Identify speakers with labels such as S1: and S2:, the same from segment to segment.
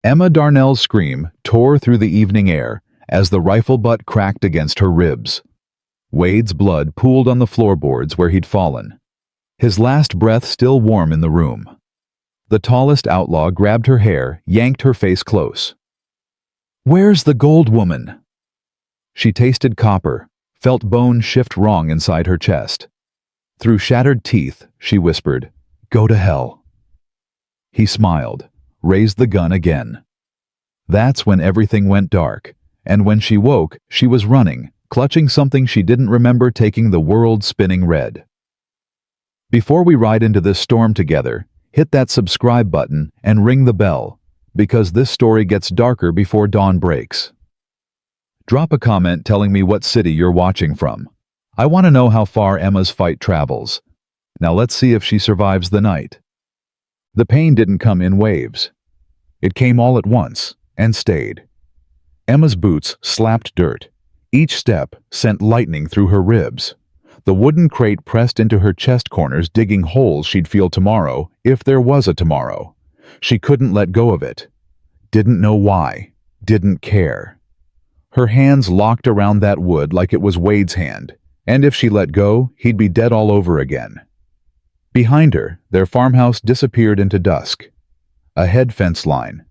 S1: Darnell's scream tore through the evening air as the rifle butt cracked against her ribs. Wade's blood pooled on the floorboards where he'd fallen, his last breath still warm in the room. The tallest outlaw grabbed her hair, yanked her face close. "Where's the gold woman?" She tasted copper, felt bone shift wrong inside her chest. Through shattered teeth, she whispered, "Go to hell." He smiled, raised the gun again. That's when everything went dark, and when she woke, she was running, clutching something she didn't remember taking the world spinning red. Before we ride into this storm together, hit that subscribe button and ring the bell, because this story gets darker before dawn breaks. Drop a comment telling me what city you're watching from. I want to know how far Emma's fight travels. Now let's see if she survives the night. The pain didn't come in waves. It came all at once, and stayed. Emma's boots slapped dirt. Each step sent lightning through her ribs. The wooden crate pressed into her chest corners, digging holes she'd feel tomorrow, if there was a tomorrow. She couldn't let go of it. Didn't know why. Didn't care. Her hands locked around that wood like it was Wade's hand, and if she let go, he'd be dead all over again. Behind her, their farmhouse disappeared into dusk. A head fence line.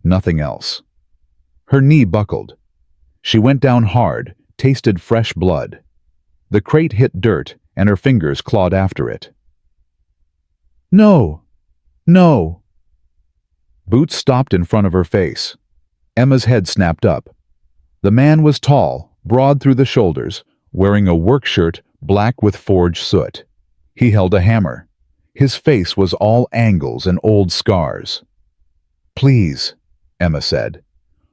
S1: Nothing else. Her knee buckled. She went down hard, tasted fresh blood. The crate hit dirt, and her fingers clawed after it. "No! No!" Boots stopped in front of her face. Emma's head snapped up. The man was tall, broad through the shoulders, wearing a work shirt black with forged soot. He held a hammer. His face was all angles and old scars. "Please," Emma said.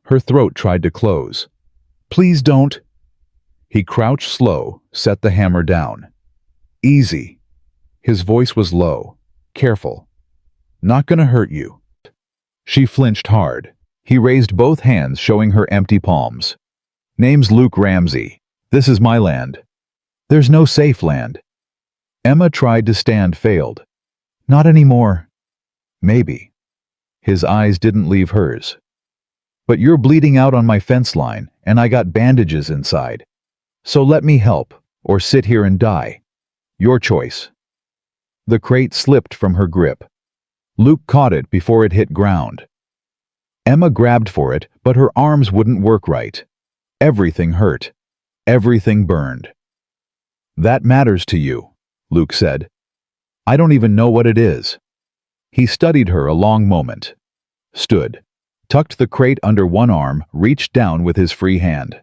S1: Her throat tried to close. "Please don't." He crouched slow, set the hammer down. "Easy." His voice was low, careful. "Not gonna hurt you." She flinched hard. He raised both hands, showing her empty palms. "Name's Luke Ramsay. This is my land. There's no safe land." Emma tried to stand, failed. "Not anymore." "Maybe." His eyes didn't leave hers. "But you're bleeding out on my fence line, and I got bandages inside. So let me help, or sit here and die. Your choice." The crate slipped from her grip. Luke caught it before it hit ground. Emma grabbed for it, but her arms wouldn't work right. Everything hurt. Everything burned. "That matters to you," Luke said. "I don't even know what it is." He studied her a long moment. Stood. Tucked the crate under one arm, reached down with his free hand.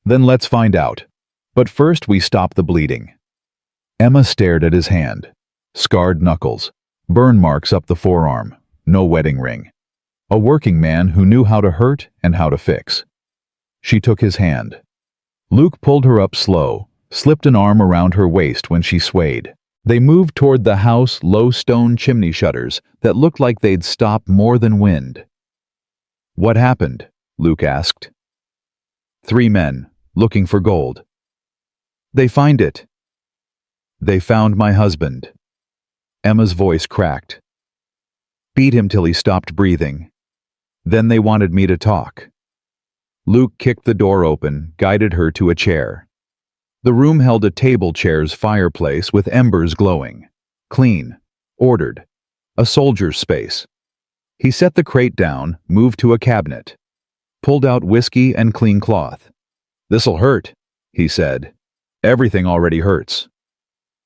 S1: "Then let's find out. But first we stop the bleeding." Emma stared at his hand. Scarred knuckles. Burn marks up the forearm. No wedding ring. A working man who knew how to hurt and how to fix. She took his hand. Luke pulled her up slow, slipped an arm around her waist when she swayed. They moved toward the house, low stone chimney shutters that looked like they'd stop more than wind. "What happened?" Luke asked. "3 men, looking for gold." "They find it." "They found my husband." Emma's voice cracked. "Beat him till he stopped breathing. Then they wanted me to talk." Luke kicked the door open, guided her to a chair. The room held a table chair's fireplace with embers glowing. Clean. Ordered. A soldier's space. He set the crate down, moved to a cabinet. Pulled out whiskey and clean cloth. "This'll hurt," he said. "Everything already hurts."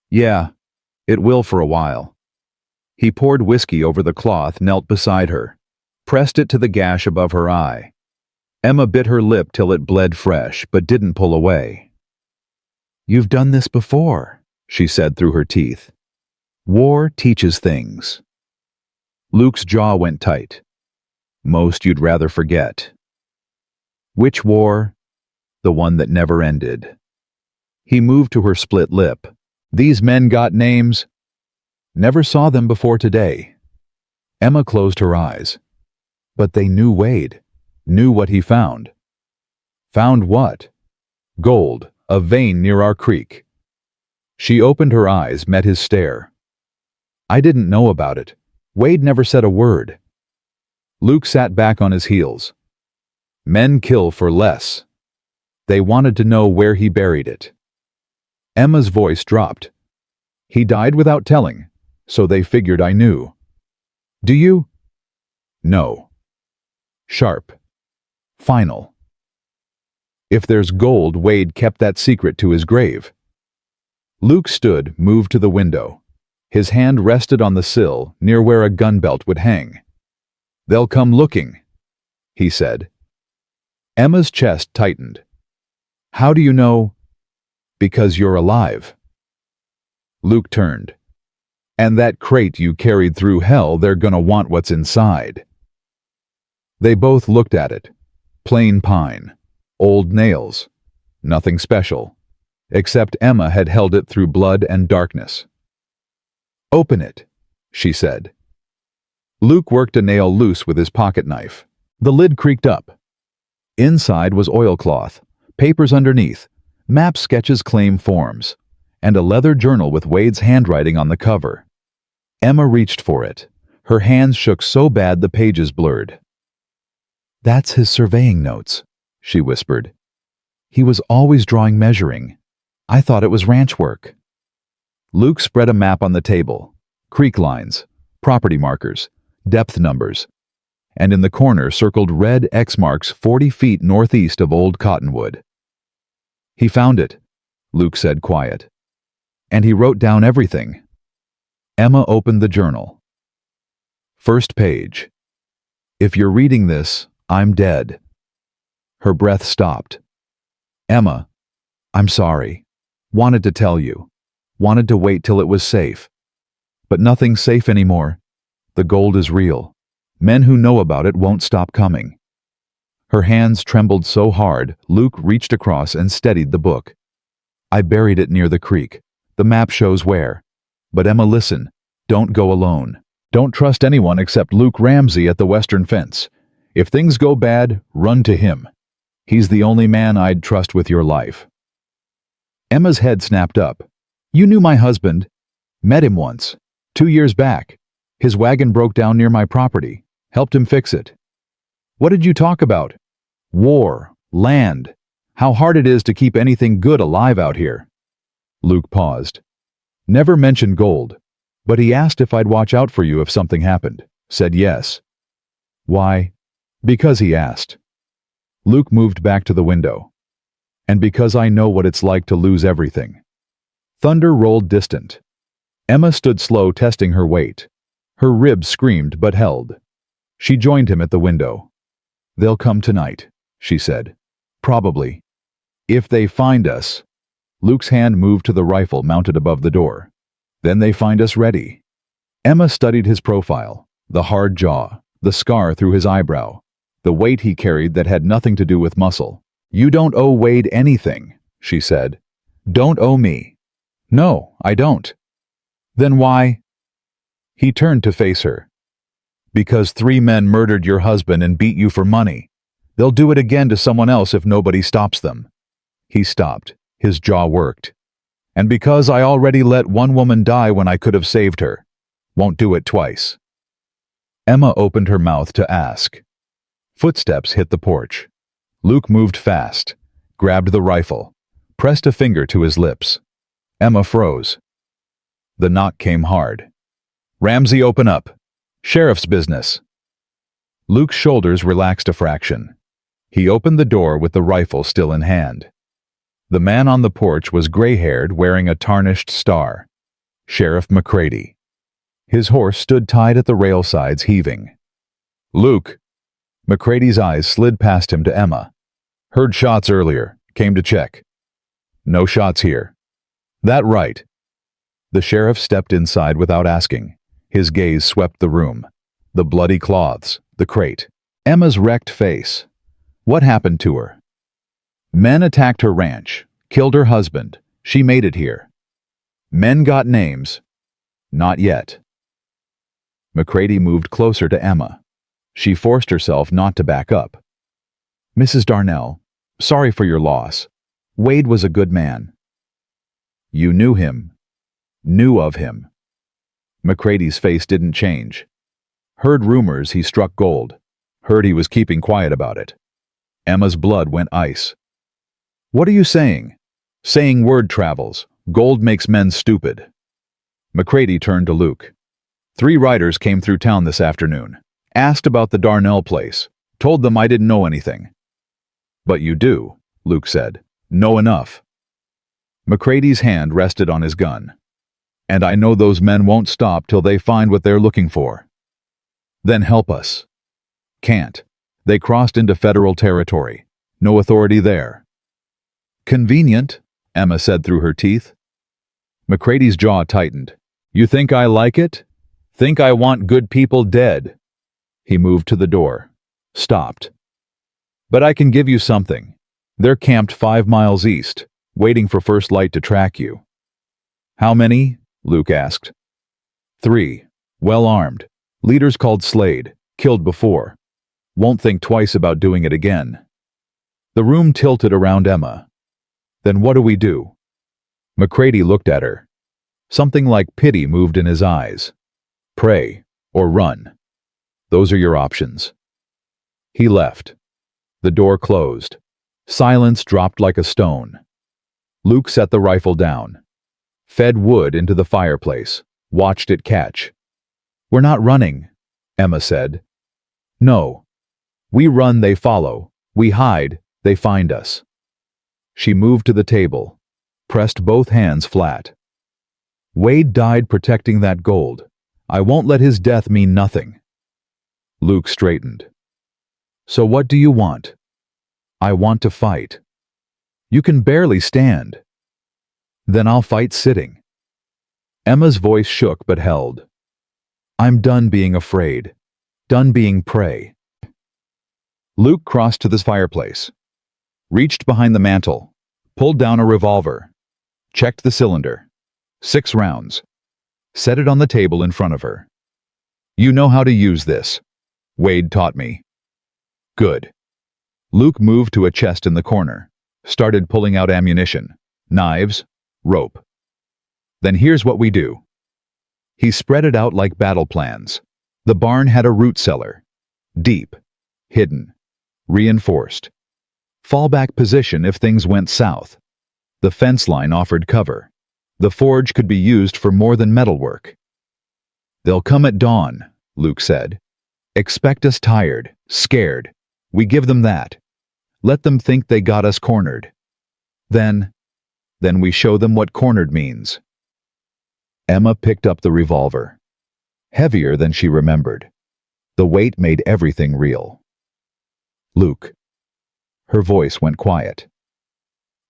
S1: "Yeah, it will for a while." He poured whiskey over the cloth, knelt beside her. Pressed it to the gash above her eye. Emma bit her lip till it bled fresh, but didn't pull away. "You've done this before," she said through her teeth. "War teaches things." Luke's jaw went tight. "Most you'd rather forget." "Which war?" "The one that never ended." He moved to her split lip. "These men got names?" "Never saw them before today." Emma closed her eyes. "But they knew Wade. Knew what he found." "Found what?" "Gold, a vein near our creek." She opened her eyes, met his stare. "I didn't know about it. Wade never said a word." Luke sat back on his heels. Men kill for less. They wanted to know where he buried it. Emma's voice dropped. He died without telling, so they figured I knew. Do you? No. Sharp. Final. If there's gold, Wade kept that secret to his grave. Luke stood, moved to the window. His hand rested on the sill, near where a gun belt would hang. They'll come looking, he said. Emma's chest tightened. How do you know? Because you're alive. Luke turned. And that crate you carried through hell, they're gonna want what's inside. They both looked at it. Plain pine. Old nails. Nothing special. Except Emma had held it through blood and darkness. Open it, she said. Luke worked a nail loose with his pocket knife. The lid creaked up. Inside was oilcloth, papers underneath, map sketches, claim forms, and a leather journal with Wade's handwriting on the cover. Emma reached for it. Her hands shook so bad the pages blurred. That's his surveying notes, she whispered. He was always drawing measuring. I thought it was ranch work. Luke spread a map on the table. Creek lines, property markers, depth numbers, and in the corner circled red X marks 40 feet northeast of Old Cottonwood. He found it, Luke said quiet. And he wrote down everything. Emma opened the journal. First page. If you're reading this, I'm dead. Her breath stopped. Emma, I'm sorry. Wanted to tell you. Wanted to wait till it was safe. But nothing's safe anymore. The gold is real. Men who know about it won't stop coming. Her hands trembled so hard, Luke reached across and steadied the book. I buried it near the creek. The map shows where. But Emma, listen. Don't go alone. Don't trust anyone except Luke Ramsay at the western fence. If things go bad, run to him. He's the only man I'd trust with your life. Emma's head snapped up. You knew my husband. Met him once. 2 years back. His wagon broke down near my property. Helped him fix it. What did you talk about? War. Land. How hard it is to keep anything good alive out here. Luke paused. Never mentioned gold. But he asked if I'd watch out for you if something happened. Said yes. Why? Because he asked. Luke moved back to the window. And because I know what it's like to lose everything. Thunder rolled distant. Emma stood slow, testing her weight. Her ribs screamed but held. She joined him at the window. They'll come tonight, she said. Probably. If they find us. Luke's hand moved to the rifle mounted above the door. Then they find us ready. Emma studied his profile, the hard jaw, the scar through his eyebrow, the weight he carried that had nothing to do with muscle. You don't owe Wade anything, she said. Don't owe me. No, I don't. Then why? He turned to face her. Because 3 men murdered your husband and beat you for money. They'll do it again to someone else if nobody stops them. He stopped. His jaw worked. And because I already let one woman die when I could have saved her. Won't do it twice. Emma opened her mouth to ask. Footsteps hit the porch. Luke moved fast, grabbed the rifle, pressed a finger to his lips. Emma froze. The knock came hard. Ramsay, open up. Sheriff's business. Luke's shoulders relaxed a fraction. He opened the door with the rifle still in hand. The man on the porch was gray-haired, wearing a tarnished star. Sheriff McCready. His horse stood tied at the rail sides, heaving. Luke. McCready's eyes slid past him to Emma. Heard shots earlier. Came to check. No shots here. That right. The sheriff stepped inside without asking. His gaze swept the room. The bloody cloths, the crate. Emma's wrecked face. What happened to her? Men attacked her ranch, killed her husband. She made it here. Men got names. Not yet. McCready moved closer to Emma. She forced herself not to back up. Mrs. Darnell, sorry for your loss. Wade was a good man. You knew him. Knew of him. McCready's face didn't change. Heard rumors he struck gold. Heard he was keeping quiet about it. Emma's blood went ice. What are you saying? Saying word travels. Gold makes men stupid. McCready turned to Luke. 3 riders came through town this afternoon. Asked about the Darnell place. Told them I didn't know anything. But you do, Luke said. Know enough. McCready's hand rested on his gun. And I know those men won't stop till they find what they're looking for. Then help us. Can't. They crossed into federal territory. No authority there. Convenient, Emma said through her teeth. McCready's jaw tightened. You think I like it? Think I want good people dead? He moved to the door. Stopped. But I can give you something. They're camped 5 miles east, waiting for first light to track you. How many? Luke asked. 3. Well armed. Leaders called Slade. Killed before. Won't think twice about doing it again. The room tilted around Emma. Then what do we do? McCready looked at her. Something like pity moved in his eyes. Pray or run. Those are your options. He left. The door closed. Silence dropped like a stone. Luke set the rifle down. Fed wood into the fireplace. Watched it catch. We're not running, Emma said. No. We run, they follow. We hide, they find us. She moved to the table. Pressed both hands flat. Wade died protecting that gold. I won't let his death mean nothing. Luke straightened. So what do you want? I want to fight. You can barely stand. Then I'll fight sitting. Emma's voice shook but held. I'm done being afraid. Done being prey. Luke crossed to the fireplace. Reached behind the mantel. Pulled down a revolver. Checked the cylinder. 6 rounds. Set it on the table in front of her. You know how to use this. Wade taught me. Good. Luke moved to a chest in the corner. Started pulling out ammunition. Knives. Rope. Then here's what we do. He spread it out like battle plans. The barn had a root cellar. Deep. Hidden. Reinforced. Fallback position if things went south. The fence line offered cover. The forge could be used for more than metalwork. They'll come at dawn, Luke said. Expect us tired, scared. We give them that. Let them think they got us cornered. Then we show them what cornered means. Emma picked up the revolver. Heavier than she remembered. The weight made everything real. Luke. Her voice went quiet.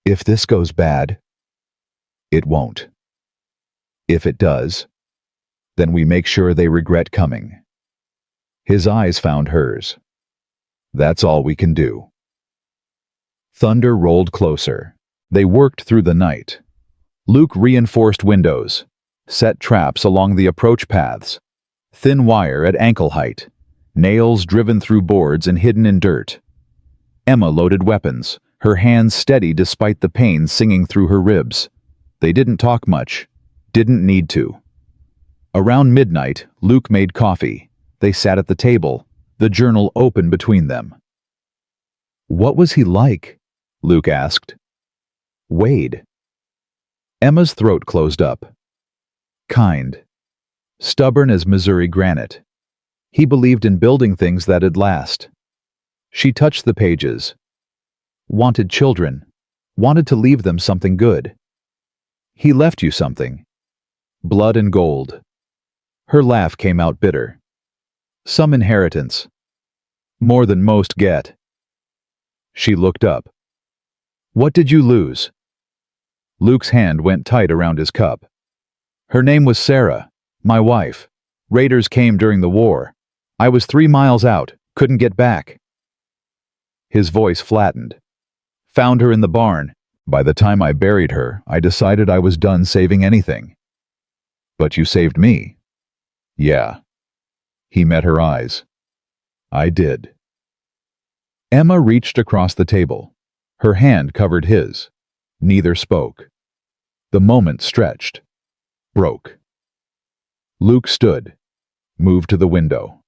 S1: If this goes bad, it won't. If it does, then we make sure they regret coming. His eyes found hers. That's all we can do. Thunder rolled closer. They worked through the night. Luke reinforced windows, set traps along the approach paths, thin wire at ankle height, nails driven through boards and hidden in dirt. Emma loaded weapons, her hands steady despite the pain singing through her ribs. They didn't talk much, didn't need to. Around midnight, Luke made coffee. They sat at the table, the journal open between them. What was he like? Luke asked. Wade. Emma's throat closed up. Kind. Stubborn as Missouri granite. He believed in building things that'd last. She touched the pages. Wanted children. Wanted to leave them something good. He left you something. Blood and gold. Her laugh came out bitter. Some inheritance. More than most get. She looked up. What did you lose? Luke's hand went tight around his cup. Her name was Sarah, my wife. Raiders came during the war. I was 3 miles out, couldn't get back. His voice flattened. Found her in the barn. By the time I buried her, I decided I was done saving anything. But you saved me. Yeah. He met her eyes. I did. Emma reached across the table. Her hand covered his. Neither spoke. The moment stretched. Broke. Luke stood. Moved to the window.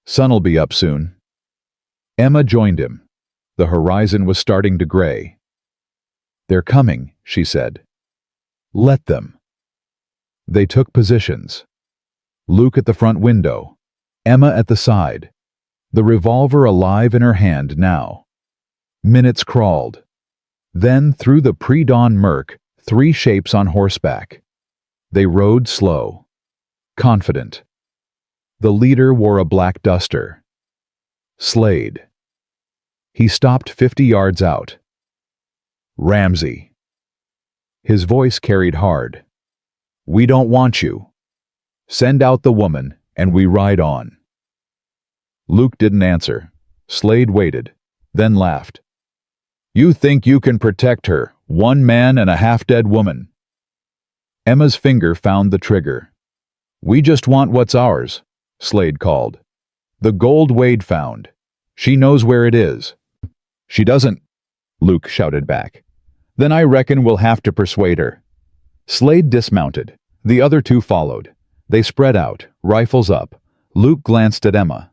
S1: Sun'll be up soon. Emma joined him. The horizon was starting to gray. "They're coming," she said. "Let them." They took positions. Luke at the front window, Emma at the side, the revolver alive in her hand now. Minutes crawled. Then, through the pre-dawn murk, 3 shapes on horseback. They rode slow, confident. The leader wore a black duster. Slade. He stopped 50 yards out. "Ramsay." His voice carried hard. "We don't want you. Send out the woman, and we ride on." Luke didn't answer. Slade waited, then laughed. "You think you can protect her, one man and a half-dead woman?" Emma's finger found the trigger. "We just want what's ours," Slade called. "The gold Wade found. She knows where it is." "She doesn't," Luke shouted back. "Then I reckon we'll have to persuade her." Slade dismounted. The other 2 followed. They spread out, rifles up. Luke glanced at Emma.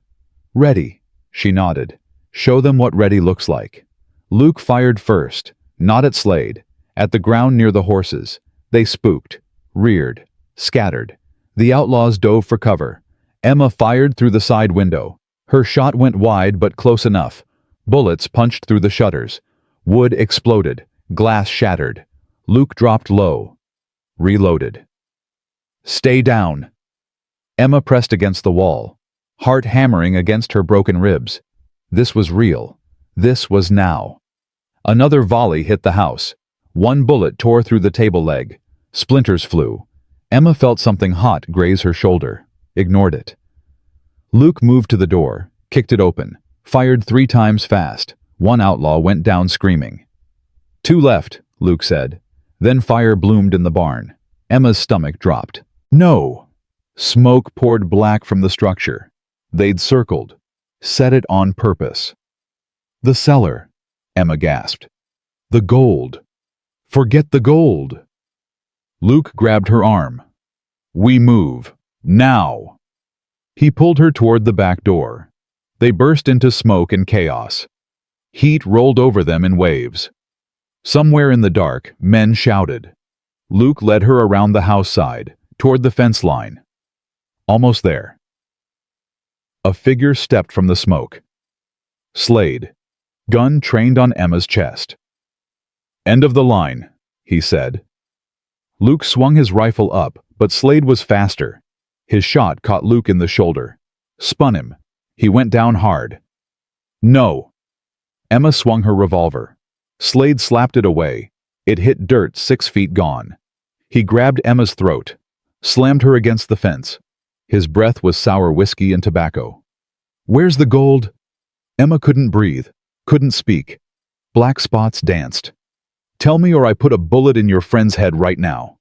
S1: "Ready," she nodded. "Show them what ready looks like." Luke fired first, not at Slade, at the ground near the horses. They spooked, reared, scattered. The outlaws dove for cover. Emma fired through the side window. Her shot went wide but close enough. Bullets punched through the shutters. Wood exploded. Glass shattered. Luke dropped low. Reloaded. "Stay down." Emma pressed against the wall, heart hammering against her broken ribs. This was real. This was now. Another volley hit the house. 1 bullet tore through the table leg. Splinters flew. Emma felt something hot graze her shoulder. Ignored it. Luke moved to the door, kicked it open, fired 3 times fast. 1 outlaw went down screaming. 2 left, Luke said. Then fire bloomed in the barn. Emma's stomach dropped. No! Smoke poured black from the structure. They'd circled. Set it on purpose. "The cellar," Emma gasped. "The gold. Forget the gold." Luke grabbed her arm. "We move. Now." He pulled her toward the back door. They burst into smoke and chaos. Heat rolled over them in waves. Somewhere in the dark, men shouted. Luke led her around the house side, toward the fence line. Almost there. A figure stepped from the smoke. Slade, gun trained on Emma's chest. "End of the line," he said. Luke swung his rifle up, but Slade was faster. His shot caught Luke in the shoulder. Spun him. He went down hard. "No." Emma swung her revolver. Slade slapped it away. It hit dirt 6 feet gone. He grabbed Emma's throat, slammed her against the fence. His breath was sour whiskey and tobacco. "Where's the gold?" Emma couldn't breathe, couldn't speak. Black spots danced. "Tell me or I put a bullet in your friend's head right now."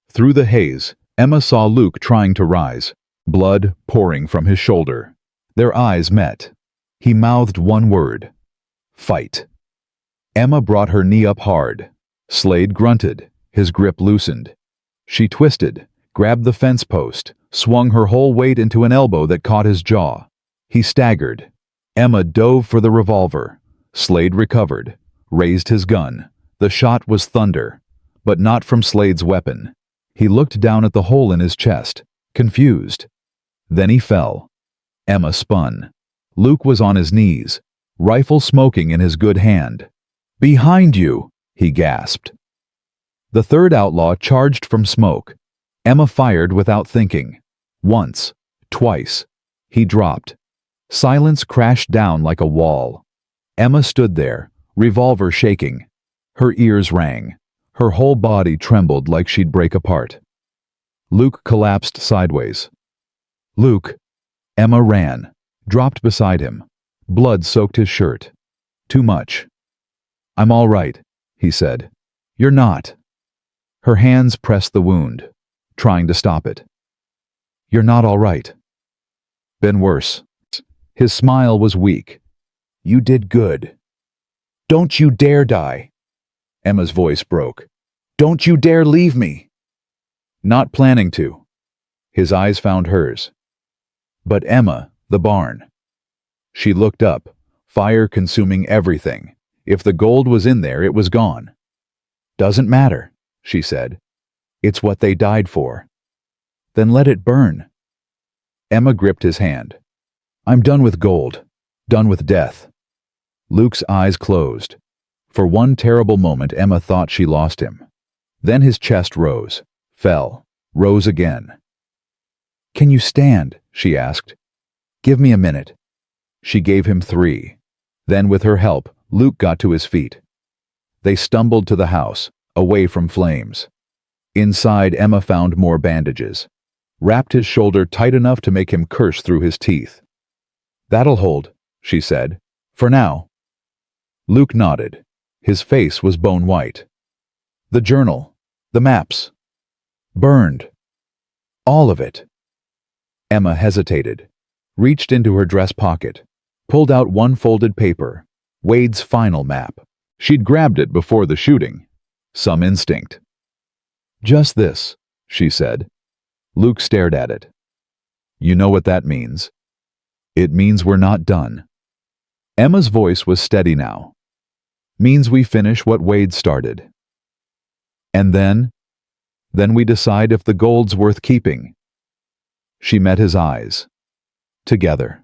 S1: Through the haze, Emma saw Luke trying to rise, blood pouring from his shoulder. Their eyes met. He mouthed one word. "Fight." Emma brought her knee up hard. Slade grunted, his grip loosened. She twisted, grabbed the fence post, swung her whole weight into an elbow that caught his jaw. He staggered. Emma dove for the revolver. Slade recovered, raised his gun. The shot was thunder, but not from Slade's weapon. He looked down at the hole in his chest, confused. Then he fell. Emma spun. Luke was on his knees, rifle smoking in his good hand. "Behind you!" he gasped. The third outlaw charged from smoke. Emma fired without thinking. Once, twice. He dropped. Silence crashed down like a wall. Emma stood there, revolver shaking. Her ears rang. Her whole body trembled like she'd break apart. Luke collapsed sideways. "Luke!" Emma ran, dropped beside him. Blood soaked his shirt. Too much. "I'm all right," he said. "You're not." Her hands pressed the wound, trying to stop it. "You're not all right." "Been worse." His smile was weak. "You did good." "Don't you dare die." Emma's voice broke. "Don't you dare leave me." "Not planning to." His eyes found hers. "But Emma, the barn." She looked up, fire consuming everything. If the gold was in there, it was gone. Doesn't matter, she said. It's what they died for. Then let it burn. Emma gripped his hand. I'm done with gold. Done with death. Luke's eyes closed. For one terrible moment, Emma thought she lost him. Then his chest rose, fell, rose again. Can you stand? She asked. Give me a minute. She gave him 3. Then, with her help, Luke got to his feet. They stumbled to the house, away from flames. Inside, Emma found more bandages. Wrapped his shoulder tight enough to make him curse through his teeth. That'll hold, she said. For now. Luke nodded. His face was bone white. The journal, the maps. Burned. All of it. Emma hesitated, reached into her dress pocket, pulled out one folded paper, Wade's final map. She'd grabbed it before the shooting. Some instinct. Just this, she said. Luke stared at it. You know what that means? It means we're not done. Emma's voice was steady now. Means we finish what Wade started. And then we decide if the gold's worth keeping. She met his eyes. Together.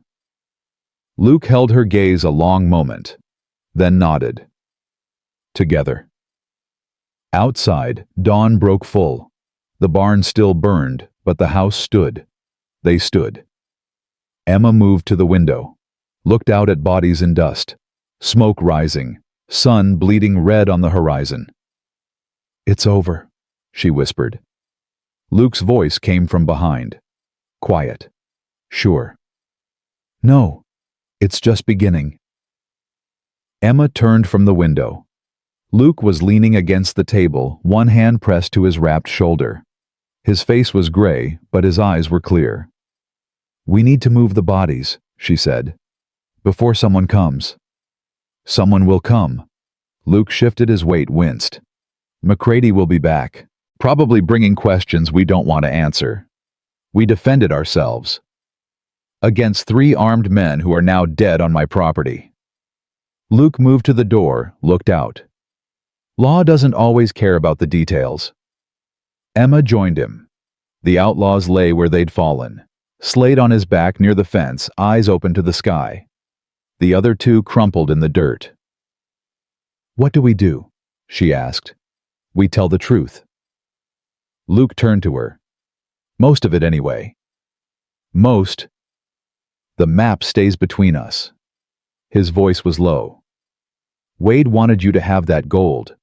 S1: Luke held her gaze a long moment, then nodded. Together. Outside, dawn broke full. The barn still burned, but the house stood. They stood. Emma moved to the window, looked out at bodies in dust, smoke rising, sun bleeding red on the horizon. It's over, she whispered. Luke's voice came from behind. Quiet. Sure. No, it's just beginning. Emma turned from the window. Luke was leaning against the table, one hand pressed to his wrapped shoulder. His face was gray, but his eyes were clear. We need to move the bodies, she said, before someone comes. Someone will come. Luke shifted his weight, winced. McCready will be back, probably bringing questions we don't want to answer. We defended ourselves. Against 3 armed men who are now dead on my property. Luke moved to the door, looked out. Law doesn't always care about the details. Emma joined him. The outlaws lay where they'd fallen. Slade on his back near the fence, eyes open to the sky. The other 2 crumpled in the dirt. What do we do? She asked. We tell the truth. Luke turned to her. Most of it anyway. Most. The map stays between us. His voice was low. Wade wanted you to have that gold.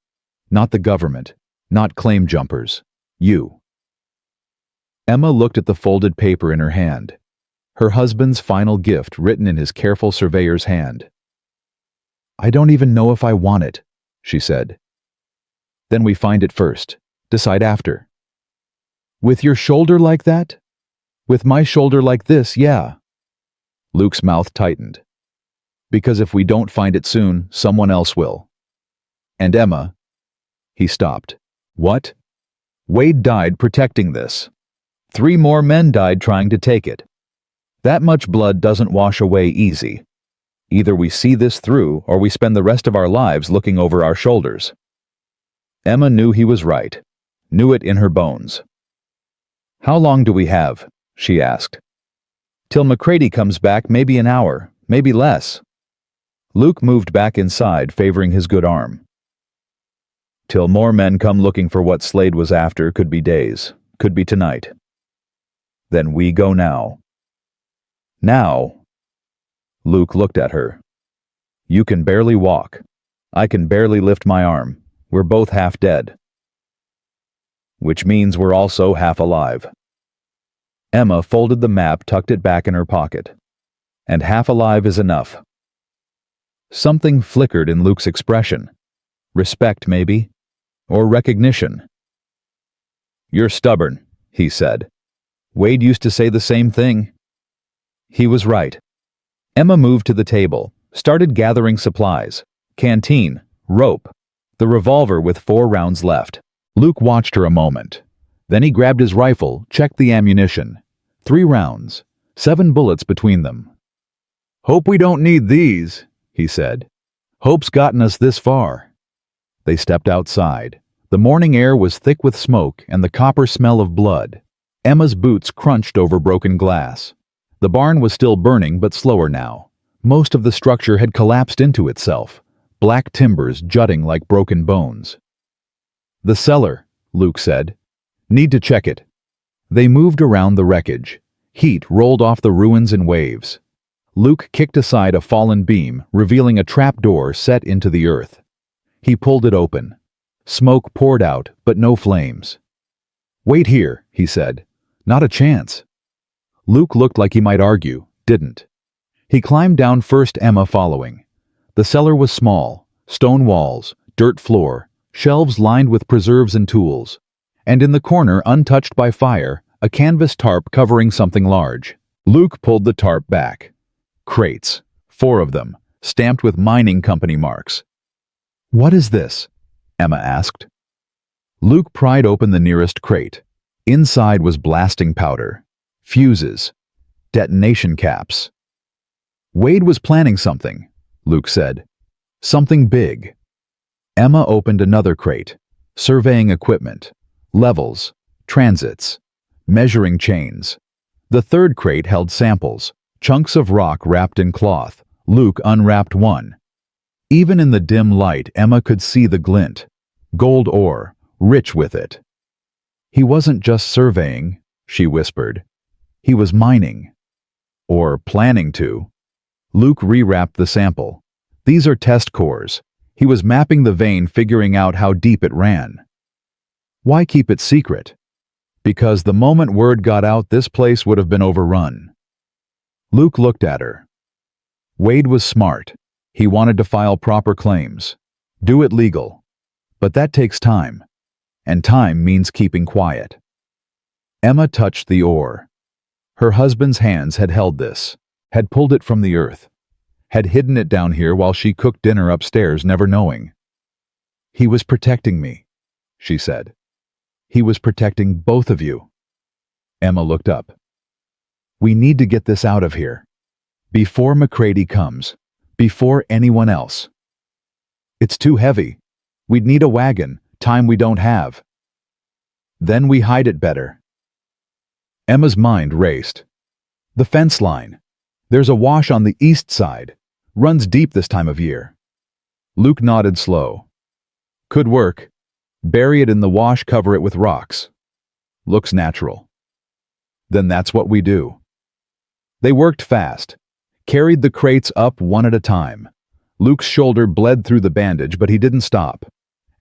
S1: Not the government. Not claim jumpers. You. Emma looked at the folded paper in her hand. Her husband's final gift written in his careful surveyor's hand. I don't even know if I want it, she said. Then we find it first. Decide after. With your shoulder like that? With my shoulder like this, yeah. Luke's mouth tightened. Because if we don't find it soon, someone else will. And Emma... He stopped. What? Wade died protecting this. 3 more men died trying to take it. That much blood doesn't wash away easy. Either we see this through, or we spend the rest of our lives looking over our shoulders. Emma knew he was right. Knew it in her bones. How long do we have? She asked. Till McCready comes back, maybe an hour, maybe less. Luke moved back inside, favoring his good arm. Till more men come looking for what Slade was after, could be days, could be tonight. Then we go now. Now? Luke looked at her. You can barely walk. I can barely lift my arm. We're both half dead. Which means we're also half alive. Emma folded the map, tucked it back in her pocket. And half alive is enough. Something flickered in Luke's expression. Respect, maybe? Or recognition. You're stubborn, he said. Wade used to say the same thing. He was right. Emma moved to the table, started gathering supplies. Canteen, rope, the revolver with 4 rounds left. Luke watched her a moment. Then he grabbed his rifle, checked the ammunition. 3 rounds, 7 bullets between them. Hope we don't need these, he said. "Hope's gotten us this far." They stepped outside. The morning air was thick with smoke and the copper smell of blood. Emma's boots crunched over broken glass. The barn was still burning, but slower now. Most of the structure had collapsed into itself, black timbers jutting like broken bones. "The cellar," Luke said. "Need to check it." They moved around the wreckage. Heat rolled off the ruins in waves. Luke kicked aside a fallen beam, revealing a trapdoor set into the earth. He pulled it open. Smoke poured out, but no flames. "Wait here," he said. "Not a chance." Luke looked like he might argue, didn't. He climbed down first, Emma following. The cellar was small, stone walls, dirt floor, shelves lined with preserves and tools. And in the corner, untouched by fire, a canvas tarp covering something large. Luke pulled the tarp back. Crates, 4 of them, stamped with mining company marks. "What is this?" Emma asked. Luke pried open the nearest crate. Inside was blasting powder, fuses, detonation caps. "Wade was planning something," Luke said. "Something big." Emma opened another crate. Surveying equipment, levels, transits, measuring chains. The third crate held samples, chunks of rock wrapped in cloth. Luke unwrapped one. Even in the dim light, Emma could see the glint. Gold ore, rich with it. "He wasn't just surveying," she whispered. "He was mining. Or planning to." Luke rewrapped the sample. "These are test cores." He was mapping the vein, figuring out how deep it ran. Why keep it secret? Because the moment word got out, this place would have been overrun. Luke looked at her. Wade was smart. He wanted to file proper claims. Do it legal. But that takes time. And time means keeping quiet. Emma touched the ore. Her husband's hands had held this, had pulled it from the earth, had hidden it down here while she cooked dinner upstairs, never knowing. "He was protecting me," she said. "He was protecting both of you." Emma looked up. "We need to get this out of here. Before McCready comes. Before anyone else." "It's too heavy. We'd need a wagon, time we don't have." "Then we hide it better." Emma's mind raced. "The fence line. There's a wash on the east side. Runs deep this time of year." Luke nodded slow. "Could work. Bury it in the wash, cover it with rocks. Looks natural." "Then that's what we do." They worked fast, carried the crates up one at a time. Luke's shoulder bled through the bandage, but he didn't stop.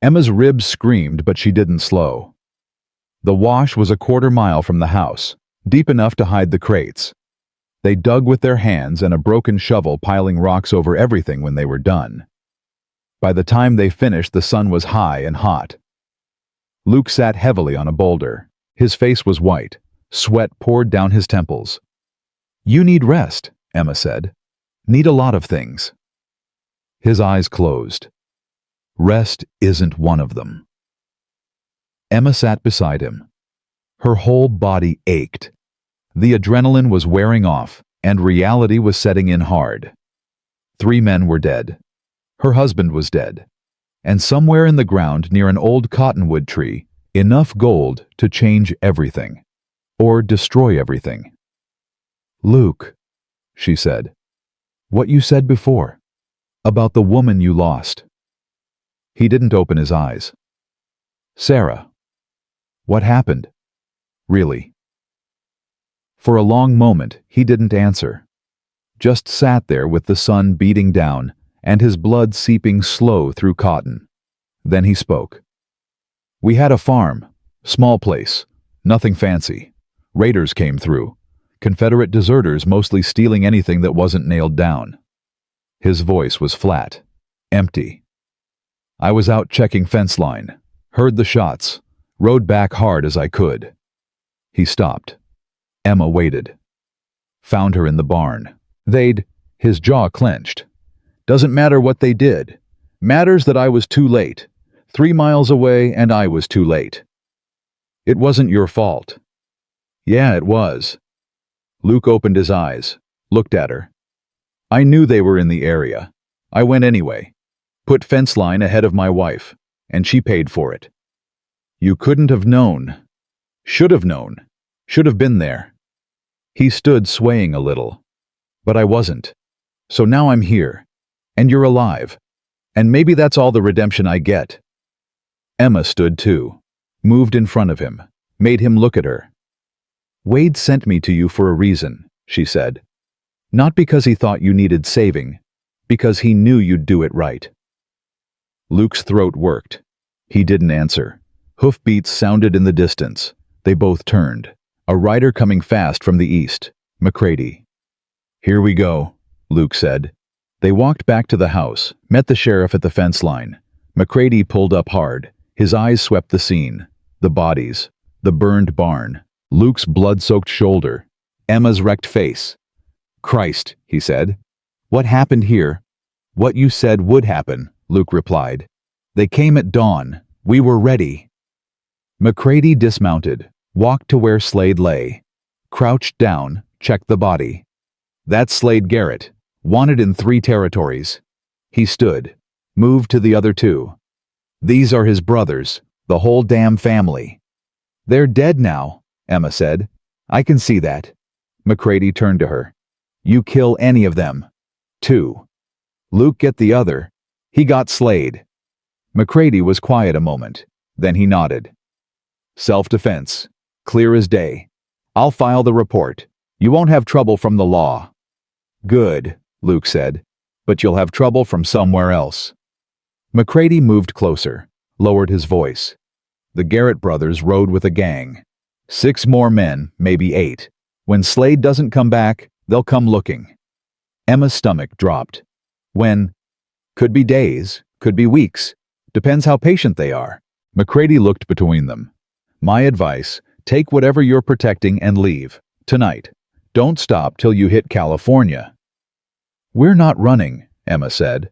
S1: Emma's ribs screamed, but she didn't slow. The wash was a quarter-mile from the house, deep enough to hide the crates. They dug with their hands and a broken shovel, piling rocks over everything when they were done. By the time they finished, the sun was high and hot. Luke sat heavily on a boulder. His face was white. Sweat poured down his temples. "You need rest," Emma said. "Need a lot of things." His eyes closed. Rest isn't one of them. Emma sat beside him. Her whole body ached. The adrenaline was wearing off, and reality was setting in hard. 3 men were dead. Her husband was dead. And somewhere in the ground near an old cottonwood tree, enough gold to change everything. Or destroy everything. "Luke," she said. "What you said before. About the woman you lost." He didn't open his eyes. "Sarah. What happened? Really?" For a long moment, he didn't answer. Just sat there with the sun beating down and his blood seeping slow through cotton. Then he spoke. "We had a farm. Small place. Nothing fancy. Raiders came through. Confederate deserters, mostly stealing anything that wasn't nailed down." His voice was flat, empty. "I was out checking fence line. Heard the shots. Rode back hard as I could." He stopped. Emma waited. "Found her in the barn. His jaw clenched. "Doesn't matter what they did. Matters that I was too late. 3 miles away and I was too late." "It wasn't your fault." "Yeah, it was." Luke opened his eyes, looked at her. "I knew they were in the area. I went anyway. Put fence line ahead of my wife, and she paid for it. You couldn't have known. Should have known. Should have been there. He stood swaying a little. But I wasn't. So now I'm here. And you're alive. And maybe that's all the redemption I get. Emma stood too, moved in front of him, made him look at her. Wade sent me to you for a reason, she said. Not because he thought you needed saving, because he knew you'd do it right. Luke's throat worked. He didn't answer. Hoofbeats sounded in the distance. They both turned. A rider coming fast from the east, McCready. Here we go, Luke said. They walked back to the house, met the sheriff at the fence line. McCready pulled up hard. His eyes swept the scene. The bodies. The burned barn. Luke's blood-soaked shoulder. Emma's wrecked face. Christ, he said. What happened here? What you said would happen, Luke replied. They came at dawn. We were ready. McCready dismounted, walked to where Slade lay. Crouched down, checked the body. That's Slade Garrett, wanted in 3 territories. He stood, moved to the other 2. These are his brothers, the whole damn family. They're dead now, Emma said. I can see that. McCready turned to her. You kill any of them. 2. Luke get the other. He got Slade. McCready was quiet a moment. Then he nodded. Self-defense. Clear as day. I'll file the report. You won't have trouble from the law. Good, Luke said. But you'll have trouble from somewhere else. McCready moved closer, lowered his voice. The Garrett brothers rode with a gang. 6 more men, maybe 8. When Slade doesn't come back, they'll come looking. Emma's stomach dropped. When? Could be days, could be weeks. Depends how patient they are. McCready looked between them. My advice, take whatever you're protecting and leave. Tonight. Don't stop till you hit California. We're not running, Emma said.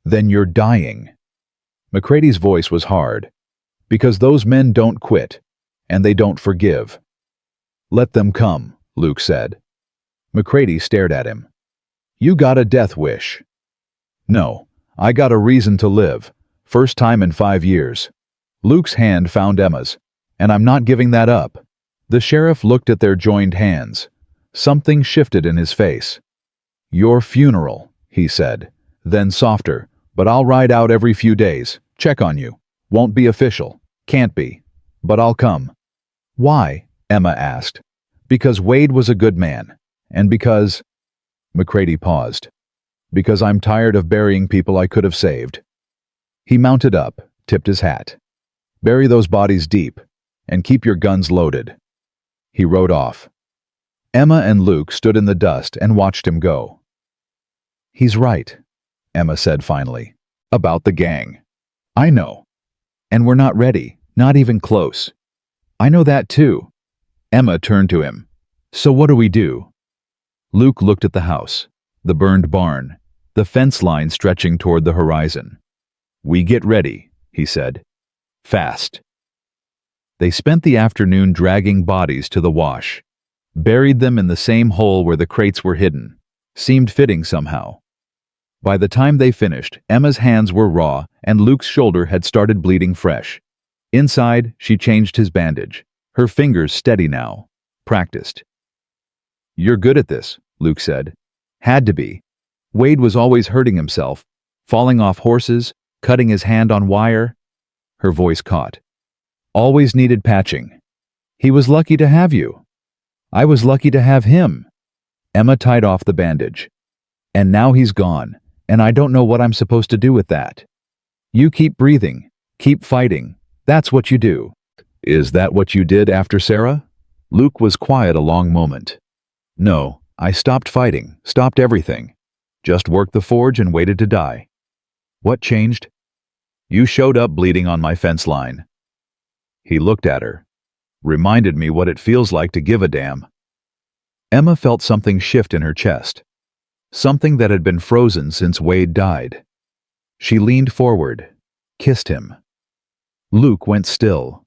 S1: Then you're dying. McCready's voice was hard. Because those men don't quit, and they don't forgive. Let them come, Luke said. McCready stared at him. You got a death wish. No, I got a reason to live. First time in 5 years. Luke's hand found Emma's, and I'm not giving that up. The sheriff looked at their joined hands. Something shifted in his face. Your funeral, he said. Then softer, but I'll ride out every few days, check on you. Won't be official. Can't be. But I'll come. Why? Emma asked. Because Wade was a good man. And because... McCready paused. Because I'm tired of burying people I could have saved. He mounted up, tipped his hat. Bury those bodies deep, and keep your guns loaded. He rode off. Emma and Luke stood in the dust and watched him go. He's right, Emma said finally. About the gang. I know. And we're not ready, not even close. I know that too. Emma turned to him. So what do we do? Luke looked at the house, the burned barn, the fence line stretching toward the horizon. We get ready, he said. Fast. They spent the afternoon dragging bodies to the wash. Buried them in the same hole where the crates were hidden. Seemed fitting somehow. By the time they finished, Emma's hands were raw and Luke's shoulder had started bleeding fresh. Inside, she changed his bandage. Her fingers steady now. Practiced. You're good at this, Luke said. Had to be. Wade was always hurting himself, falling off horses, cutting his hand on wire. Her voice caught. Always needed patching. He was lucky to have you. I was lucky to have him. Emma tied off the bandage. And now he's gone, and I don't know what I'm supposed to do with that. You keep breathing, keep fighting. That's what you do. Is that what you did after Sarah? Luke was quiet a long moment. No, I stopped fighting, stopped everything. Just worked the forge and waited to die. What changed? You showed up bleeding on my fence line. He looked at her. Reminded me what it feels like to give a damn. Emma felt something shift in her chest. Something that had been frozen since Wade died. She leaned forward, kissed him. Luke went still.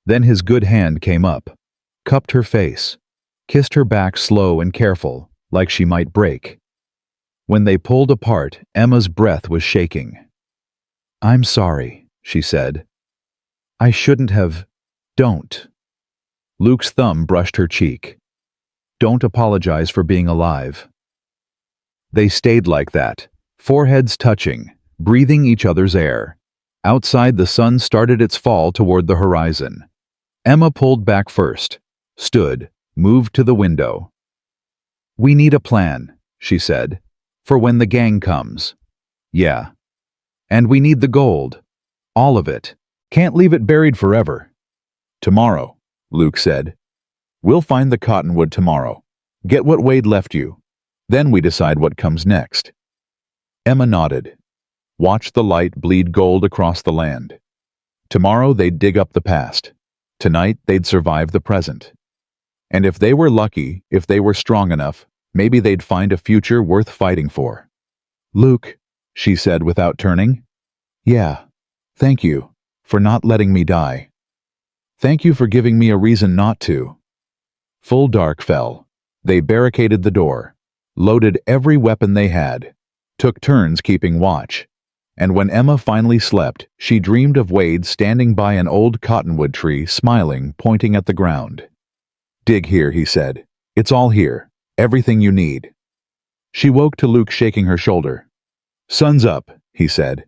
S1: Then his good hand came up, cupped her face, kissed her back slow and careful, like she might break. When they pulled apart, Emma's breath was shaking. "I'm sorry," she said. "I shouldn't have. Don't." Luke's thumb brushed her cheek. "Don't apologize for being alive." They stayed like that, foreheads touching, breathing each other's air. Outside, the sun started its fall toward the horizon. Emma pulled back first, stood, moved to the window. "We need a plan," she said, "for when the gang comes." "Yeah. And we need the gold. All of it. Can't leave it buried forever." "Tomorrow," Luke said. "We'll find the cottonwood tomorrow. Get what Wade left you. Then we decide what comes next." Emma nodded. Watch the light bleed gold across the land. Tomorrow they'd dig up the past. Tonight they'd survive the present. And if they were lucky, if they were strong enough, maybe they'd find a future worth fighting for. "Luke," she said without turning. "Yeah, thank you for not letting me die. Thank you for giving me a reason not to." Full dark fell. They barricaded the door, loaded every weapon they had, took turns keeping watch. And when Emma finally slept, she dreamed of Wade standing by an old cottonwood tree, smiling, pointing at the ground. "Dig here," he said. "It's all here. Everything you need." She woke to Luke shaking her shoulder. "Sun's up," he said.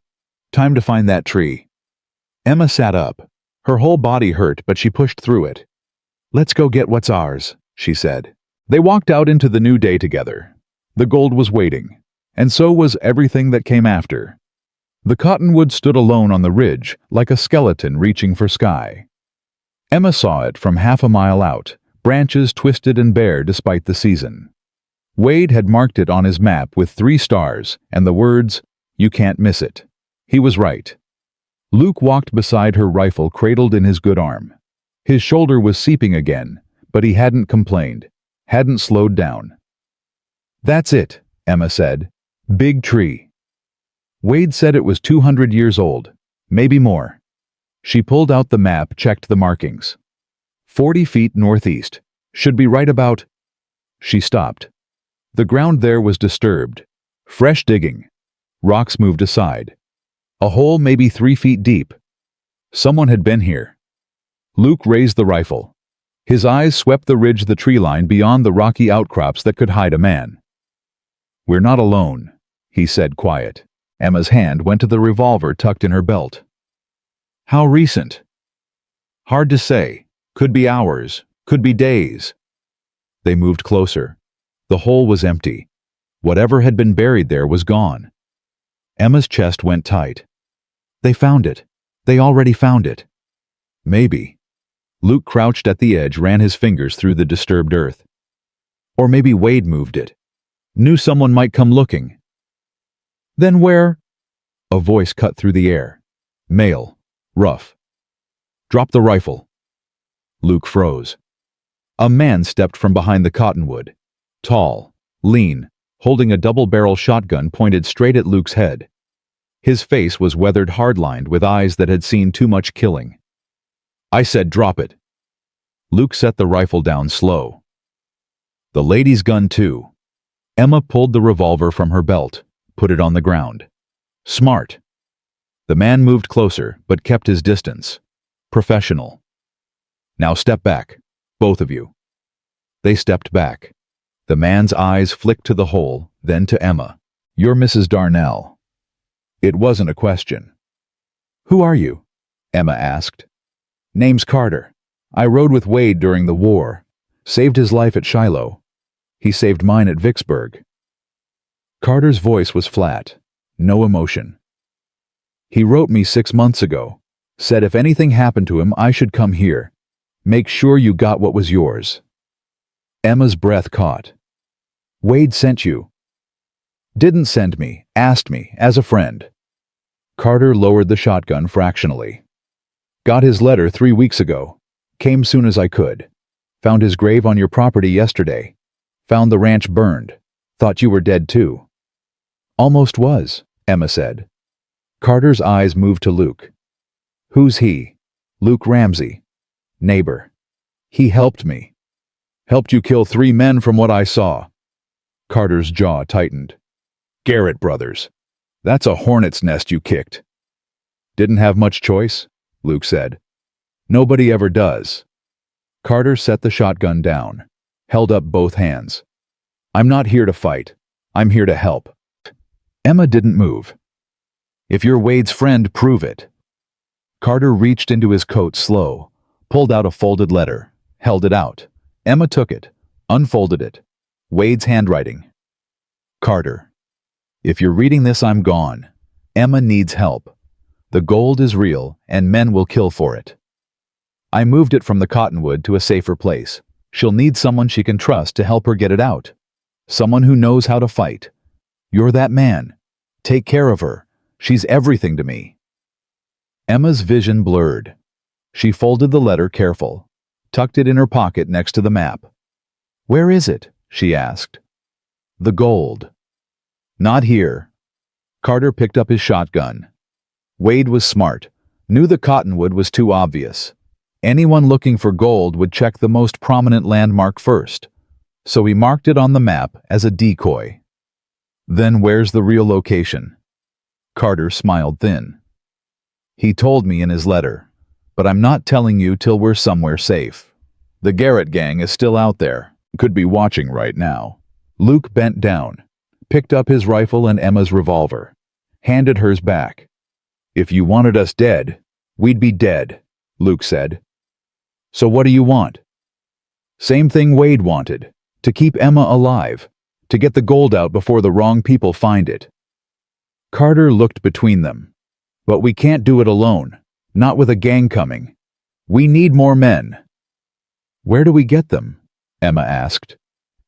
S1: "Time to find that tree." Emma sat up. Her whole body hurt, but she pushed through it. "Let's go get what's ours," she said. They walked out into the new day together. The gold was waiting, and so was everything that came after. The cottonwood stood alone on the ridge, like a skeleton reaching for sky. Emma saw it from half a mile out, branches twisted and bare despite the season. Wade had marked it on his map with 3 stars and the words, "You can't miss it." He was right. Luke walked beside her, rifle cradled in his good arm. His shoulder was seeping again, but he hadn't complained, hadn't slowed down. "That's it," Emma said. "Big tree." Wade said it was 200 years old, maybe more. She pulled out the map, checked the markings. 40 feet northeast. Should be right about... She stopped. The ground there was disturbed. Fresh digging. Rocks moved aside. A hole maybe 3 feet deep. Someone had been here. Luke raised the rifle. His eyes swept the ridge, the tree line beyond the rocky outcrops that could hide a man. "We're not alone," he said, quiet. Emma's hand went to the revolver tucked in her belt. "How recent?" "Hard to say. Could be hours, could be days." They moved closer. The hole was empty. Whatever had been buried there was gone. Emma's chest went tight. "They found it. They already found it." "Maybe." Luke crouched at the edge, ran his fingers through the disturbed earth. "Or maybe Wade moved it. Knew someone might come looking." "Then where?" A voice cut through the air. Male. Rough. "Drop the rifle." Luke froze. A man stepped from behind the cottonwood. Tall, lean, holding a double-barrel shotgun pointed straight at Luke's head. His face was weathered, hard-lined, with eyes that had seen too much killing. "I said drop it." Luke set the rifle down slow. "The lady's gun too." Emma pulled the revolver from her belt, put it on the ground. "Smart." The man moved closer, but kept his distance. Professional. "Now step back, both of you." They stepped back. The man's eyes flicked to the hole, then to Emma. "You're Mrs. Darnell." It wasn't a question. "Who are you?" Emma asked. "Name's Carter. I rode with Wade during the war. Saved his life at Shiloh. He saved mine at Vicksburg." Carter's voice was flat. No emotion. "He wrote me 6 months ago. Said if anything happened to him, I should come here. Make sure you got what was yours." Emma's breath caught. "Wade sent you." "Didn't send me, asked me, as a friend." Carter lowered the shotgun fractionally. "Got his letter 3 weeks ago. Came soon as I could. Found his grave on your property yesterday. Found the ranch burned. Thought you were dead too." "Almost was," Emma said. Carter's eyes moved to Luke. "Who's he?" "Luke Ramsay. Neighbor. He helped me." "Helped you kill 3 men from what I saw." Carter's jaw tightened. Garrett brothers. That's a hornet's nest you kicked. Didn't have much choice, Luke said. Nobody ever does. Carter set the shotgun down, held up both hands. I'm not here to fight. I'm here to help. Emma didn't move. If you're Wade's friend, prove it. Carter reached into his coat slow, pulled out a folded letter, held it out. Emma took it, unfolded it. Wade's handwriting. Carter. If you're reading this, I'm gone. Emma needs help. The gold is real, and men will kill for it. I moved it from the cottonwood to a safer place. She'll need someone she can trust to help her get it out. Someone who knows how to fight. You're that man. Take care of her. She's everything to me. Emma's vision blurred. She folded the letter careful, tucked it in her pocket next to the map. Where is it? She asked. The gold. Not here. Carter picked up his shotgun. Wade was smart, knew the cottonwood was too obvious. Anyone looking for gold would check the most prominent landmark first, so he marked it on the map as a decoy. Then where's the real location? Carter smiled thin. He told me in his letter, but I'm not telling you till we're somewhere safe. The Garrett gang is still out there, could be watching right now. Luke bent down, picked up his rifle and Emma's revolver, handed hers back. If you wanted us dead, we'd be dead, Luke said. So what do you want? Same thing Wade wanted, to keep Emma alive, to get the gold out before the wrong people find it. Carter looked between them. But we can't do it alone, not with a gang coming. We need more men. Where do we get them? Emma asked.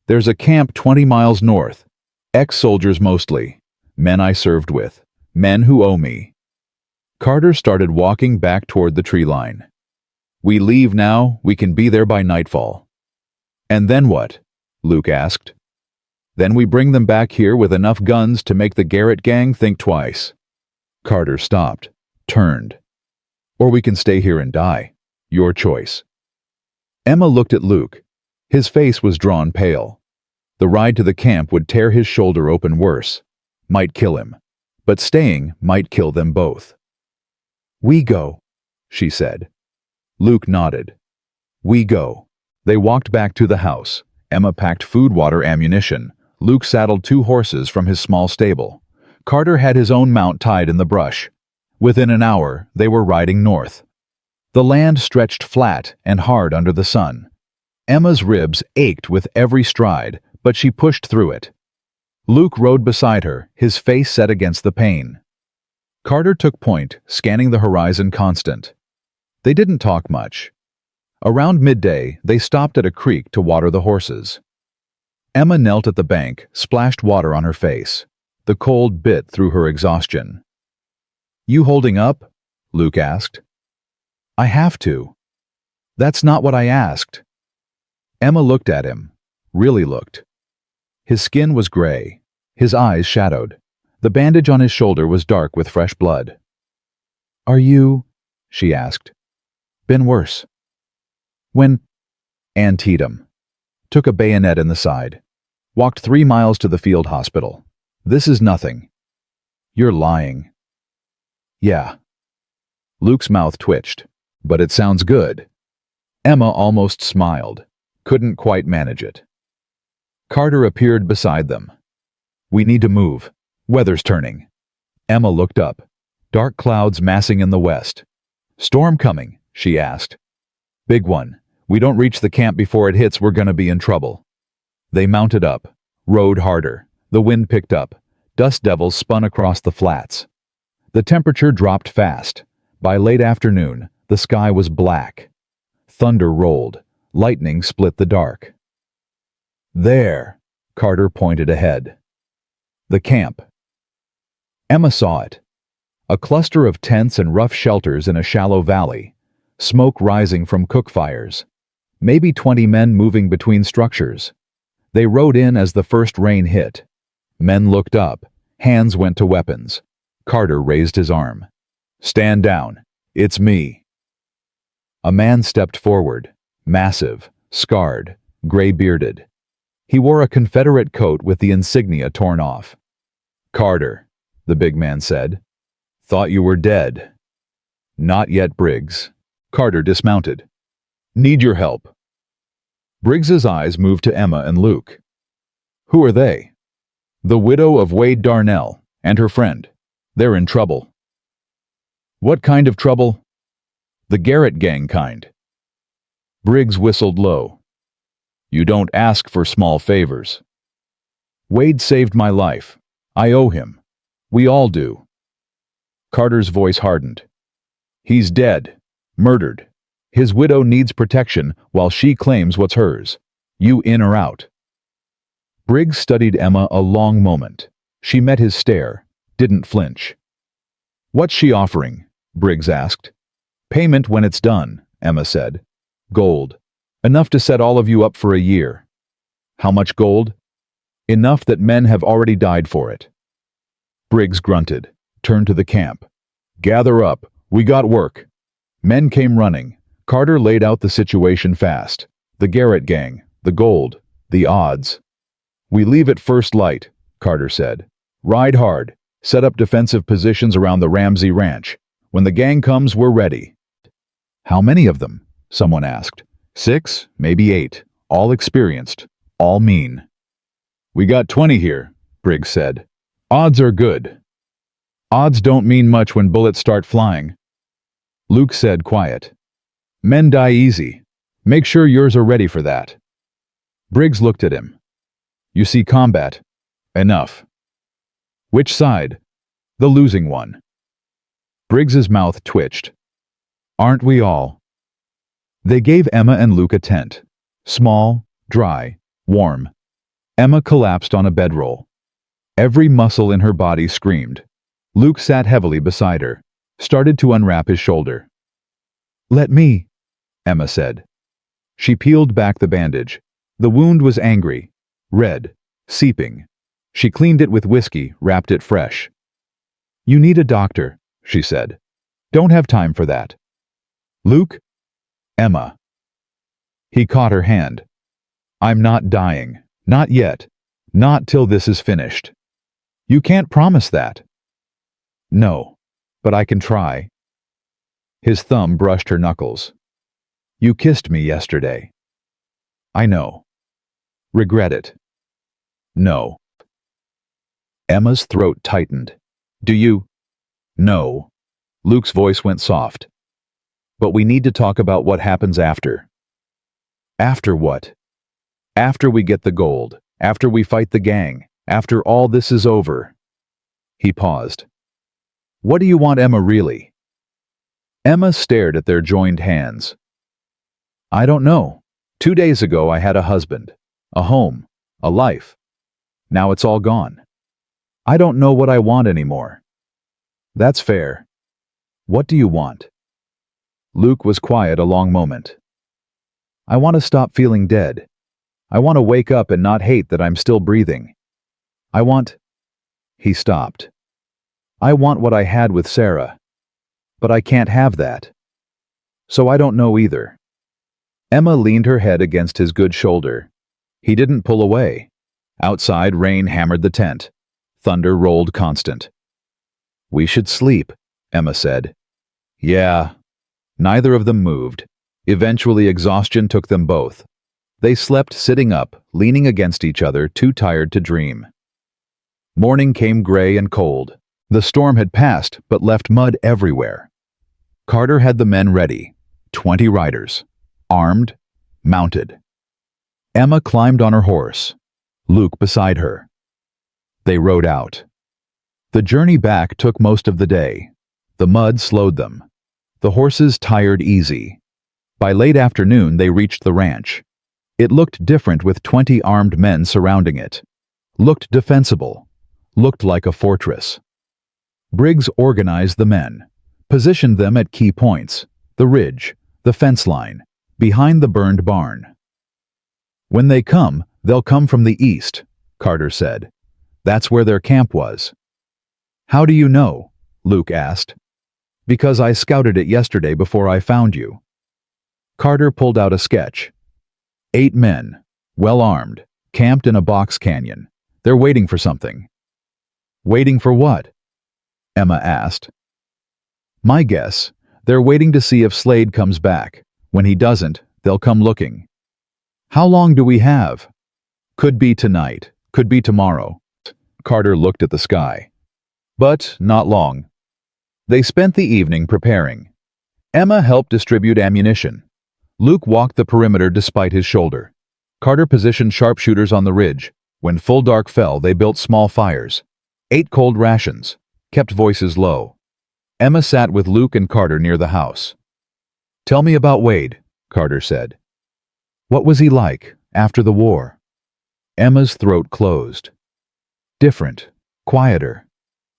S1: There's a camp 20 miles north. Ex-soldiers mostly. Men I served with. Men who owe me. Carter started walking back toward the tree line. We leave now, we can be there by nightfall. And then what? Luke asked. Then we bring them back here with enough guns to make the Garrett gang think twice. Carter stopped, turned. Or we can stay here and die. Your choice. Emma looked at Luke. His face was drawn pale. The ride to the camp would tear his shoulder open worse. Might kill him. But staying might kill them both. We go, she said. Luke nodded. We go. They walked back to the house. Emma packed food, water, ammunition. Luke saddled 2 horses from his small stable. Carter had his own mount tied in the brush. Within an hour, they were riding north. The land stretched flat and hard under the sun. Emma's ribs ached with every stride, but she pushed through it. Luke rode beside her, his face set against the pain. Carter took point, scanning the horizon constant. They didn't talk much. Around midday, they stopped at a creek to water the horses. Emma knelt at the bank, splashed water on her face. The cold bit through her exhaustion. You holding up? Luke asked. I have to. That's not what I asked. Emma looked at him, really looked. His skin was gray, his eyes shadowed. The bandage on his shoulder was dark with fresh blood. Are you? She asked. Been worse. When? Antietam. Took a bayonet in the side. Walked 3 miles to the field hospital. This is nothing. You're lying. Yeah. Luke's mouth twitched. But it sounds good. Emma almost smiled. Couldn't quite manage it. Carter appeared beside them. We need to move. Weather's turning. Emma looked up. Dark clouds massing in the west. Storm coming, she asked. Big one. We don't reach the camp before it hits, we're gonna be in trouble. They mounted up, rode harder. The wind picked up. Dust devils spun across the flats. The temperature dropped fast. By late afternoon, the sky was black. Thunder rolled. Lightning split the dark. There, Carter pointed ahead. The camp. Emma saw it. A cluster of tents and rough shelters in a shallow valley. Smoke rising from cook fires. Maybe 20 men moving between structures. They rode in as the first rain hit. Men looked up. Hands went to weapons. Carter raised his arm. Stand down. It's me. A man stepped forward. Massive, scarred, gray-bearded. He wore a Confederate coat with the insignia torn off. Carter, the big man said. Thought you were dead. Not yet, Briggs. Carter dismounted. Need your help. Briggs's eyes moved to Emma and Luke. Who are they? The widow of Wade Darnell and her friend. They're in trouble. What kind of trouble? The Garrett gang kind. Briggs whistled low. You don't ask for small favors. Wade saved my life. I owe him. We all do. Carter's voice hardened. He's dead. Murdered. His widow needs protection while she claims what's hers. You in or out? Briggs studied Emma a long moment. She met his stare, didn't flinch. What's she offering? Briggs asked. Payment when it's done, Emma said. Gold. Enough to set all of you up for a year. How much gold? Enough that men have already died for it. Briggs grunted, turned to the camp. Gather up. We got work. Men came running. Carter laid out the situation fast. The Garrett gang, the gold, the odds. We leave at first light, Carter said. Ride hard. Set up defensive positions around the Ramsay ranch. When the gang comes, we're ready. How many of them? Someone asked. 6, maybe 8. All experienced. All mean. We got 20 here, Briggs said. Odds are good. Odds don't mean much when bullets start flying. Luke said quiet. Men die easy. Make sure yours are ready for that. Briggs looked at him. You see combat. Enough. Which side? The losing one. Briggs's mouth twitched. Aren't we all? They gave Emma and Luke a tent. Small, dry, warm. Emma collapsed on a bedroll. Every muscle in her body screamed. Luke sat heavily beside her, started to unwrap his shoulder. Let me, Emma said. She peeled back the bandage. The wound was angry, red, seeping. She cleaned it with whiskey, wrapped it fresh. You need a doctor, she said. Don't have time for that. Luke? Emma. He caught her hand. I'm not dying. Not yet. Not till this is finished. You can't promise that. No, but I can try. His thumb brushed her knuckles. You kissed me yesterday. I know. Regret it. No. Emma's throat tightened. Do you? No. Luke's voice went soft. But we need to talk about what happens after. After what? After we get the gold. After we fight the gang. After all this is over. He paused. What do you want, Emma, really? Emma stared at their joined hands. I don't know. 2 days ago I had a husband, a home, a life. Now it's all gone. I don't know what I want anymore. That's fair. What do you want? Luke was quiet a long moment. I want to stop feeling dead. I want to wake up and not hate that I'm still breathing. I want... He stopped. I want what I had with Sarah. But I can't have that. So I don't know either. Emma leaned her head against his good shoulder. He didn't pull away. Outside, rain hammered the tent. Thunder rolled constant. We should sleep, Emma said. Yeah. Neither of them moved. Eventually, exhaustion took them both. They slept sitting up, leaning against each other, too tired to dream. Morning came gray and cold. The storm had passed, but left mud everywhere. Carter had the men ready, 20 riders, armed, mounted. Emma climbed on her horse, Luke beside her. They rode out. The journey back took most of the day. The mud slowed them. The horses tired easy. By late afternoon, they reached the ranch. It looked different with 20 armed men surrounding it. Looked defensible. Looked like a fortress. Briggs organized the men, positioned them at key points, the ridge, the fence line, behind the burned barn. When they come, they'll come from the east, Carter said. That's where their camp was. How do you know? Luke asked. Because I scouted it yesterday before I found you. Carter pulled out a sketch. 8 men, well armed, camped in a box canyon. They're waiting for something. Waiting for what? Emma asked. My guess, they're waiting to see if Slade comes back. When he doesn't, they'll come looking. How long do we have? Could be tonight, could be tomorrow. Carter looked at the sky. But not long. They spent the evening preparing. Emma helped distribute ammunition. Luke walked the perimeter despite his shoulder. Carter positioned sharpshooters on the ridge. When full dark fell, they built small fires. Ate cold rations. Kept voices low. Emma sat with Luke and Carter near the house. Tell me about Wade, Carter said. What was he like after the war? Emma's throat closed. Different, quieter.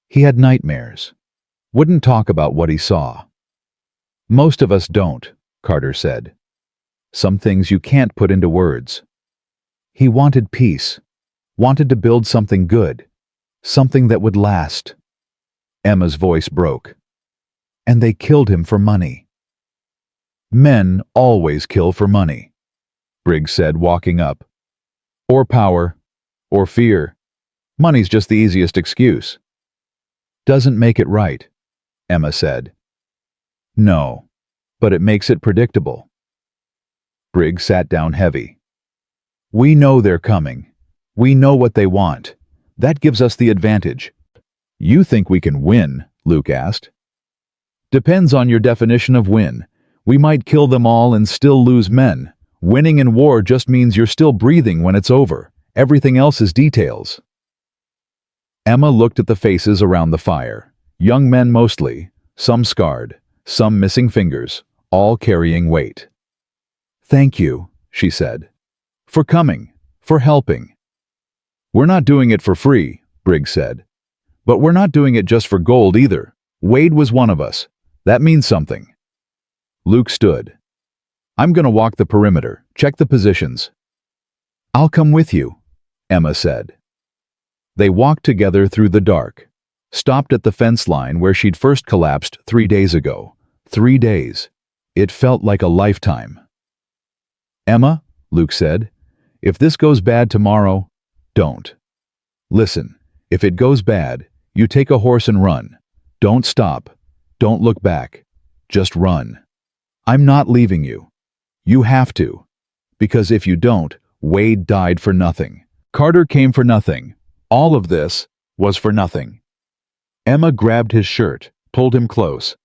S1: He had nightmares. Wouldn't talk about what he saw. Most of us don't, Carter said. Some things you can't put into words. He wanted peace, wanted to build something good, something that would last. Emma's voice broke. And they killed him for money. Men always kill for money, Briggs said, walking up. Or power, or fear. Money's just the easiest excuse. Doesn't make it right, Emma said. No, but it makes it predictable. Briggs sat down heavy. We know they're coming. We know what they want. That gives us the advantage. You think we can win? Luke asked. Depends on your definition of win. We might kill them all and still lose men. Winning in war just means you're still breathing when it's over. Everything else is details. Emma looked at the faces around the fire. Young men mostly, some scarred, some missing fingers, all carrying weight. Thank you, she said. For coming, for helping. We're not doing it for free, Briggs said. But we're not doing it just for gold either. Wade was one of us. That means something. Luke stood. I'm going to walk the perimeter, check the positions. I'll come with you, Emma said. They walked together through the dark, stopped at the fence line where she'd first collapsed 3 days ago. 3 days. It felt like a lifetime. Emma, Luke said, if this goes bad tomorrow, don't. Listen, if it goes bad, you take a horse and run. Don't stop. Don't look back. Just run. I'm not leaving you. You have to. Because if you don't, Wade died for nothing. Carter came for nothing. All of this was for nothing. Emma grabbed his shirt, pulled him close.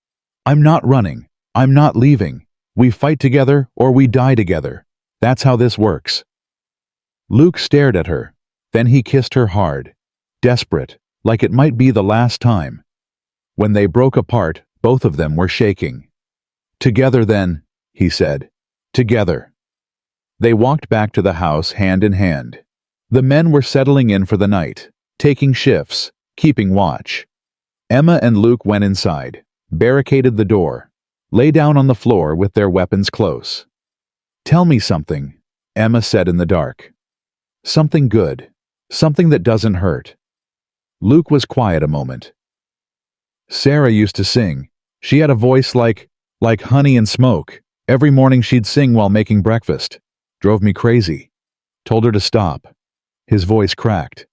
S1: I'm not running. I'm not leaving. We fight together or we die together. That's how this works. Luke stared at her. Then he kissed her hard. Desperate, like it might be the last time. When they broke apart, both of them were shaking. Together then, he said. Together. They walked back to the house hand in hand. The men were settling in for the night, taking shifts, keeping watch. Emma and Luke went inside, barricaded the door, lay down on the floor with their weapons close. Tell me something, Emma said in the dark. Something good, something that doesn't hurt. Luke was quiet a moment. Sarah used to sing. She had a voice like honey and smoke. Every morning she'd sing while making breakfast. Drove me crazy. Told her to stop. His voice cracked.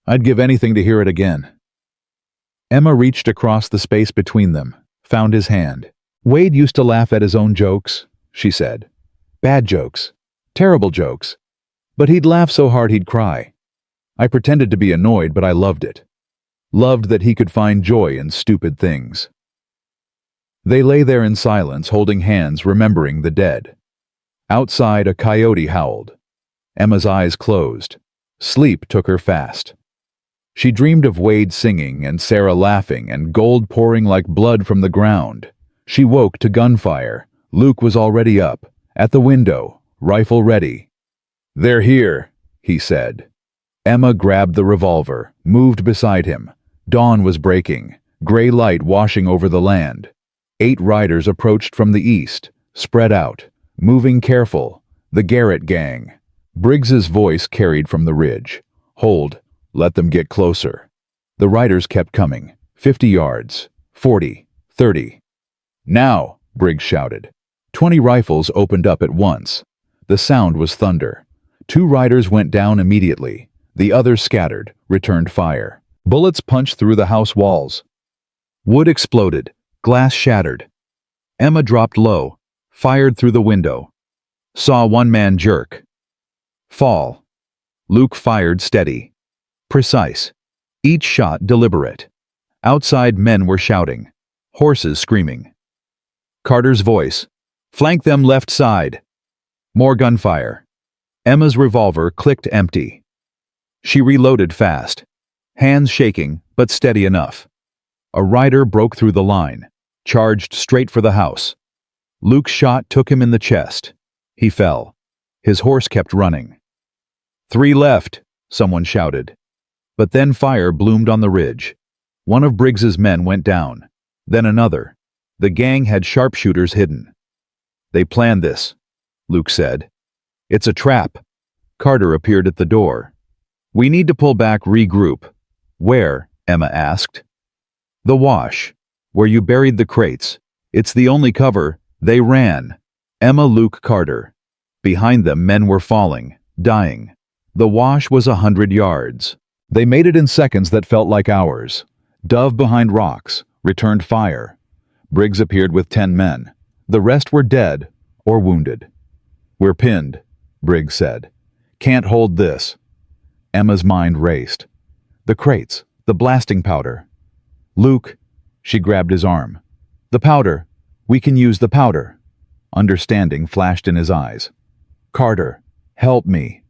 S1: I'd give anything to hear it again. Emma reached across the space between them, found his hand. Wade used to laugh at his own jokes, she said. Bad jokes. Terrible jokes. But he'd laugh so hard he'd cry. I pretended to be annoyed, but I loved it. Loved that he could find joy in stupid things. They lay there in silence, holding hands, remembering the dead. Outside, a coyote howled. Emma's eyes closed. Sleep took her fast. She dreamed of Wade singing and Sarah laughing and gold pouring like blood from the ground. She woke to gunfire. Luke was already up, at the window, rifle ready. They're here, he said. Emma grabbed the revolver, moved beside him. Dawn was breaking, gray light washing over the land. 8 riders approached from the east, spread out, moving careful, the Garrett gang. Briggs's voice carried from the ridge. Hold, let them get closer. The riders kept coming, 50 yards, 40, 30. Now, Briggs shouted. 20 rifles opened up at once. The sound was thunder. 2 riders went down immediately. The others scattered, returned fire. Bullets punched through the house walls. Wood exploded, glass shattered. Emma dropped low, fired through the window. Saw one man jerk. Fall. Luke fired steady. Precise. Each shot deliberate. Outside men were shouting. Horses screaming. Carter's voice. Flank them left side. More gunfire. Emma's revolver clicked empty. She reloaded fast. Hands shaking, but steady enough. A rider broke through the line. Charged straight for the house. Luke's shot took him in the chest. He fell. His horse kept running. 3 left, someone shouted. But then fire bloomed on the ridge. One of Briggs's men went down. Then another. The gang had sharpshooters hidden. They planned this, Luke said. It's a trap. Carter appeared at the door. We need to pull back, regroup. Where? Emma asked. The wash. Where you buried the crates. It's the only cover. They ran. Emma, Luke, Carter. Behind them men were falling, dying. The wash was 100 yards. They made it in seconds that felt like hours. Dove behind rocks, returned fire. Briggs appeared with 10 men. The rest were dead or wounded. We're pinned, Briggs said. Can't hold this. Emma's mind raced. The crates, the blasting powder. Luke, she grabbed his arm. The powder. We can use the powder. Understanding flashed in his eyes. Carter, help me.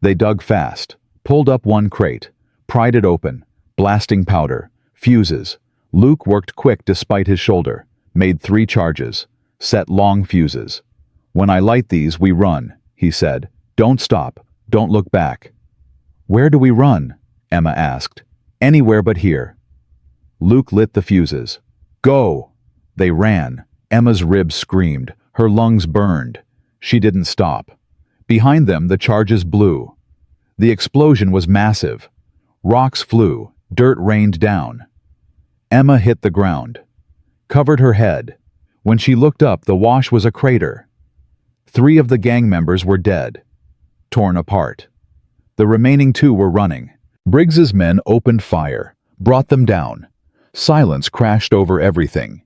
S1: They dug fast, pulled up one crate, pried it open, blasting powder, fuses. Luke worked quick despite his shoulder, made 3 charges, set long fuses. When I light these, we run, he said. Don't stop, don't look back. Where do we run? Emma asked. Anywhere but here. Luke lit the fuses. Go! They ran. Emma's ribs screamed, her lungs burned. She didn't stop. Behind them, the charges blew. The explosion was massive. Rocks flew, dirt rained down. Emma hit the ground, covered her head. When she looked up, the wash was a crater. 3 of the gang members were dead, torn apart. The remaining 2 were running. Briggs's men opened fire, brought them down. Silence crashed over everything.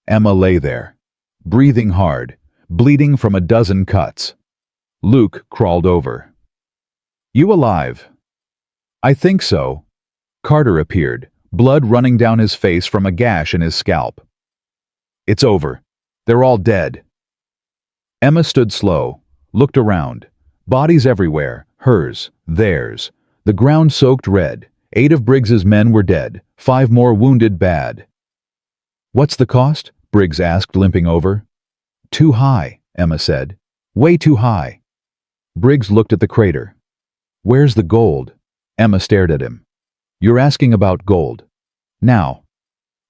S1: Emma lay there, breathing hard, bleeding from a dozen cuts. Luke crawled over. You alive? I think so. Carter appeared, blood running down his face from a gash in his scalp. It's over. They're all dead. Emma stood slow, looked around. Bodies everywhere, hers, theirs. The ground soaked red. 8 of Briggs's men were dead, 5 more wounded bad. What's the cost? Briggs asked, limping over. Too high, Emma said. Way too high. Briggs looked at the crater. Where's the gold? Emma stared at him. You're asking about gold. Now.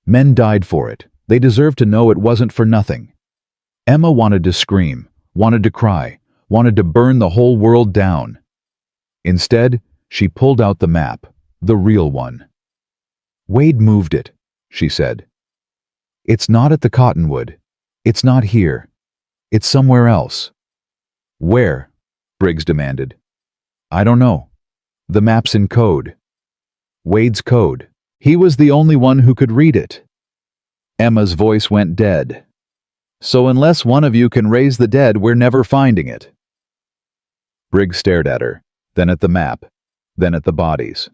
S1: Men died for it. They deserve to know it wasn't for nothing. Emma wanted to scream, wanted to cry, wanted to burn the whole world down. Instead, she pulled out the map, the real one. Wade moved it, she said. It's not at the Cottonwood. It's not here. It's somewhere else. Where? Briggs demanded. I don't know. The map's in code. Wade's code. He was the only one who could read it. Emma's voice went dead. So unless one of you can raise the dead, we're never finding it. Briggs stared at her, then at the map, then at the bodies.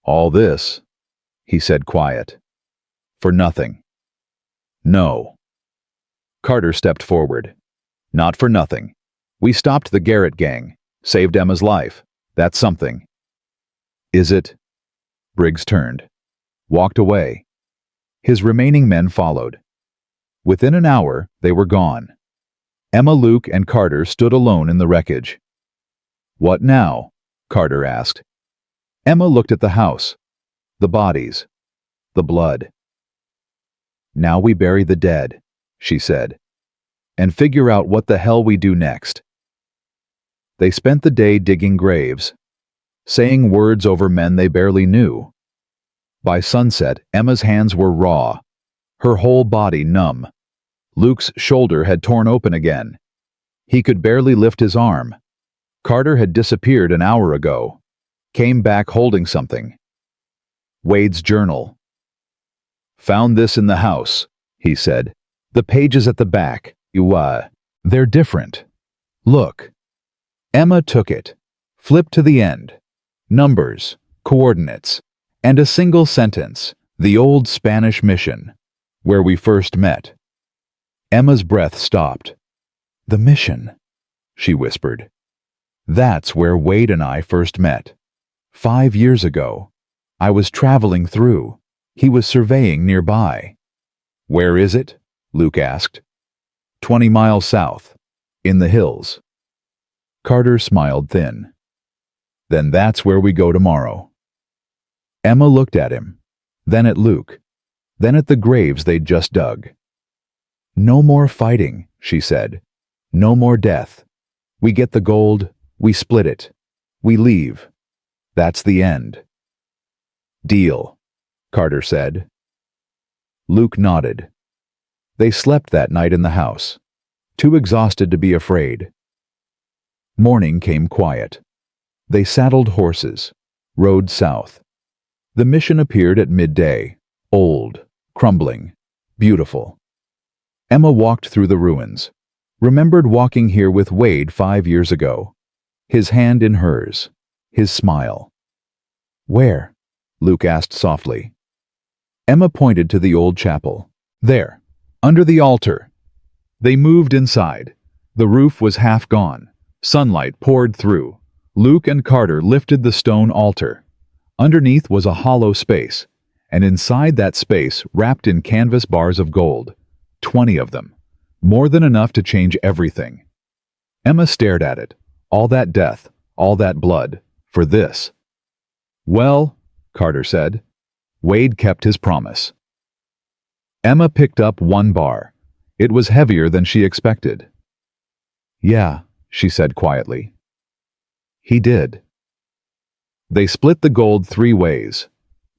S1: All this, he said quiet. For nothing. No. Carter stepped forward. Not for nothing. We stopped the Garrett gang, saved Emma's life. That's something. Is it? Briggs turned, walked away. His remaining men followed. Within an hour, they were gone. Emma, Luke, and Carter stood alone in the wreckage. What now? Carter asked. Emma looked at the house, the bodies, the blood. Now we bury the dead, she said, and figure out what the hell we do next. They spent the day digging graves, saying words over men they barely knew. By sunset, Emma's hands were raw, her whole body numb. Luke's shoulder had torn open again. He could barely lift his arm. Carter had disappeared an hour ago, came back holding something, Wade's journal. "Found this in the house," he said. "The pages at the back, they're different. Look." Emma took it, flipped to the end. Numbers, coordinates, and a single sentence, "The old Spanish mission, where we first met." Emma's breath stopped. "The mission," she whispered. "That's where Wade and I first met. 5 years ago. I was traveling through. He was surveying nearby." "Where is it?" Luke asked. 20 miles south, in the hills." Carter smiled thin. "Then that's where we go tomorrow." Emma looked at him, then at Luke, then at the graves they'd just dug. "No more fighting," she said. "No more death. We get the gold, we split it. We leave. That's the end." "Deal," Carter said. Luke nodded. They slept that night in the house, too exhausted to be afraid. Morning came quiet. They saddled horses, rode south. The mission appeared at midday, old, crumbling, beautiful. Emma walked through the ruins, remembered walking here with Wade 5 years ago, his hand in hers, his smile. "Where?" Luke asked softly. Emma pointed to the old chapel. "There, under the altar." They moved inside. The roof was half gone. Sunlight poured through. Luke and Carter lifted the stone altar. Underneath was a hollow space, and inside that space, wrapped in canvas bars of gold, 20 of them, more than enough to change everything. Emma stared at it. All that death, all that blood, for this. "Well," Carter said, "Wade kept his promise." Emma picked up one bar. It was heavier than she expected. "Yeah," she said quietly. "He did." They split the gold 3 ways.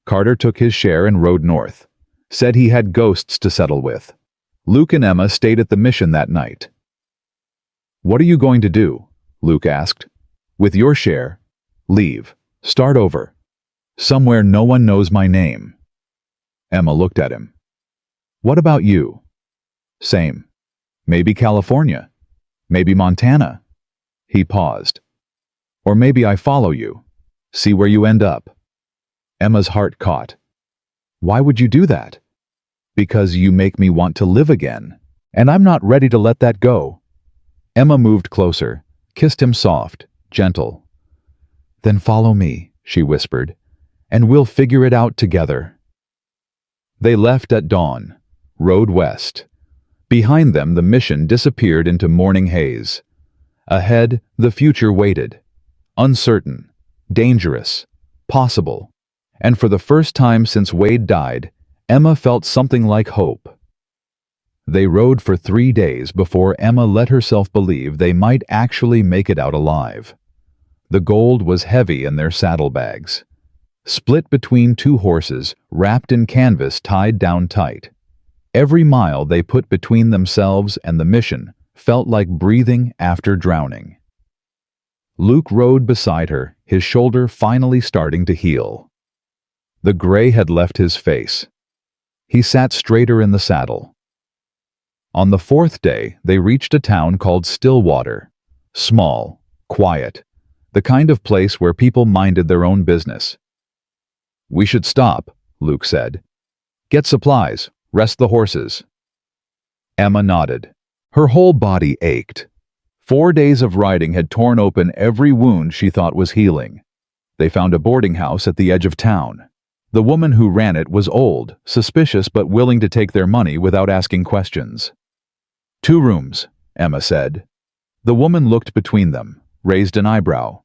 S1: Carter took his share and rode north. Said he had ghosts to settle with. Luke and Emma stayed at the mission that night. "What are you going to do?" Luke asked. "With your share, leave. Start over. Somewhere no one knows my name." Emma looked at him. "What about you?" "Same. Maybe California. Maybe Montana." He paused. "Or maybe I follow you. See where you end up." Emma's heart caught. "Why would you do that?" "Because you make me want to live again, and I'm not ready to let that go." Emma moved closer, kissed him soft, gentle. "Then follow me," she whispered, "and we'll figure it out together." They left at dawn, rode west. Behind them the mission disappeared into morning haze. Ahead, the future waited. Uncertain, dangerous, possible. And for the first time since Wade died, Emma felt something like hope. They rode for 3 days before Emma let herself believe they might actually make it out alive. The gold was heavy in their saddlebags. Split between 2 horses, wrapped in canvas tied down tight. Every mile they put between themselves and the mission felt like breathing after drowning. Luke rode beside her, his shoulder finally starting to heal. The gray had left his face. He sat straighter in the saddle. On the 4th day, they reached a town called Stillwater. Small, quiet, the kind of place where people minded their own business. "We should stop," Luke said. "Get supplies, rest the horses." Emma nodded. Her whole body ached. 4 days of riding had torn open every wound she thought was healing. They found a boarding house at the edge of town. The woman who ran it was old, suspicious but willing to take their money without asking questions. 2 rooms, Emma said. The woman looked between them, raised an eyebrow.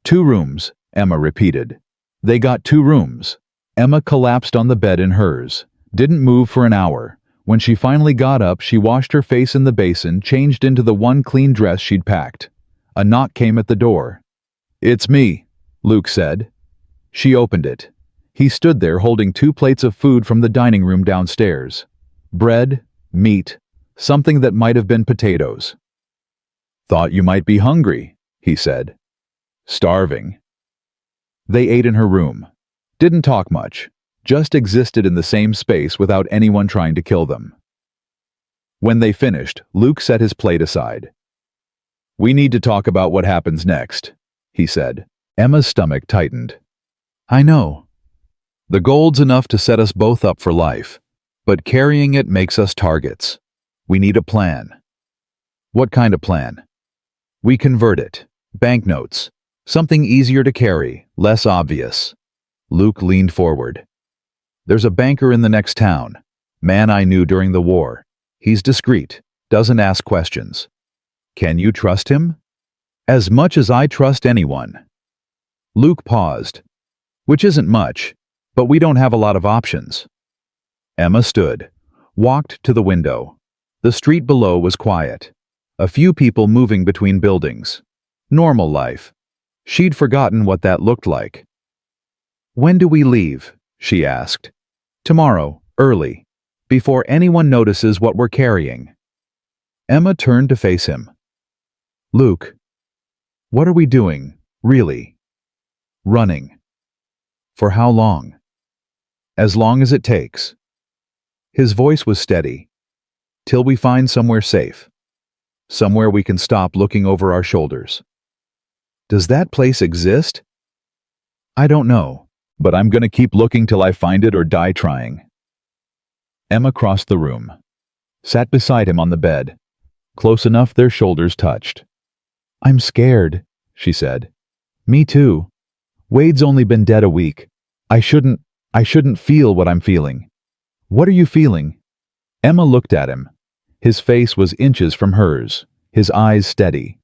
S1: 2 rooms, Emma repeated. They got 2 rooms. Emma collapsed on the bed in hers, didn't move for an hour. When she finally got up, she washed her face in the basin, changed into the one clean dress she'd packed. A knock came at the door. "It's me," Luke said. She opened it. He stood there holding 2 plates of food from the dining room downstairs. Bread, meat, something that might have been potatoes. "Thought you might be hungry," he said. "Starving." They ate in her room. Didn't talk much, just existed in the same space without anyone trying to kill them. When they finished, Luke set his plate aside. "We need to talk about what happens next," he said. Emma's stomach tightened. "I know. The gold's enough to set us both up for life, but carrying it makes us targets. We need a plan." "What kind of plan?" "We convert it. Banknotes. Something easier to carry, less obvious." Luke leaned forward. "There's a banker in the next town. Man I knew during the war. He's discreet, doesn't ask questions. Can you trust him?" "As much as I trust anyone." Luke paused. "Which isn't much, but we don't have a lot of options." Emma stood, walked to the window. The street below was quiet. A few people moving between buildings. Normal life. She'd forgotten what that looked like. "When do we leave?" she asked. "Tomorrow, early, before anyone notices what we're carrying." Emma turned to face him. "Luke, what are we doing, really?" "Running." "For how long?" "As long as it takes." His voice was steady. "Till we find somewhere safe. Somewhere we can stop looking over our shoulders." "Does that place exist?" "I don't know, but I'm gonna keep looking till I find it or die trying." Emma crossed the room, sat beside him on the bed, close enough their shoulders touched. "I'm scared," she said. "Me too. Wade's only been dead a week. I shouldn't feel what I'm feeling." "What are you feeling?" Emma looked at him. His face was inches from hers, his eyes steady,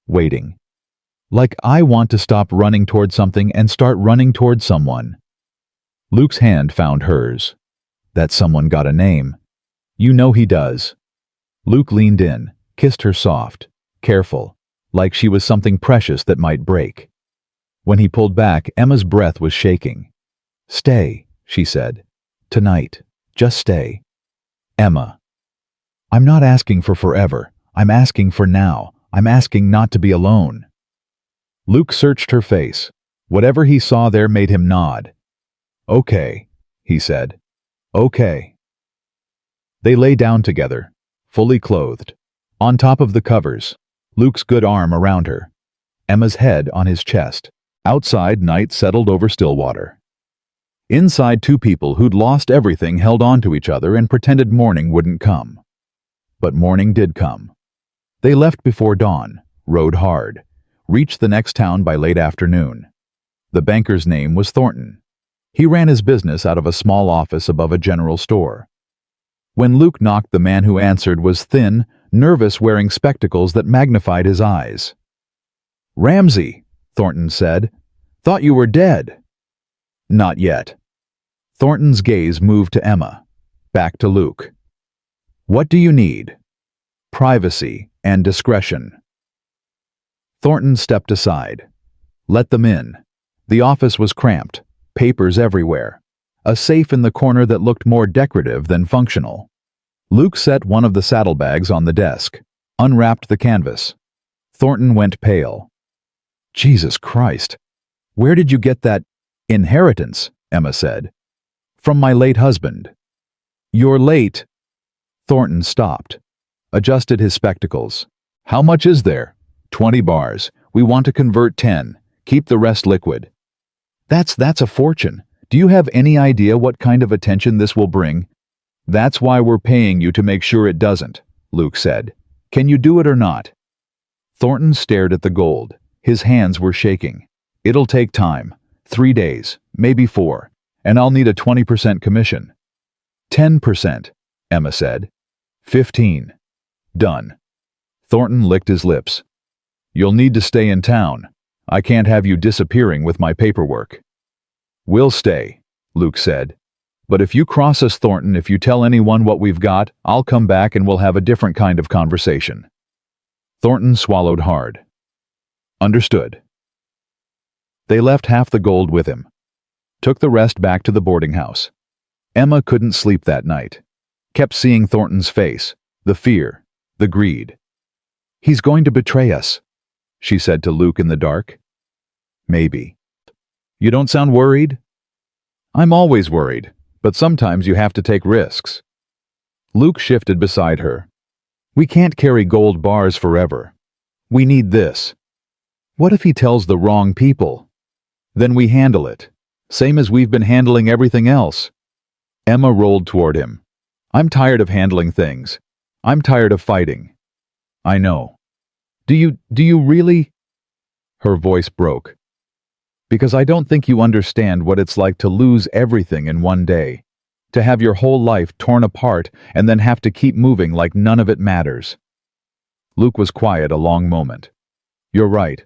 S1: waiting. "Like I want to stop running toward something and start running toward someone." Luke's hand found hers. "That someone got a name." "You know he does." Luke leaned in, kissed her soft, careful, like she was something precious that might break. When he pulled back, Emma's breath was shaking. "Stay," she said. "Tonight. Just stay." "Emma, I'm not asking for forever. I'm asking for now. I'm asking not to be alone." Luke searched her face. Whatever he saw there made him nod. "Okay," he said. "Okay." They lay down together, fully clothed. On top of the covers, Luke's good arm around her, Emma's head on his chest. Outside, night settled over Stillwater. Inside, two people who'd lost everything held on to each other and pretended morning wouldn't come. But morning did come. They left before dawn, rode hard, reached the next town by late afternoon. The banker's name was Thornton. He ran his business out of a small office above a general store. When Luke knocked, the man who answered was thin, nervous, wearing spectacles that magnified his eyes. "Ramsay," Thornton said. "Thought you were dead." "Not yet." Thornton's gaze moved to Emma, back to Luke. "What do you need?" "Privacy and discretion." Thornton stepped aside. "Let them in." The office was cramped, papers everywhere, a safe in the corner that looked more decorative than functional. Luke set one of the saddlebags on the desk, unwrapped the canvas. Thornton went pale. "Jesus Christ! Where did you get that inheritance?" Emma said. "From my late husband." "You're late." Thornton stopped, adjusted his spectacles. "How much is there?" 20 bars. We want to convert 10. Keep the rest liquid." That's a fortune. Do you have any idea what kind of attention this will bring?" "That's why we're paying you, to make sure it doesn't," Luke said. "Can you do it or not?" Thornton stared at the gold. His hands were shaking. "It'll take time. 3 days, maybe 4. And I'll need a 20% commission." 10%, Emma said. 15. Done. Thornton licked his lips. "You'll need to stay in town. I can't have you disappearing with my paperwork." "We'll stay," Luke said. "But if you cross us, Thornton, if you tell anyone what we've got, I'll come back and we'll have a different kind of conversation." Thornton swallowed hard. "Understood." They left half the gold with him, took the rest back to the boarding house. Emma couldn't sleep that night. Kept seeing Thornton's face, the fear, the greed. "He's going to betray us," she said to Luke in the dark. "Maybe." "You don't sound worried?" I'm always worried, but sometimes you have to take risks. Luke shifted beside her. We can't carry gold bars forever. We need this. What if he tells the wrong people? Then we handle it, same as we've been handling everything else. Emma rolled toward him. I'm tired of handling things. I'm tired of fighting. I know. Do you really? Her voice broke. Because I don't think you understand what it's like to lose everything in one day, to have your whole life torn apart and then have to keep moving like none of it matters. Luke was quiet a long moment. You're right.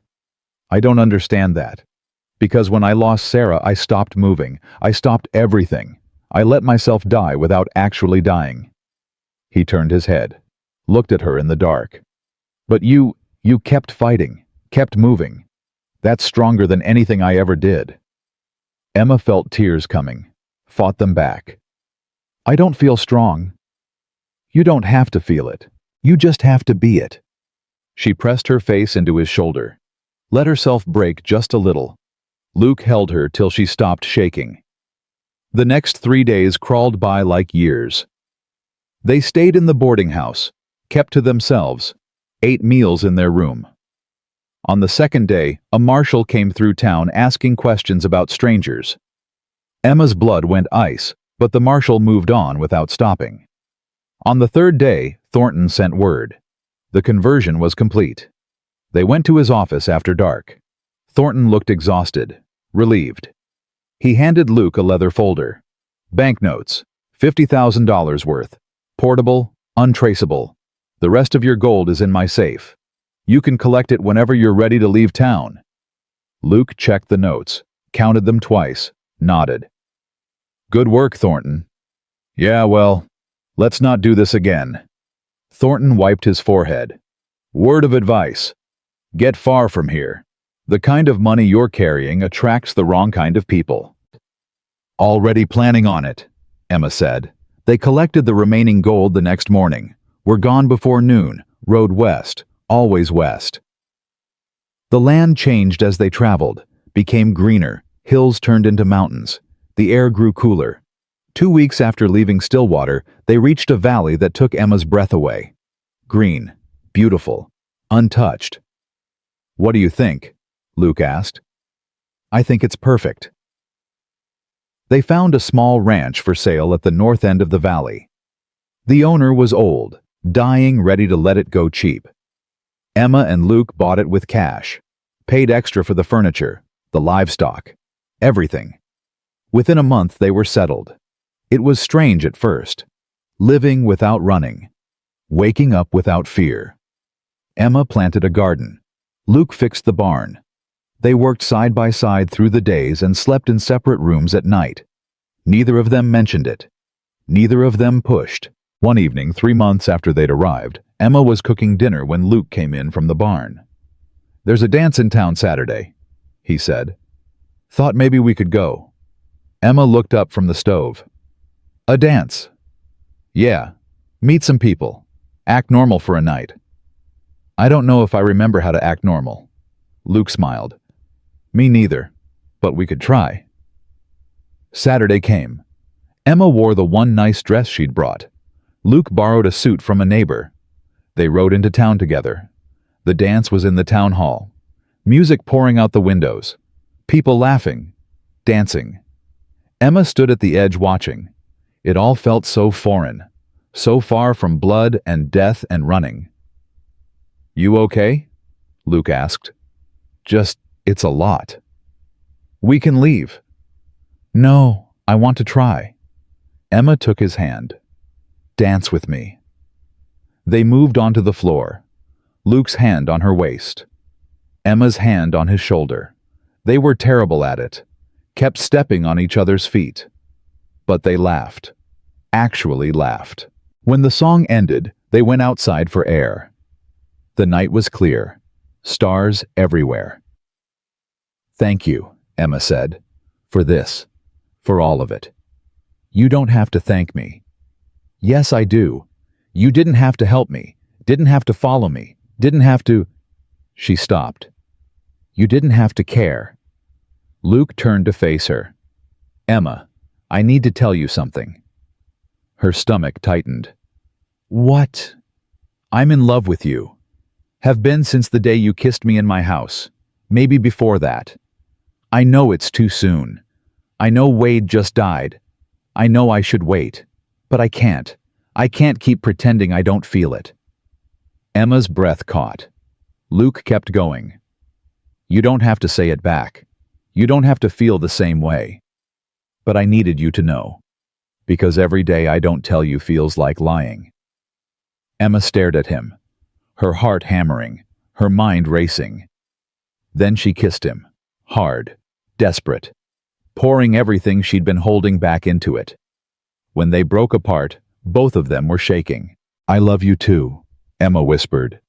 S1: I don't understand that. Because when I lost Sarah, I stopped moving. I stopped everything. I let myself die without actually dying. He turned his head, looked at her in the dark. But you kept fighting, kept moving. That's stronger than anything I ever did. Emma felt tears coming, fought them back. I don't feel strong. You don't have to feel it. You just have to be it. She pressed her face into his shoulder, let herself break just a little. Luke held her till she stopped shaking. The next 3 days crawled by like years. They stayed in the boarding house, kept to themselves, ate meals in their room. On the second day, a marshal came through town asking questions about strangers. Emma's blood went ice, but the marshal moved on without stopping. On the third day, Thornton sent word. The conversion was complete. They went to his office after dark. Thornton looked exhausted, relieved. He handed Luke a leather folder. Banknotes, $50,000 worth. Portable, untraceable. The rest of your gold is in my safe. You can collect it whenever you're ready to leave town. Luke checked the notes, counted them twice, nodded. Good work, Thornton. Yeah, well, let's not do this again. Thornton wiped his forehead. Word of advice. Get far from here. The kind of money you're carrying attracts the wrong kind of people. Already planning on it, Emma said. They collected the remaining gold the next morning, were gone before noon, rode west, always west. The land changed as they traveled, became greener, hills turned into mountains. The air grew cooler. 2 weeks after leaving Stillwater, they reached a valley that took Emma's breath away. Green, beautiful, untouched. What do you think? Luke asked. I think it's perfect. They found a small ranch for sale at the north end of the valley. The owner was old, dying, ready to let it go cheap. Emma and Luke bought it with cash, paid extra for the furniture, the livestock, everything. Within a month they were settled. It was strange at first, living without running, waking up without fear. Emma planted a garden. Luke fixed the barn. They worked side by side through the days and slept in separate rooms at night. Neither of them mentioned it. Neither of them pushed. One evening, 3 months after they'd arrived, Emma was cooking dinner when Luke came in from the barn. There's a dance in town Saturday, he said. Thought maybe we could go. Emma looked up from the stove. A dance? Yeah. Meet some people. Act normal for a night. I don't know if I remember how to act normal. Luke smiled. Me neither, but we could try. Saturday came. Emma wore the one nice dress she'd brought. Luke borrowed a suit from a neighbor. They rode into town together. The dance was in the town hall. Music pouring out the windows. People laughing, dancing. Emma stood at the edge watching. It all felt so foreign, so far from blood and death and running. You okay? Luke asked. Just, it's a lot. We can leave. No, I want to try. Emma took his hand. Dance with me. They moved onto the floor. Luke's hand on her waist. Emma's hand on his shoulder. They were terrible at it. Kept stepping on each other's feet. But they laughed. Actually laughed. When the song ended, they went outside for air. The night was clear. Stars everywhere. Thank you, Emma said, for this, for all of it. You don't have to thank me. Yes, I do. You didn't have to help me, didn't have to follow me, didn't have to... She stopped. You didn't have to care. Luke turned to face her. Emma, I need to tell you something." Her stomach tightened. "What?" "I'm in love with you. Have been since the day you kissed me in my house. Maybe before that. I know it's too soon. I know Wade just died. I know I should wait. But I can't. I can't keep pretending I don't feel it." Emma's breath caught. Luke kept going. "You don't have to say it back. You don't have to feel the same way. But I needed you to know. Because every day I don't tell you feels like lying." Emma stared at him, her heart hammering, her mind racing. Then she kissed him, hard, desperate, pouring everything she'd been holding back into it. When they broke apart, both of them were shaking. "I love you too," Emma whispered.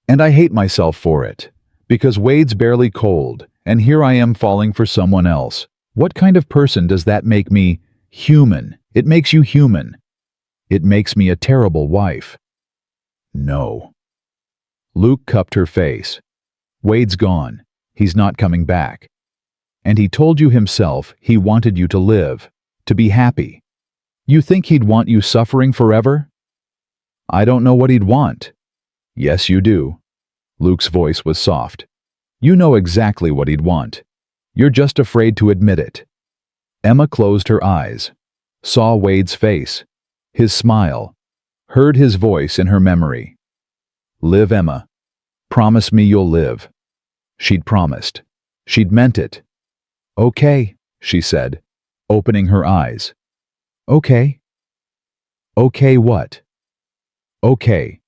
S1: "And I hate myself for it, because Wade's barely cold, and here I am falling for someone else. What kind of person does that make me? Human. It makes you human. It makes me a terrible wife." "No." Luke cupped her face. "Wade's gone. He's not coming back. And he told you himself he wanted you to live, to be happy. You think he'd want you suffering forever?" "I don't know what he'd want." "Yes, you do." Luke's voice was soft. "You know exactly what he'd want. You're just afraid to admit it." Emma closed her eyes, saw Wade's face, his smile, heard his voice in her memory. "Live, Emma. Promise me you'll live." She'd promised. She'd meant it. "Okay," she said, opening her eyes. "Okay." "Okay what?" "Okay.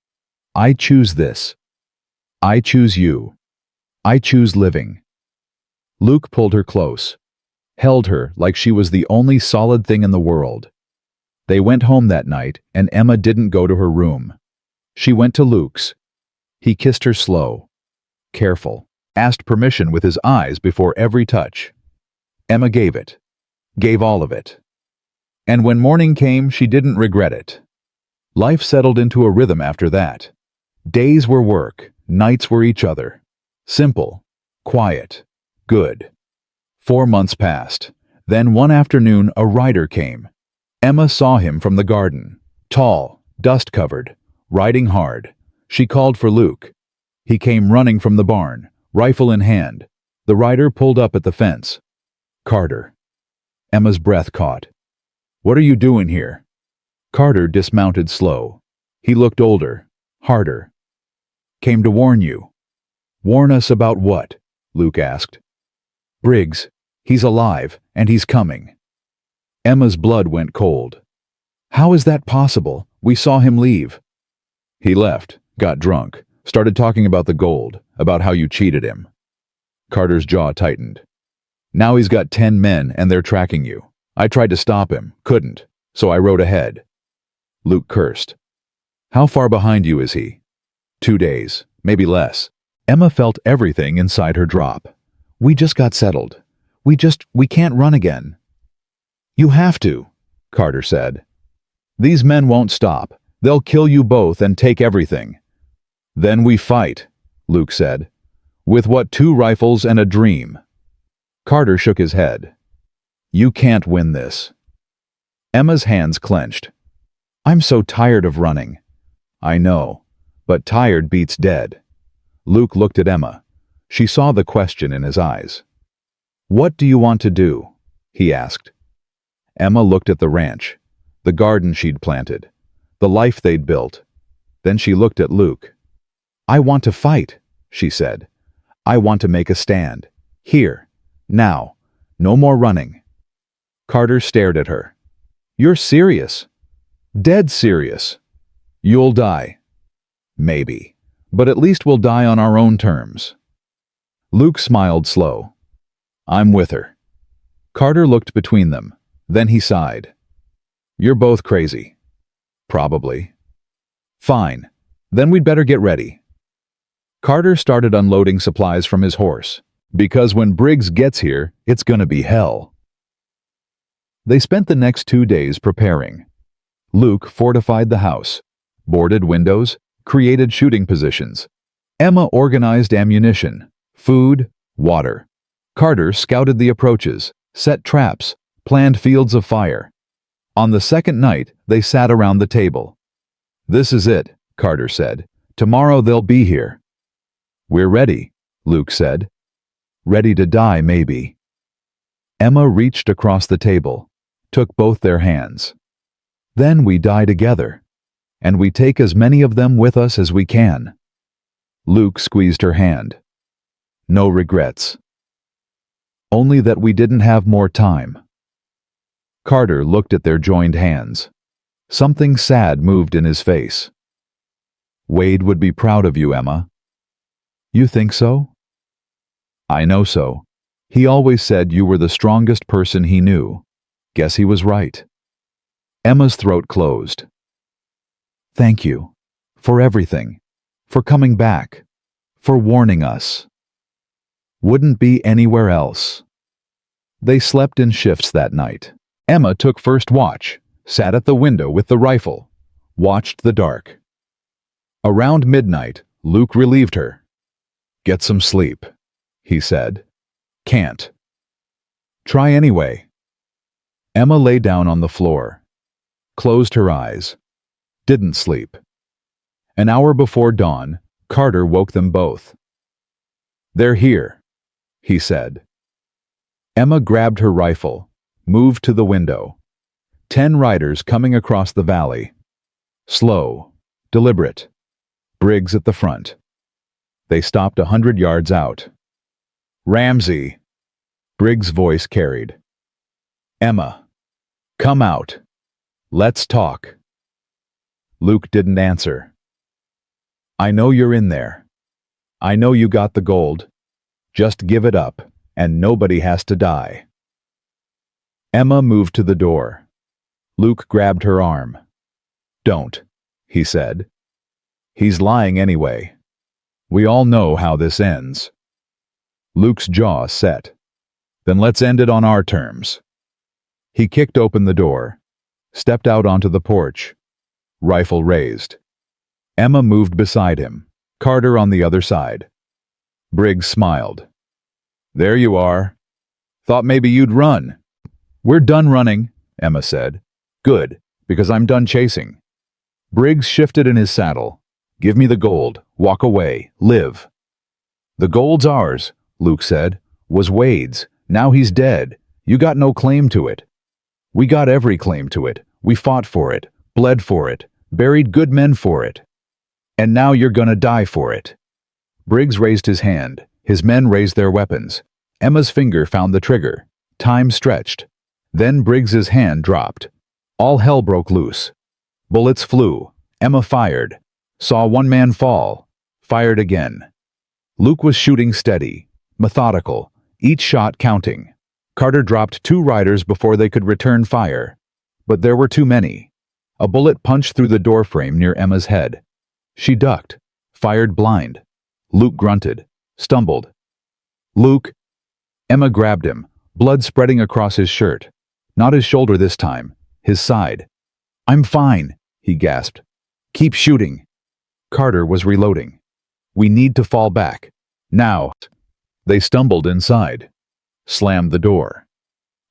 S1: I choose this. I choose you. I choose living." Luke pulled her close, held her like she was the only solid thing in the world. They went home that night, and Emma didn't go to her room. She went to Luke's. He kissed her slow, careful, asked permission with his eyes before every touch. Emma gave it, gave all of it. And when morning came, she didn't regret it. Life settled into a rhythm after that. Days were work, nights were each other. Simple, quiet, good. 4 months passed. Then one afternoon a rider came. Emma saw him from the garden, tall, dust-covered, riding hard. She called for Luke. He came running from the barn, rifle in hand. The rider pulled up at the fence. "Carter." Emma's breath caught. "What are you doing here?" Carter dismounted slow. He looked older, harder. "Came to warn you." "Warn us about what?" Luke asked. "Briggs. He's alive, and he's coming." Emma's blood went cold. "How is that possible? We saw him leave." "He left, got drunk, started talking about the gold, about how you cheated him." Carter's jaw tightened. "Now he's got 10 men, and they're tracking you. I tried to stop him, couldn't, so I rode ahead." Luke cursed. "How far behind you is he?" 2 days, maybe less." Emma felt everything inside her drop. "We just got settled. We can't run again." "You have to," Carter said. "These men won't stop. They'll kill you both and take everything." "Then we fight," Luke said. "With what, 2 rifles and a dream?" Carter shook his head. "You can't win this." Emma's hands clenched. "I'm so tired of running." "I know, but tired beats dead." Luke looked at Emma. She saw the question in his eyes. "What do you want to do?" he asked. Emma looked at the ranch, the garden she'd planted, the life they'd built. Then she looked at Luke. "I want to fight," she said. "I want to make a stand. Here. Now. No more running." Carter stared at her. "You're serious?" "Dead serious." "You'll die." "Maybe. But at least we'll die on our own terms." Luke smiled slow. "I'm with her." Carter looked between them. Then he sighed. "You're both crazy." "Probably." "Fine. Then we'd better get ready." Carter started unloading supplies from his horse, because when Briggs gets here, it's gonna be hell. They spent the next 2 days preparing. Luke fortified the house, boarded windows, created shooting positions. Emma organized ammunition, food, water. Carter scouted the approaches, set traps, planned fields of fire. On the second night, they sat around the table. "This is it," Carter said. "Tomorrow they'll be here." "We're ready," Luke said. "Ready to die, maybe." Emma reached across the table, took both their hands. "Then we die together, and we take as many of them with us as we can." Luke squeezed her hand. "No regrets. Only that we didn't have more time." Carter looked at their joined hands. Something sad moved in his face. "Wade would be proud of you, Emma." "You think so?" "I know so. He always said you were the strongest person he knew. Guess he was right." Emma's throat closed. "Thank you. For everything. For coming back. For warning us." "Wouldn't be anywhere else." They slept in shifts that night. Emma took first watch, sat at the window with the rifle, watched the dark. Around midnight, Luke relieved her. "Get some sleep," he said. "Can't." "Try anyway." Emma lay down on the floor, closed her eyes, didn't sleep. An hour before dawn, Carter woke them both. "They're here," he said. Emma grabbed her rifle, moved to the window. 10 riders coming across the valley. Slow, deliberate. Briggs at the front. They stopped 100 yards out. "Ramsay," Briggs' voice carried. "Emma, come out. Let's talk." Luke didn't answer. "I know you're in there. I know you got the gold. Just give it up, and nobody has to die." Emma moved to the door. Luke grabbed her arm. "Don't," he said. "He's lying anyway. We all know how this ends." Luke's jaw set. "Then let's end it on our terms." He kicked open the door, stepped out onto the porch, rifle raised. Emma moved beside him, Carter on the other side. Briggs smiled. "There you are. Thought maybe you'd run." "We're done running," Emma said. "Good, because I'm done chasing." Briggs shifted in his saddle. "Give me the gold. Walk away. Live." "The gold's ours," Luke said. "Was Wade's. Now he's dead. You got no claim to it." "We got every claim to it. We fought for it, bled for it, buried good men for it. And now you're gonna die for it." Briggs raised his hand. His men raised their weapons. Emma's finger found the trigger. Time stretched. Then Briggs's hand dropped. All hell broke loose. Bullets flew. Emma fired. Saw one man fall. Fired again. Luke was shooting steady, methodical, each shot counting. Carter dropped 2 riders before they could return fire. But there were too many. A bullet punched through the doorframe near Emma's head. She ducked, fired blind. Luke grunted, stumbled. "Luke!" Emma grabbed him, blood spreading across his shirt. Not his shoulder this time, his side. "I'm fine," he gasped. "Keep shooting." Carter was reloading. "We need to fall back. Now." They stumbled inside, slammed the door.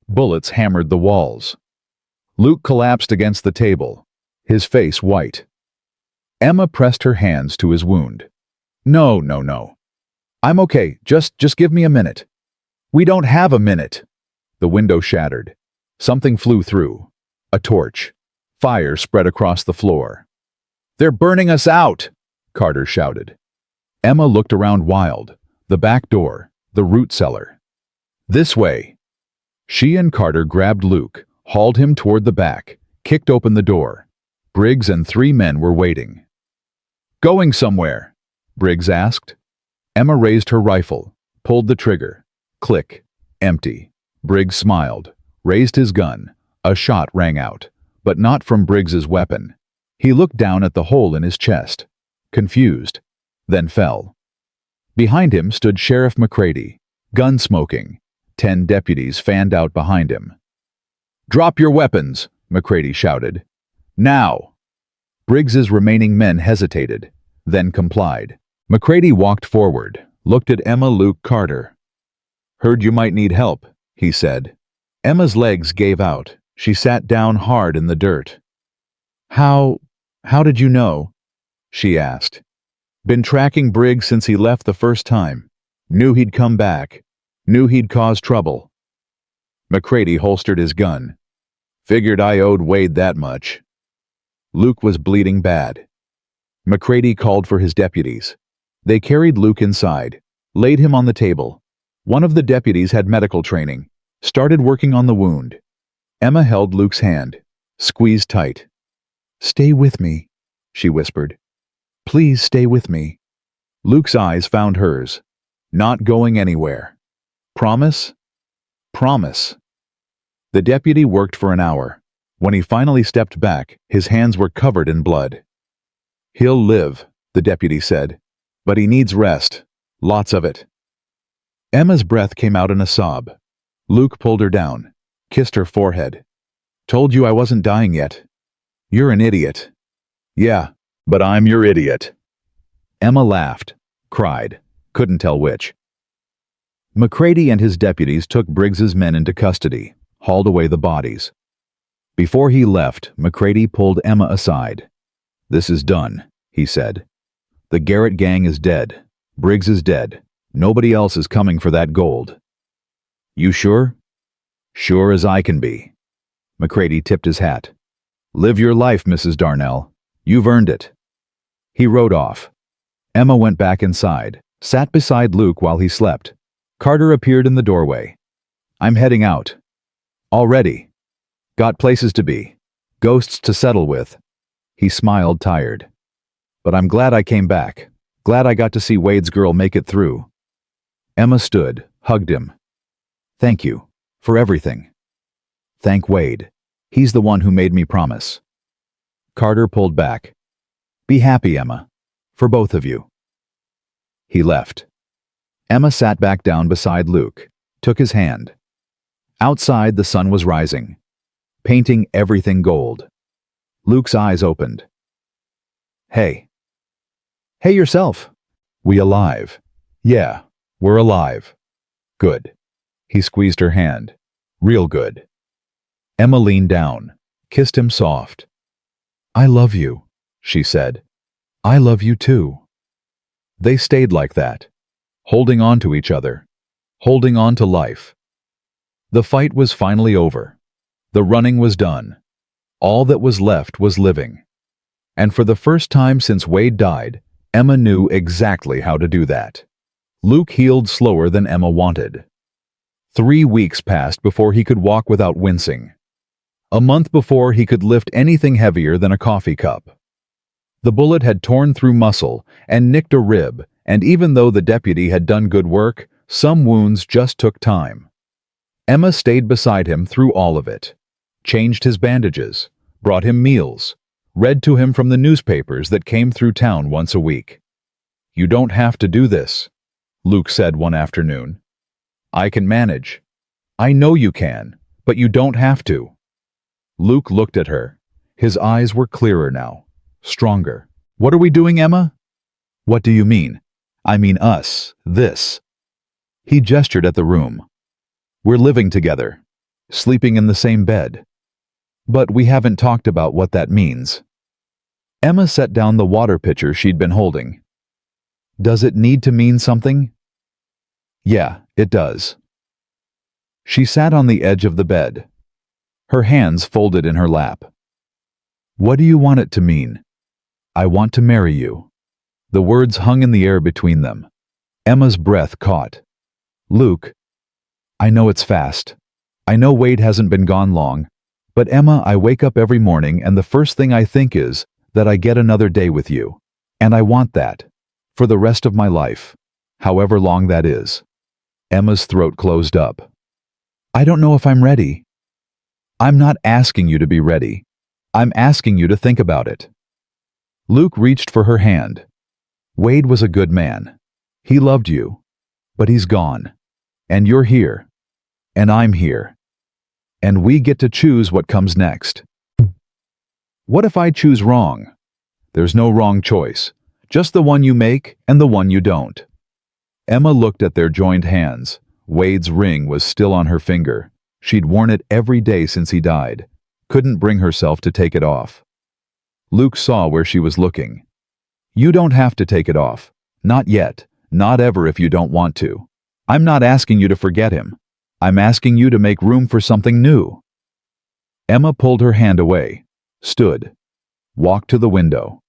S1: Bullets hammered the walls. Luke collapsed against the table, his face white. Emma pressed her hands to his wound. No. I'm okay. Just give me a minute." "We don't have a minute." The window shattered. Something flew through. A torch. Fire spread across the floor. "They're burning us out!" Carter shouted. Emma looked around wild. The back door, the root cellar. "This way." She and Carter grabbed Luke, hauled him toward the back, kicked open the door. Briggs and 3 men were waiting. "Going somewhere?" Briggs asked. Emma raised her rifle, pulled the trigger. Click. Empty. Briggs smiled, raised his gun. A shot rang out, but not from Briggs's weapon. He looked down at the hole in his chest, confused, then fell. Behind him stood Sheriff McCready, gun smoking. 10 deputies fanned out behind him. "Drop your weapons," McCready shouted. "Now!" Briggs's remaining men hesitated, then complied. McCready walked forward, looked at Emma, Luke, Carter. "Heard you might need help," he said. Emma's legs gave out. She sat down hard in the dirt. How did you know? She asked. Been tracking Briggs since he left the first time. Knew he'd come back. Knew he'd cause trouble. McCready holstered his gun. Figured I owed Wade that much. Luke was bleeding bad. McCready called for his deputies. They carried Luke inside, laid him on the table. One of the deputies had medical training, started working on the wound. Emma held Luke's hand, squeezed tight. Stay with me, she whispered. Please stay with me. Luke's eyes found hers. Not going anywhere. Promise? Promise. The deputy worked for an hour. When he finally stepped back, his hands were covered in blood. He'll live, the deputy said, but he needs rest. Lots of it. Emma's breath came out in a sob. Luke pulled her down, kissed her forehead. Told you I wasn't dying yet. You're an idiot. Yeah, but I'm your idiot. Emma laughed, cried, couldn't tell which. McCready and his deputies took Briggs's men into custody, hauled away the bodies. Before he left, McCready pulled Emma aside. This is done, he said. The Garrett gang is dead. Briggs is dead. Nobody else is coming for that gold. You sure? Sure as I can be. McCready tipped his hat. Live your life, Mrs. Darnell. You've earned it. He rode off. Emma went back inside, sat beside Luke while he slept. Carter appeared in the doorway. I'm heading out. Already. Got places to be. Ghosts to settle with. He smiled, tired. But I'm glad I came back. Glad I got to see Wade's girl make it through. Emma stood, hugged him. Thank you. For everything. Thank Wade. He's the one who made me promise. Carter pulled back. Be happy, Emma. For both of you. He left. Emma sat back down beside Luke, took his hand. Outside, the sun was rising, painting everything gold. Luke's eyes opened. Hey. Hey yourself. We alive? Yeah, we're alive. Good. He squeezed her hand. Real good. Emma leaned down, kissed him soft. I love you, she said. I love you too. They stayed like that, holding on to each other, holding on to life. The fight was finally over. The running was done. All that was left was living. And for the first time since Wade died, Emma knew exactly how to do that. Luke healed slower than Emma wanted. 3 weeks passed before he could walk without wincing. A month before he could lift anything heavier than a coffee cup. The bullet had torn through muscle and nicked a rib, and even though the deputy had done good work, some wounds just took time. Emma stayed beside him through all of it, changed his bandages, brought him meals, read to him from the newspapers that came through town once a week. You don't have to do this, Luke said one afternoon. I can manage. I know you can, but you don't have to. Luke looked at her. His eyes were clearer now, stronger. What are we doing, Emma? What do you mean? I mean us, this. He gestured at the room. We're living together, sleeping in the same bed. But we haven't talked about what that means. Emma set down the water pitcher she'd been holding. Does it need to mean something? Yeah, it does. She sat on the edge of the bed, her hands folded in her lap. What do you want it to mean? I want to marry you. The words hung in the air between them. Emma's breath caught. Luke, I know it's fast. I know Wade hasn't been gone long. But Emma, I wake up every morning and the first thing I think is that I get another day with you. And I want that. For the rest of my life. However long that is. Emma's throat closed up. I don't know if I'm ready. I'm not asking you to be ready. I'm asking you to think about it. Luke reached for her hand. Wade was a good man. He loved you. But he's gone. And you're here. And I'm here. And we get to choose what comes next. What if I choose wrong? There's no wrong choice. Just the one you make and the one you don't. Emma looked at their joined hands. Wade's ring was still on her finger. She'd worn it every day since he died. Couldn't bring herself to take it off. Luke saw where she was looking. You don't have to take it off. Not yet. Not ever if you don't want to. I'm not asking you to forget him. I'm asking you to make room for something new. Emma pulled her hand away, stood, walked to the window.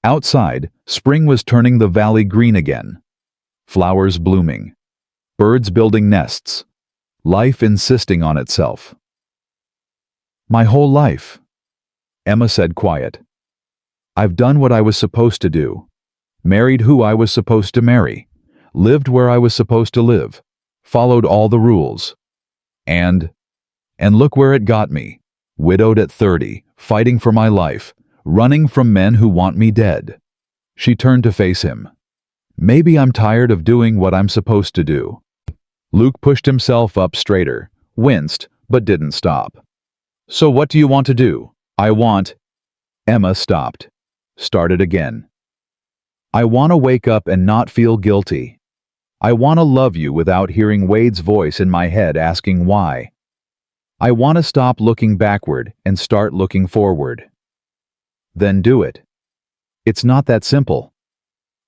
S1: Outside, spring was turning the valley green again. Flowers blooming. Birds building nests. Life insisting on itself. My whole life, Emma said quiet. I've done what I was supposed to do. Married who I was supposed to marry. Lived where I was supposed to live. Followed all the rules. And look where it got me. Widowed at 30, fighting for my life, running from men who want me dead. She turned to face him. Maybe I'm tired of doing what I'm supposed to do. Luke pushed himself up straighter, winced, but didn't stop. So what do you want to do? Emma stopped. Started again. I want to wake up and not feel guilty. I want to love you without hearing Wade's voice in my head asking why. I want to stop looking backward and start looking forward. Then do it. It's not that simple.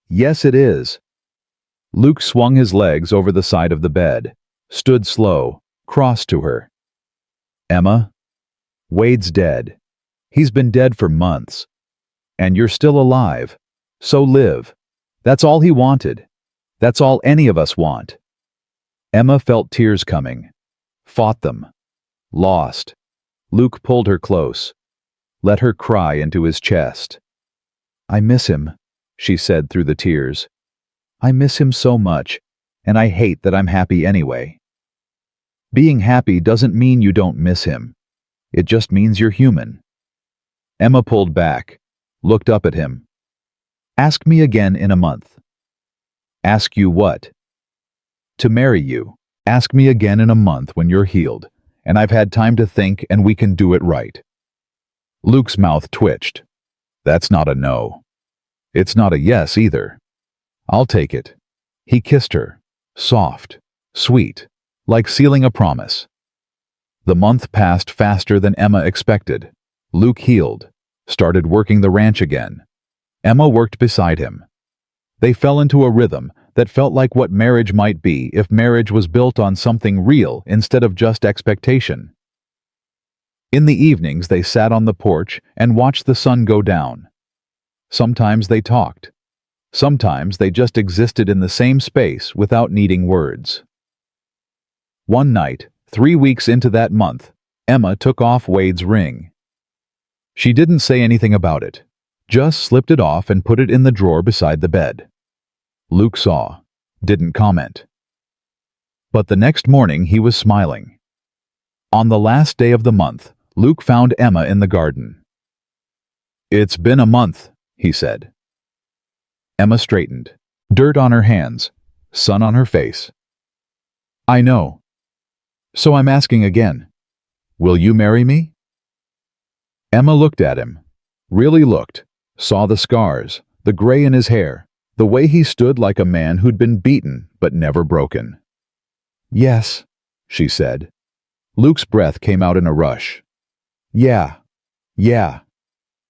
S1: Yes, it is. Luke swung his legs over the side of the bed, stood slow, crossed to her. Emma, Wade's dead. He's been dead for months. And you're still alive. So live. That's all he wanted. That's all any of us want. Emma felt tears coming. Fought them. Lost. Luke pulled her close. Let her cry into his chest. I miss him, she said through the tears. I miss him so much, and I hate that I'm happy anyway. Being happy doesn't mean you don't miss him. It just means you're human. Emma pulled back, looked up at him. Ask me again in a month. Ask you what? To marry you. Ask me again in a month when you're healed, and I've had time to think and we can do it right. Luke's mouth twitched. That's not a no. It's not a yes either. I'll take it. He kissed her, soft, sweet, like sealing a promise. The month passed faster than Emma expected. Luke healed, started working the ranch again. Emma worked beside him. They fell into a rhythm that felt like what marriage might be if marriage was built on something real instead of just expectation. In the evenings they sat on the porch and watched the sun go down. Sometimes they talked. Sometimes they just existed in the same space without needing words. One night, 3 weeks into that month, Emma took off Wade's ring. She didn't say anything about it, just slipped it off and put it in the drawer beside the bed. Luke saw, didn't comment. But the next morning he was smiling. On the last day of the month, Luke found Emma in the garden. It's been a month, he said. Emma straightened, dirt on her hands, sun on her face. I know. So I'm asking again. Will you marry me? Emma looked at him, really looked, saw the scars, the gray in his hair, the way he stood like a man who'd been beaten but never broken. Yes, she said. Luke's breath came out in a rush. Yeah.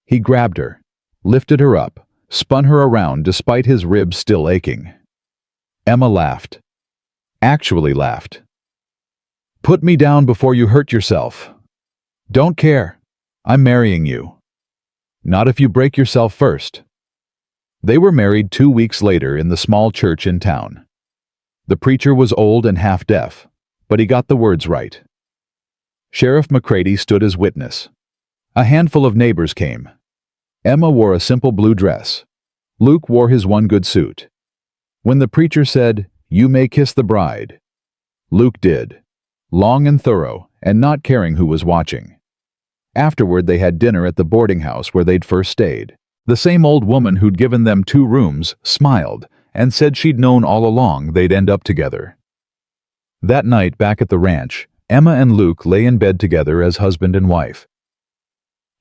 S1: He grabbed her, lifted her up, spun her around despite his ribs still aching. Emma laughed. Actually laughed. Put me down before you hurt yourself. Don't care. I'm marrying you. Not if you break yourself first. They were married 2 weeks later in the small church in town. The preacher was old and half-deaf, but he got the words right. Sheriff McCready stood as witness. A handful of neighbors came. Emma wore a simple blue dress. Luke wore his one good suit. When the preacher said, "You may kiss the bride," Luke did, long and thorough, and not caring who was watching. Afterward they had dinner at the boarding house where they'd first stayed. The same old woman who'd given them 2 rooms smiled and said she'd known all along they'd end up together. That night back at the ranch, Emma and Luke lay in bed together as husband and wife.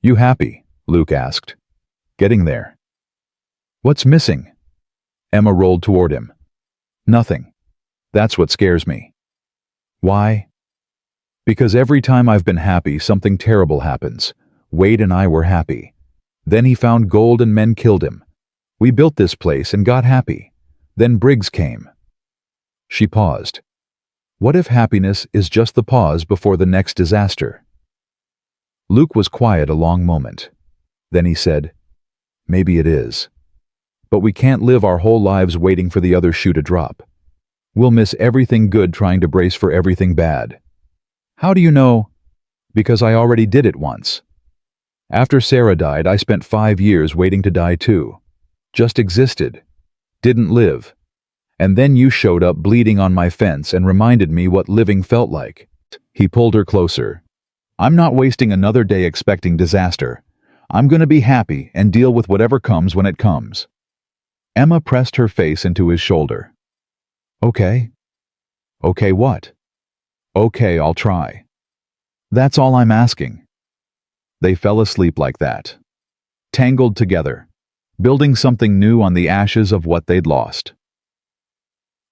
S1: You happy? Luke asked. Getting there. What's missing? Emma rolled toward him. Nothing. That's what scares me. Why? Because every time I've been happy, something terrible happens. Wade and I were happy. Then he found gold and men killed him. We built this place and got happy. Then Briggs came." She paused. What if happiness is just the pause before the next disaster? Luke was quiet a long moment. Then he said, "Maybe it is. But we can't live our whole lives waiting for the other shoe to drop. We'll miss everything good trying to brace for everything bad." "How do you know?" "Because I already did it once. After Sarah died, I spent 5 years waiting to die too. Just existed. Didn't live. And then you showed up bleeding on my fence and reminded me what living felt like." He pulled her closer. "I'm not wasting another day expecting disaster. I'm going to be happy and deal with whatever comes when it comes." Emma pressed her face into his shoulder. "Okay." "Okay what?" "Okay, I'll try. That's all I'm asking." They fell asleep like that, tangled together, building something new on the ashes of what they'd lost.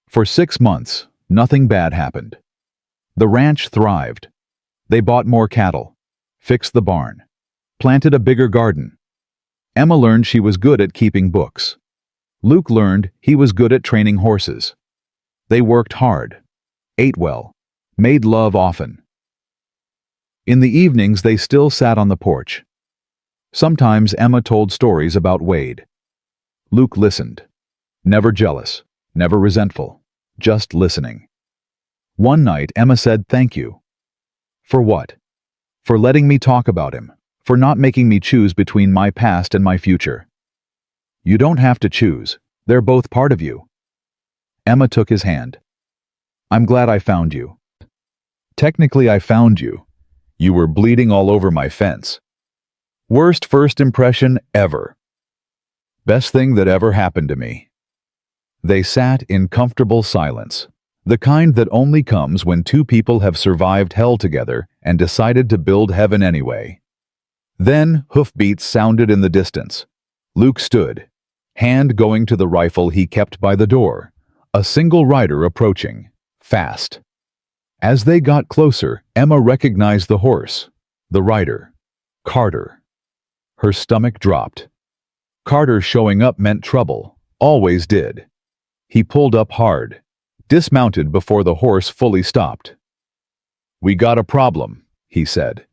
S1: For 6 months, nothing bad happened. The ranch thrived. They bought more cattle, fixed the barn, planted a bigger garden. Emma learned she was good at keeping books. Luke learned he was good at training horses. They worked hard, ate well, made love often. In the evenings, they still sat on the porch. Sometimes Emma told stories about Wade. Luke listened, never jealous, never resentful, just listening. One night, Emma said, "Thank you." "For what?" "For letting me talk about him, for not making me choose between my past and my future." "You don't have to choose. They're both part of you." Emma took his hand. "I'm glad I found you." "Technically, I found you. You were bleeding all over my fence. Worst first impression ever. Best thing that ever happened to me." They sat in comfortable silence, the kind that only comes when two people have survived hell together and decided to build heaven anyway. Then hoofbeats sounded in the distance. Luke stood, hand going to the rifle he kept by the door, a single rider approaching, fast. As they got closer, Emma recognized the horse, the rider, Carter. Her stomach dropped. Carter showing up meant trouble, always did. He pulled up hard, dismounted before the horse fully stopped. "We got a problem," he said.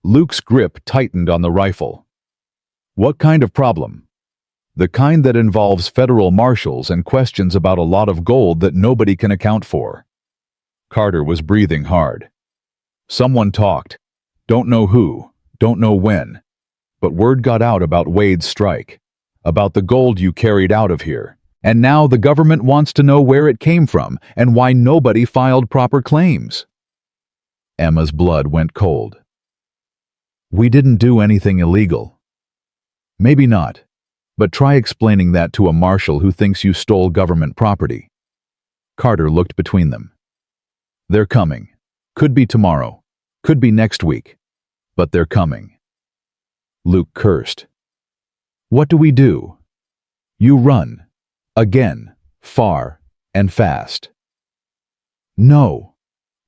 S1: Luke's grip tightened on the rifle. "What kind of problem?" "The kind that involves federal marshals and questions about a lot of gold that nobody can account for." Carter was breathing hard. "Someone talked. Don't know who, don't know when. But word got out about Wade's strike, about the gold you carried out of here. And now the government wants to know where it came from and why nobody filed proper claims." Emma's blood went cold. "We didn't do anything illegal." "Maybe not, but try explaining that to a marshal who thinks you stole government property." Carter looked between them. "They're coming. Could be tomorrow. Could be next week. But they're coming." Luke cursed. "What do we do?" "You run. Again. Far. And fast." "No."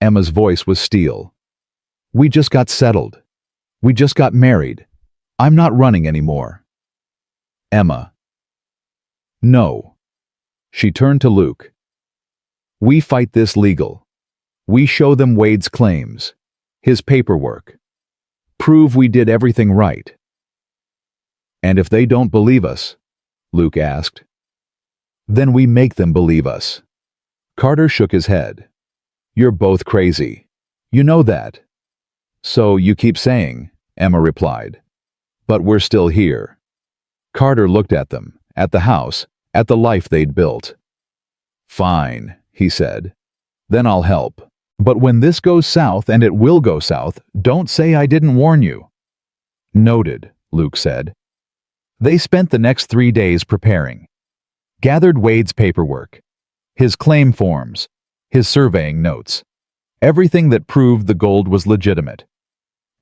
S1: Emma's voice was steel. "We just got settled. We just got married. I'm not running anymore." "Emma." "No." She turned to Luke. "We fight this legal. We show them Wade's claims, his paperwork. Prove we did everything right." "And if they don't believe us?" Luke asked. "Then we make them believe us." Carter shook his head. "You're both crazy. You know that." "So you keep saying," Emma replied. "But we're still here." Carter looked at them, at the house, at the life they'd built. "Fine," he said. "Then I'll help. But when this goes south, and it will go south, don't say I didn't warn you." "Noted," Luke said. They spent the next 3 days preparing. Gathered Wade's paperwork, his claim forms, his surveying notes, everything that proved the gold was legitimate.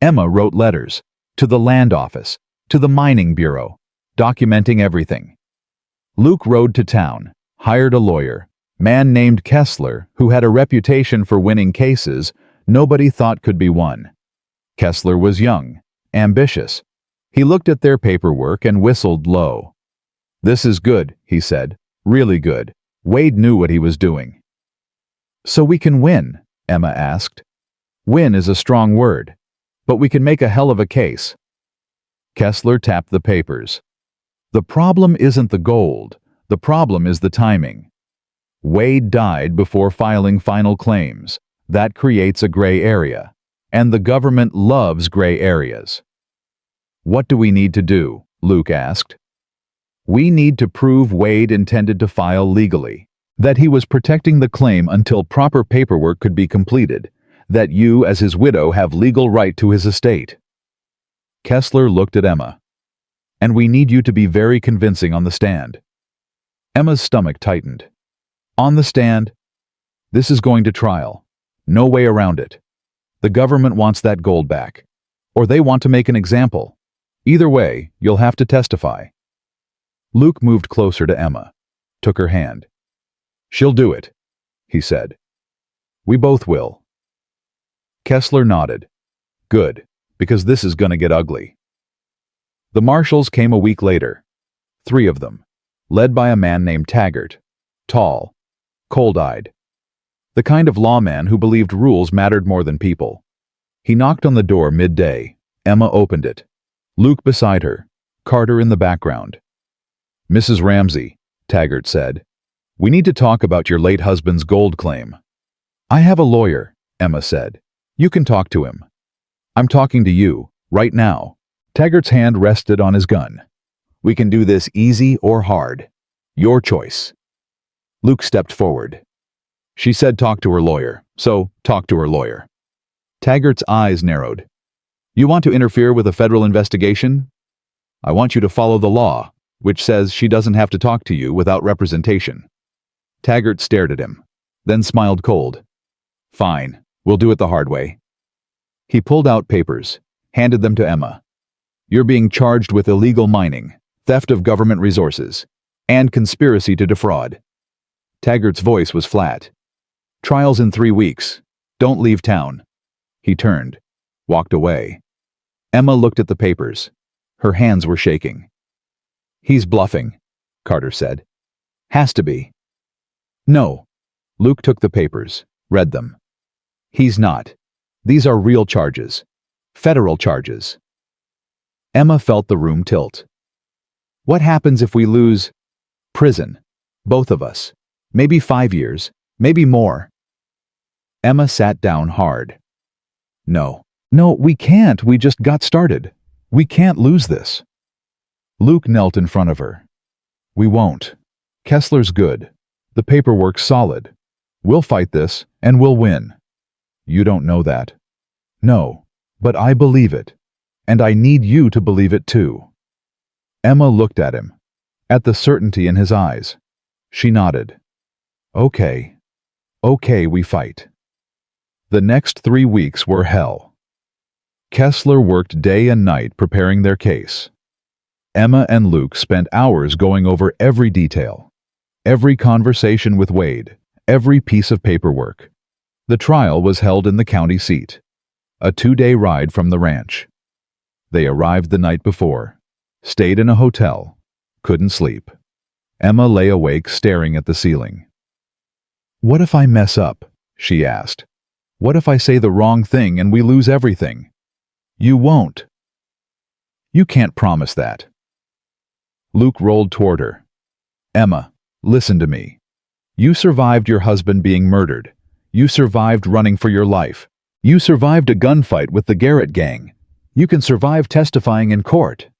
S1: Emma wrote letters to the land office, to the mining bureau, documenting everything. Luke rode to town, hired a lawyer, man named Kessler, who had a reputation for winning cases, nobody thought could be won. Kessler was young, ambitious. He looked at their paperwork and whistled low. "This is good," he said. "Really good." Wade knew what he was doing. "So we can win?" Emma asked. "Win is a strong word, but we can make a hell of a case." Kessler tapped the papers. "The problem isn't the gold. The problem is the timing. Wade died before filing final claims. That creates a gray area, and the government loves gray areas." "What do we need to do?" Luke asked. "We need to prove Wade intended to file legally, that he was protecting the claim until proper paperwork could be completed, that you, as his widow, have legal right to his estate." Kessler looked at Emma. "And we need you to be very convincing on the stand." Emma's stomach tightened. "On the stand? This is going to trial. No way around it. The government wants that gold back. Or they want to make an example. Either way, you'll have to testify." Luke moved closer to Emma, took her hand. "She'll do it," he said. "We both will." Kessler nodded. "Good, because this is going to get ugly." The marshals came a week later. 3 of them, led by a man named Taggart, tall, cold-eyed. The kind of lawman who believed rules mattered more than people. He knocked on the door midday. Emma opened it. Luke beside her, Carter in the background. "Mrs. Ramsay," Taggart said, "we need to talk about your late husband's gold claim." "I have a lawyer," Emma said. "You can talk to him." "I'm talking to you, right now." Taggart's hand rested on his gun. "We can do this easy or hard. Your choice." Luke stepped forward. "She said talk to her lawyer, so talk to her lawyer." Taggart's eyes narrowed. "You want to interfere with a federal investigation? I want you to follow the law, which says she doesn't have to talk to you without representation." Taggart stared at him, then smiled cold. "Fine, we'll do it the hard way." He pulled out papers, handed them to Emma. "You're being charged with illegal mining, theft of government resources, and conspiracy to defraud." Taggart's voice was flat. "Trial's in 3 weeks. Don't leave town." He turned, walked away. Emma looked at the papers. Her hands were shaking. "He's bluffing," Carter said. "Has to be." "No." Luke took the papers, read them. "He's not. These are real charges. Federal charges." Emma felt the room tilt. "What happens if we lose?" "Prison. Both of us. Maybe 5 years. Maybe more." Emma sat down hard. "No. No, we can't. We just got started. We can't lose this." Luke knelt in front of her. "We won't. Kessler's good. The paperwork's solid. We'll fight this, and we'll win." "You don't know that." "No, but I believe it. And I need you to believe it too." Emma looked at him, at the certainty in his eyes. She nodded. "Okay. Okay, we fight." The next 3 weeks were hell. Kessler worked day and night preparing their case. Emma and Luke spent hours going over every detail, every conversation with Wade, every piece of paperwork. The trial was held in the county seat, a 2-day ride from the ranch. They arrived the night before, stayed in a hotel, couldn't sleep. Emma lay awake staring at the ceiling. "What if I mess up?" she asked. "What if I say the wrong thing and we lose everything?" "You won't." "You can't promise that." Luke rolled toward her. "Emma, listen to me. You survived your husband being murdered. You survived running for your life. You survived a gunfight with the Garrett gang. You can survive testifying in court."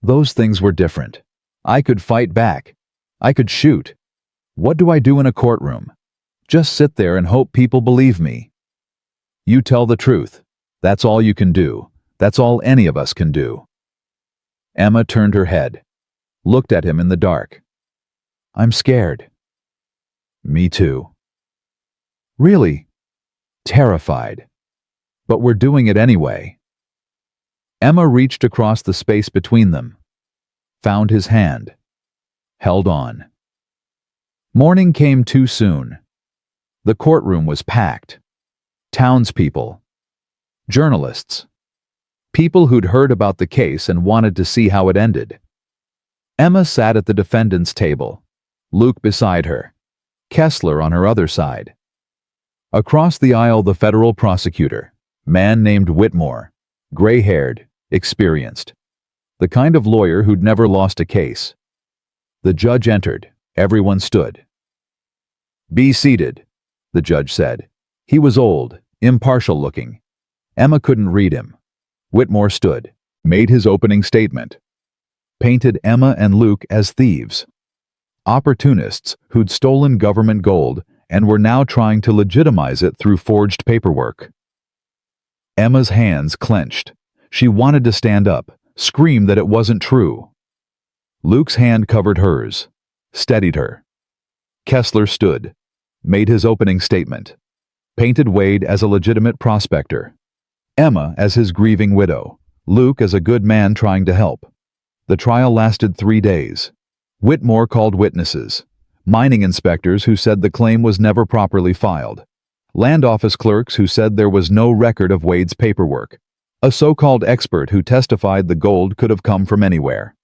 S1: "Those things were different. I could fight back. I could shoot. What do I do in a courtroom? Just sit there and hope people believe me." "You tell the truth. That's all you can do. That's all any of us can do." Emma turned her head, looked at him in the dark. "I'm scared." "Me too." "Really?" "Terrified. But we're doing it anyway." Emma reached across the space between them, found his hand, held on. Morning came too soon. The courtroom was packed. Townspeople. Journalists. People who'd heard about the case and wanted to see how it ended. Emma sat at the defendant's table, Luke beside her, Kessler on her other side. Across the aisle, the federal prosecutor, man named Whitmore, gray-haired, experienced, the kind of lawyer who'd never lost a case. The judge entered. Everyone stood. "Be seated," the judge said. He was old, impartial-looking. Emma couldn't read him. Whitmore stood, made his opening statement, painted Emma and Luke as thieves, opportunists who'd stolen government gold and were now trying to legitimize it through forged paperwork. Emma's hands clenched. She wanted to stand up, scream that it wasn't true. Luke's hand covered hers, steadied her. Kessler stood, made his opening statement, painted Wade as a legitimate prospector, Emma as his grieving widow, Luke as a good man trying to help. The trial lasted 3 days. Whitmore called witnesses, mining inspectors who said the claim was never properly filed, land office clerks who said there was no record of Wade's paperwork, a so-called expert who testified the gold could have come from anywhere.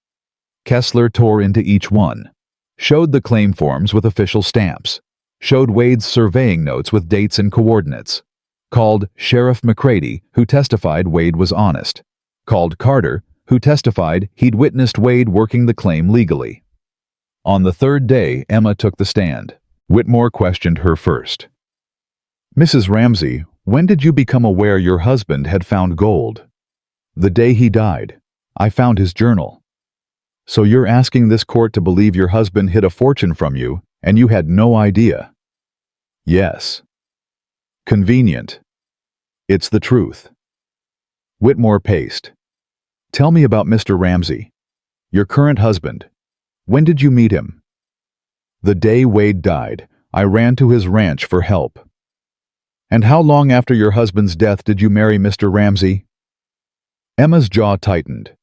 S1: Kessler tore into each one, showed the claim forms with official stamps, showed Wade's surveying notes with dates and coordinates, called Sheriff McCready, who testified Wade was honest, called Carter, who testified he'd witnessed Wade working the claim legally. On the 3rd day, Emma took the stand. Whitmore questioned her first. "Mrs. Ramsay, when did you become aware your husband had found gold?" "The day he died. I found his journal." "So you're asking this court to believe your husband hid a fortune from you, and you had no idea?" "Yes." "Convenient. It's the truth." Whitmore paced. "Tell me about Mr. Ramsay, your current husband. When did you meet him?" "The day Wade died. I ran to his ranch for help." "And how long after your husband's death did you marry Mr. Ramsay?" Emma's jaw tightened.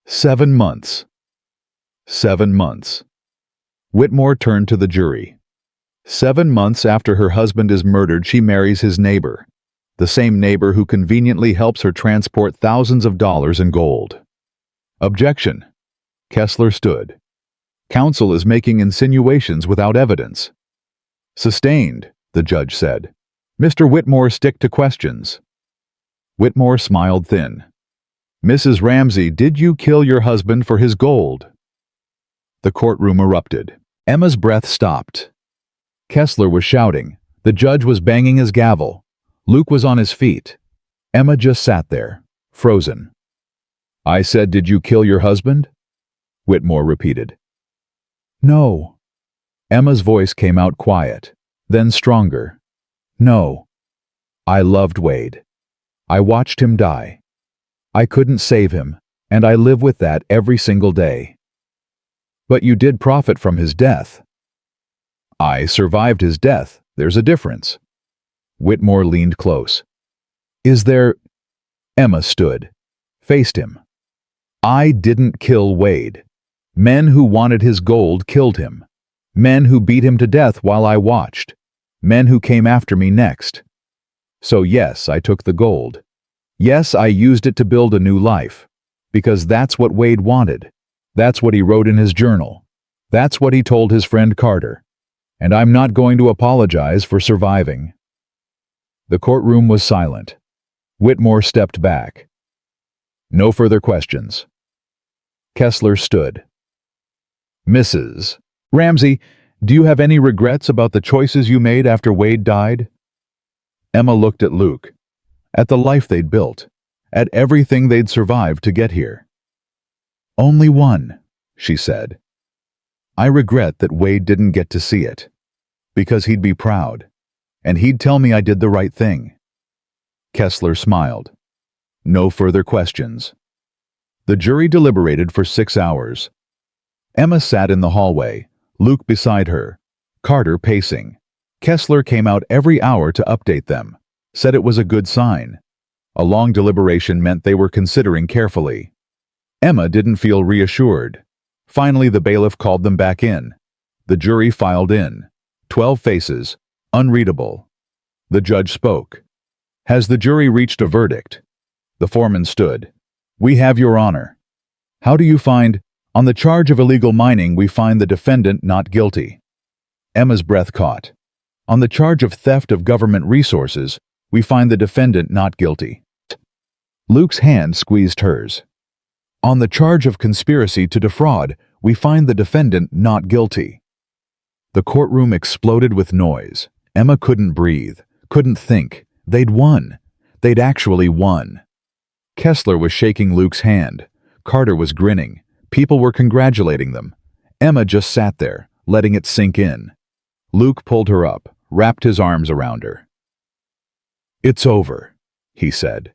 S1: 7 months. 7 months. Whitmore turned to the jury. 7 months after her husband is murdered, she marries his neighbor, the same neighbor who conveniently helps her transport thousands of dollars in gold. Objection. Kessler stood. Counsel is making insinuations without evidence. Sustained, the judge said. Mr. Whitmore, stick to questions. Whitmore smiled thin. Mrs. Ramsay, did you kill your husband for his gold? The courtroom erupted. Emma's breath stopped. Kessler was shouting. The judge was banging his gavel. Luke was on his feet. Emma just sat there, frozen. I said, did you kill your husband? Whitmore repeated. No. Emma's voice came out quiet, then stronger. No. I loved Wade. I watched him die. I couldn't save him, and I live with that every single day. But you did profit from his death. I survived his death. There's a difference. Whitmore leaned close. Is there... Emma stood, faced him. I didn't kill Wade. Men who wanted his gold killed him. Men who beat him to death while I watched. Men who came after me next. So yes, I took the gold. Yes, I used it to build a new life. Because that's what Wade wanted. That's what he wrote in his journal. That's what he told his friend Carter. And I'm not going to apologize for surviving. The courtroom was silent. Whitmore stepped back. No further questions. Kessler stood. Mrs. Ramsay, do you have any regrets about the choices you made after Wade died? Emma looked at Luke, at the life they'd built, at everything they'd survived to get here. Only one, she said. I regret that Wade didn't get to see it, because he'd be proud, and he'd tell me I did the right thing. Kessler smiled. No further questions. The jury deliberated for 6 hours. Emma sat in the hallway, Luke beside her, Carter pacing. Kessler came out every hour to update them, said it was a good sign. A long deliberation meant they were considering carefully. Emma didn't feel reassured. Finally, the bailiff called them back in. The jury filed in. 12 faces, unreadable. The judge spoke. Has the jury reached a verdict? The foreman stood. We have your honor. How do you find? On the charge of illegal mining, we find the defendant not guilty. Emma's breath caught. On the charge of theft of government resources, we find the defendant not guilty. Luke's hand squeezed hers. On the charge of conspiracy to defraud, we find the defendant not guilty. The courtroom exploded with noise. Emma couldn't breathe, couldn't think. They'd won. They'd actually won. Kessler was shaking Luke's hand. Carter was grinning. People were congratulating them. Emma just sat there, letting it sink in. Luke pulled her up, wrapped his arms around her. It's over, he said.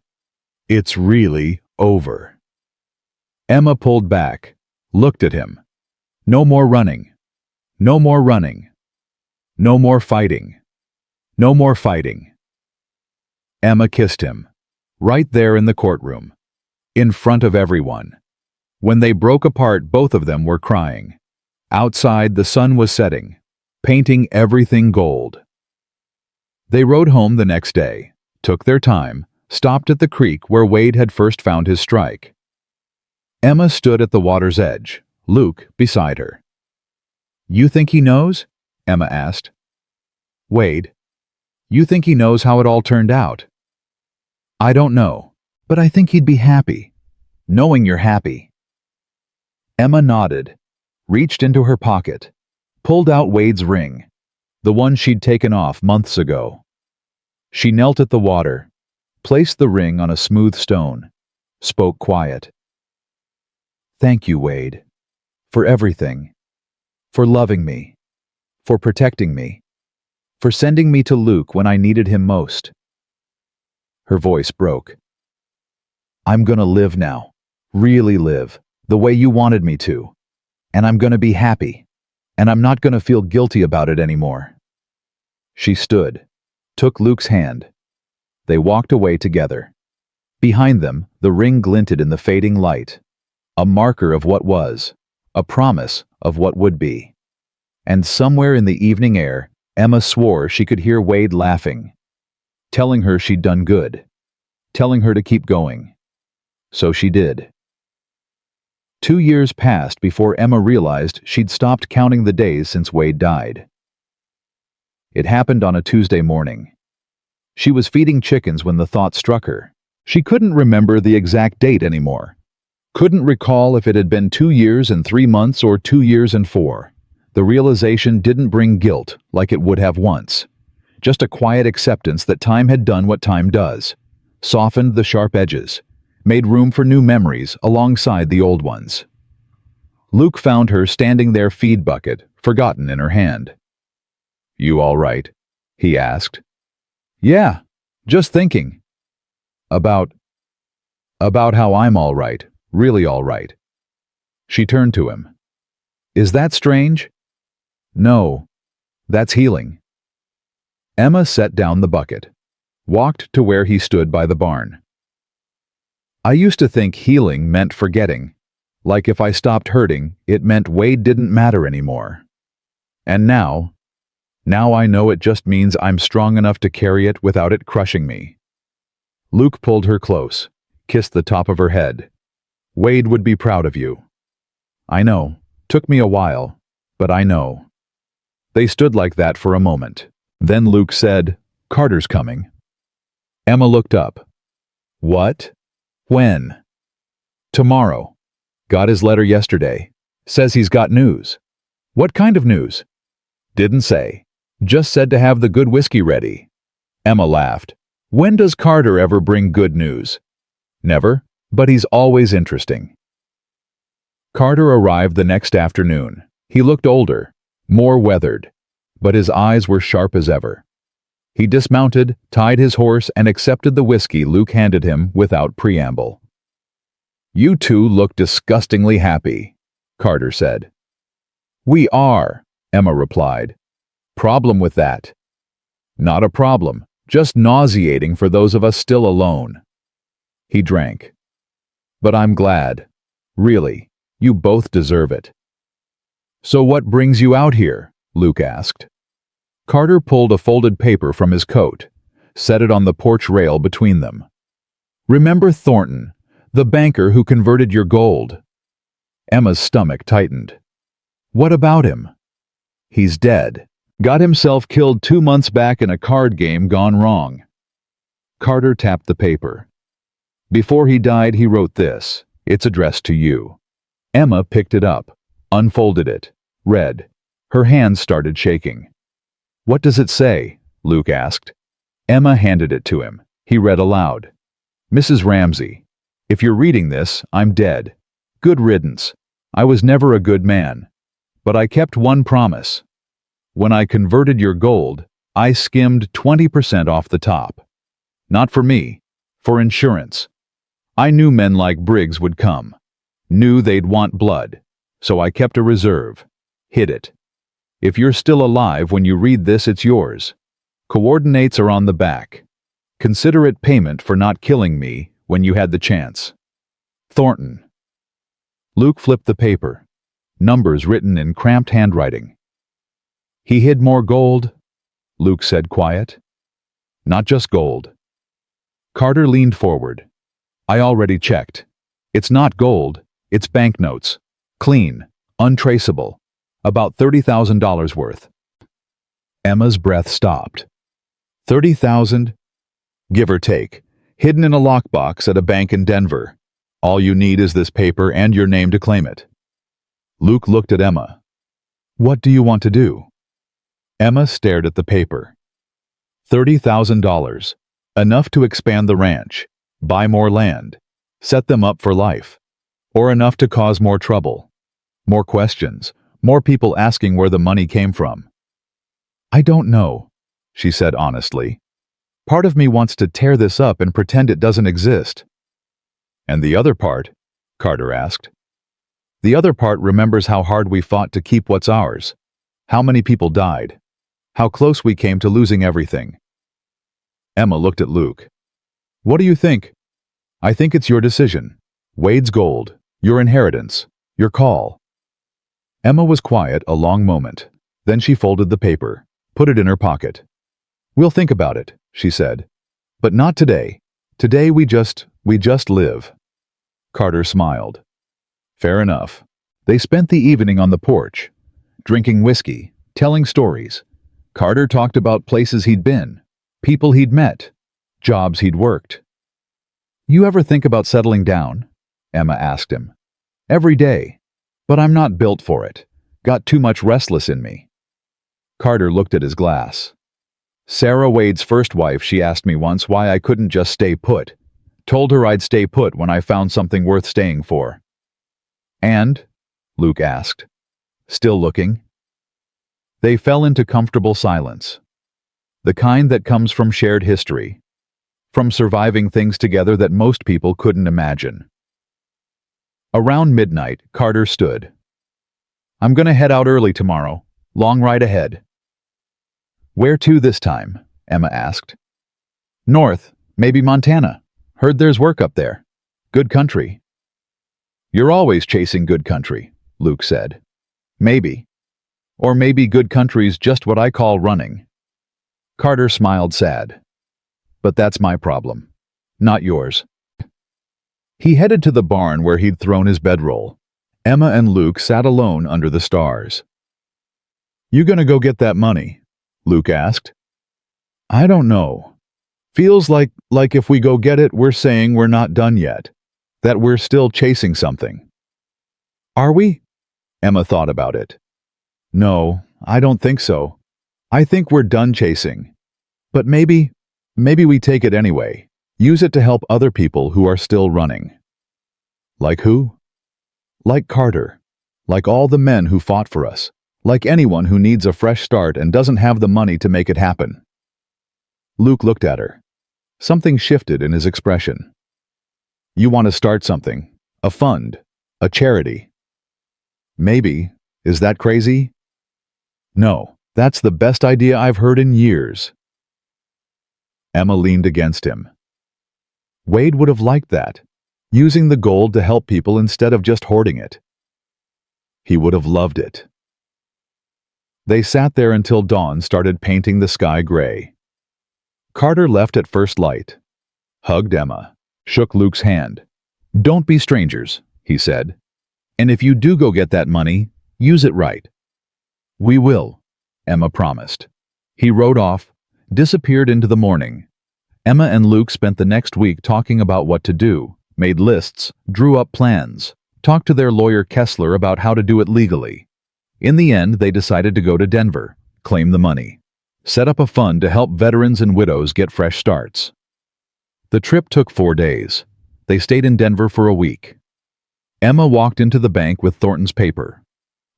S1: It's really over. Emma pulled back, looked at him. No more running. No more running. No more fighting. No more fighting. Emma kissed him, right there in the courtroom, in front of everyone. When they broke apart, both of them were crying. Outside, the sun was setting, painting everything gold. They rode home the next day, took their time, stopped at the creek where Wade had first found his strike. Emma stood at the water's edge, Luke beside her. You think he knows? Emma asked. Wade, you think he knows how it all turned out? I don't know, but I think he'd be happy, knowing you're happy. Emma nodded, reached into her pocket, pulled out Wade's ring, the one she'd taken off months ago. She knelt at the water, placed the ring on a smooth stone, spoke quiet. Thank you, Wade, for everything, for loving me, for protecting me, for sending me to Luke when I needed him most. Her voice broke. I'm gonna live now, really live, the way you wanted me to, and I'm gonna be happy, and I'm not gonna feel guilty about it anymore. She stood, took Luke's hand. They walked away together. Behind them, the ring glinted in the fading light, a marker of what was, a promise of what would be. And somewhere in the evening air, Emma swore she could hear Wade laughing, telling her she'd done good, telling her to keep going. So she did. 2 years passed before Emma realized she'd stopped counting the days since Wade died. It happened on a Tuesday morning. She was feeding chickens when the thought struck her. She couldn't remember the exact date anymore. Couldn't recall if it had been 2 years and 3 months or 2 years and 4. The realization didn't bring guilt like it would have once. Just a quiet acceptance that time had done what time does, softened the sharp edges, made room for new memories alongside the old ones. Luke found her standing there, feed bucket, forgotten in her hand. You all right? He asked. Yeah, just thinking. About how I'm all right, really all right. She turned to him. Is that strange? No, that's healing. Emma set down the bucket, walked to where he stood by the barn. I used to think healing meant forgetting, like if I stopped hurting, it meant Wade didn't matter anymore. And now I know it just means I'm strong enough to carry it without it crushing me. Luke pulled her close, kissed the top of her head. Wade would be proud of you. I know, took me a while, but I know. They stood like that for a moment. Then Luke said, Carter's coming. Emma looked up. What? When? Tomorrow. Got his letter yesterday. Says he's got news. What kind of news? Didn't say. Just said to have the good whiskey ready. Emma laughed. When does Carter ever bring good news? Never, but he's always interesting. Carter arrived the next afternoon. He looked older, more weathered, but his eyes were sharp as ever. He dismounted, tied his horse, and accepted the whiskey Luke handed him without preamble. You two look disgustingly happy, Carter said. We are, Emma replied. Problem with that? Not a problem, just nauseating for those of us still alone. He drank. But I'm glad. Really, you both deserve it. So what brings you out here? Luke asked. Carter pulled a folded paper from his coat, set it on the porch rail between them. "Remember Thornton, the banker who converted your gold?" Emma's stomach tightened. "What about him?" "He's dead. Got himself killed 2 months back in a card game gone wrong." Carter tapped the paper. "Before he died, he wrote this. It's addressed to you." Emma picked it up, unfolded it, read. Her hands started shaking. "What does it say?" Luke asked. Emma handed it to him. He read aloud. "Mrs. Ramsay, if you're reading this, I'm dead. Good riddance. I was never a good man. But I kept one promise. When I converted your gold, I skimmed 20% off the top. Not for me, for insurance. I knew men like Briggs would come. Knew they'd want blood. So I kept a reserve. Hid it. If you're still alive when you read this, it's yours. Coordinates are on the back. Consider it payment for not killing me when you had the chance. Thornton." Luke flipped the paper. Numbers written in cramped handwriting. "He hid more gold," Luke said quiet. "Not just gold." Carter leaned forward. "I already checked. It's not gold, it's banknotes. Clean, untraceable. About $30,000 worth." Emma's breath stopped. 30,000? Give or take. Hidden in a lockbox at a bank in Denver. All you need is this paper and your name to claim it. Luke looked at Emma. "What do you want to do?" Emma stared at the paper. $30,000. Enough to expand the ranch, buy more land, set them up for life. Or enough to cause more trouble. More questions, more people asking where the money came from. "I don't know," she said honestly. "Part of me wants to tear this up and pretend it doesn't exist." "And the other part?" Carter asked. "The other part remembers how hard we fought to keep what's ours. How many people died. How close we came to losing everything." Emma looked at Luke. "What do you think?" "I think it's your decision. Wade's gold, your inheritance, your call." Emma was quiet a long moment. Then she folded the paper, put it in her pocket. "We'll think about it," she said. "But not today. Today we just live." Carter smiled. "Fair enough." They spent the evening on the porch, drinking whiskey, telling stories. Carter talked about places he'd been, people he'd met, jobs he'd worked. "You ever think about settling down?" Emma asked him. "Every day. But I'm not built for it. Got too much restless in me." Carter looked at his glass. "Sarah Wade's first wife, she asked me once why I couldn't just stay put. Told her I'd stay put when I found something worth staying for." "And?" Luke asked. "Still looking?" They fell into comfortable silence. The kind that comes from shared history. From surviving things together that most people couldn't imagine. Around midnight, Carter stood. "I'm gonna head out early tomorrow. Long ride ahead." "Where to this time?" Emma asked. "North, maybe Montana. Heard there's work up there. Good country." "You're always chasing good country," Luke said. "Maybe. Or maybe good country's just what I call running." Carter smiled sad. "But that's my problem, not yours." He headed to the barn where he'd thrown his bedroll. Emma and Luke sat alone under the stars. "You gonna go get that money?" Luke asked. "I don't know. Feels like if we go get it, we're saying we're not done yet. That we're still chasing something." "Are we?" Emma thought about it. "No, I don't think so. I think we're done chasing. But maybe we take it anyway. Use it to help other people who are still running." "Like who?" "Like Carter. Like all the men who fought for us. Like anyone who needs a fresh start and doesn't have the money to make it happen." Luke looked at her. Something shifted in his expression. "You want to start something? A fund? A charity?" "Maybe. Is that crazy?" "No, that's the best idea I've heard in years." Emma leaned against him. Wade would have liked that. Using the gold to help people instead of just hoarding it. He would have loved it. They sat there until dawn started painting the sky gray. Carter left at first light, hugged Emma, shook Luke's hand. "Don't be strangers," he said. "And if you do go get that money, use it right." "We will," Emma promised. He rode off, disappeared into the morning. Emma and Luke spent the next week talking about what to do, made lists, drew up plans, talked to their lawyer Kessler about how to do it legally. In the end, they decided to go to Denver, claim the money, set up a fund to help veterans and widows get fresh starts. The trip took 4 days. They stayed in Denver for a week. Emma walked into the bank with Thornton's paper,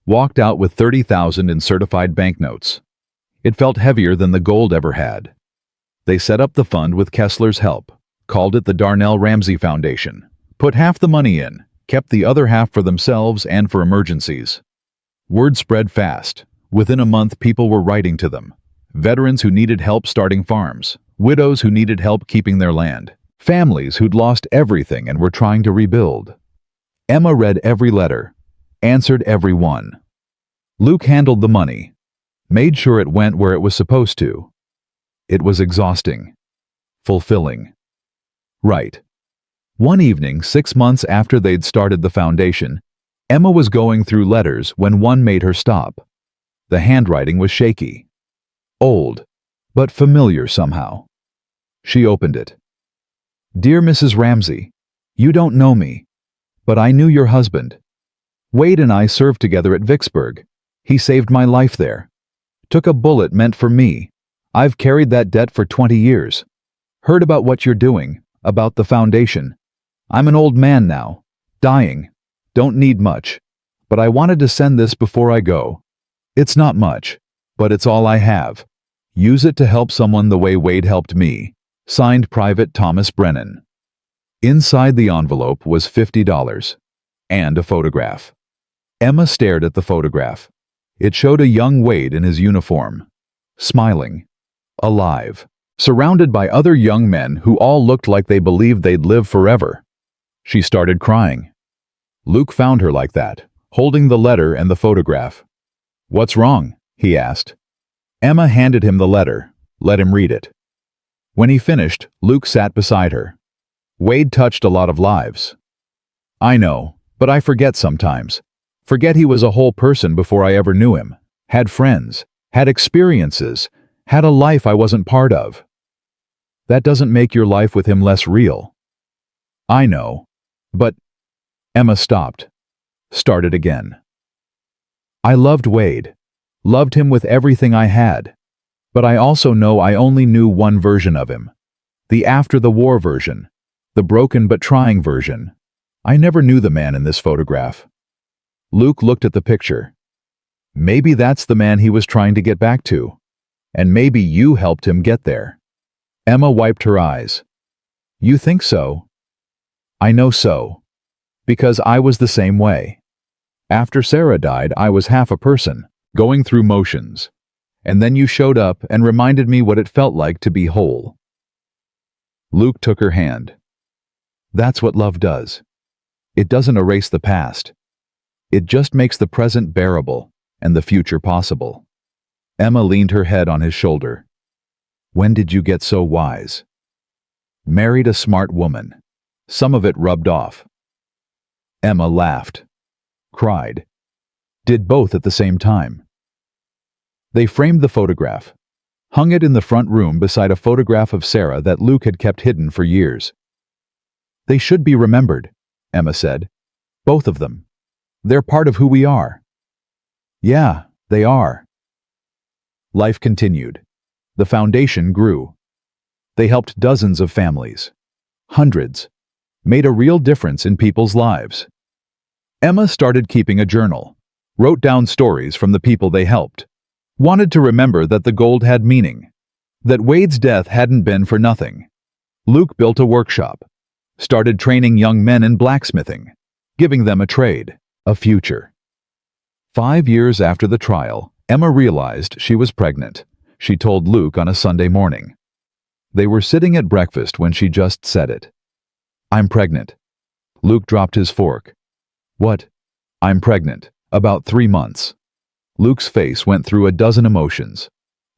S1: walked out with $30,000 in certified banknotes. It felt heavier than the gold ever had. They set up the fund with Kessler's help, called it the Darnell Ramsay Foundation, put half the money in, kept the other half for themselves and for emergencies. Word spread fast. Within a month, people were writing to them. Veterans who needed help starting farms, widows who needed help keeping their land, families who'd lost everything and were trying to rebuild. Emma read every letter, answered every one. Luke handled the money, made sure it went where it was supposed to. It was exhausting, fulfilling. Right. One evening, 6 months after they'd started the foundation, Emma was going through letters when one made her stop. The handwriting was shaky, old, but familiar somehow. She opened it. "Dear Mrs. Ramsay, you don't know me, but I knew your husband. Wade and I served together at Vicksburg. He saved my life there. Took a bullet meant for me. I've carried that debt for 20 years. Heard about what you're doing, about the foundation. I'm an old man now, dying. Don't need much. But I wanted to send this before I go. It's not much, but it's all I have. Use it to help someone the way Wade helped me. Signed Private Thomas Brennan." Inside the envelope was $50 and a photograph. Emma stared at the photograph. It showed a young Wade in his uniform, smiling, alive, surrounded by other young men who all looked like they believed they'd live forever. She started crying. Luke found her like that, holding the letter and the photograph. "What's wrong?" he asked. Emma handed him the letter, let him read it. When he finished, Luke sat beside her. "Wade touched a lot of lives. I know, but I forget sometimes. Forget he was a whole person before I ever knew him. Had friends, had experiences, had a life I wasn't part of. That doesn't make your life with him less real." "I know, but—" Emma stopped, started again. "I loved Wade, loved him with everything I had, but I also know I only knew one version of him, the after-the-war version, the broken but trying version. I never knew the man in this photograph." Luke looked at the picture. "Maybe that's the man he was trying to get back to, and maybe you helped him get there." Emma wiped her eyes. "You think so?" "I know so. Because I was the same way. After Sarah died, I was half a person, going through motions. And then you showed up and reminded me what it felt like to be whole." Luke took her hand. "That's what love does. It doesn't erase the past. It just makes the present bearable and the future possible." Emma leaned her head on his shoulder. "When did you get so wise?" "Married a smart woman. Some of it rubbed off." Emma laughed, cried, did both at the same time. They framed the photograph, hung it in the front room beside a photograph of Sarah that Luke had kept hidden for years. "They should be remembered," Emma said. "Both of them. They're part of who we are." "Yeah, they are." Life continued. The foundation grew. They helped dozens of families, hundreds, made a real difference in people's lives. Emma started keeping a journal, wrote down stories from the people they helped, wanted to remember that the gold had meaning, that Wade's death hadn't been for nothing. Luke built a workshop, started training young men in blacksmithing, giving them a trade, a future. 5 years after the trial, Emma realized she was pregnant. She told Luke on a Sunday morning. They were sitting at breakfast when she just said it. "I'm pregnant." Luke dropped his fork. "What?" "I'm pregnant. About 3 months." Luke's face went through a dozen emotions.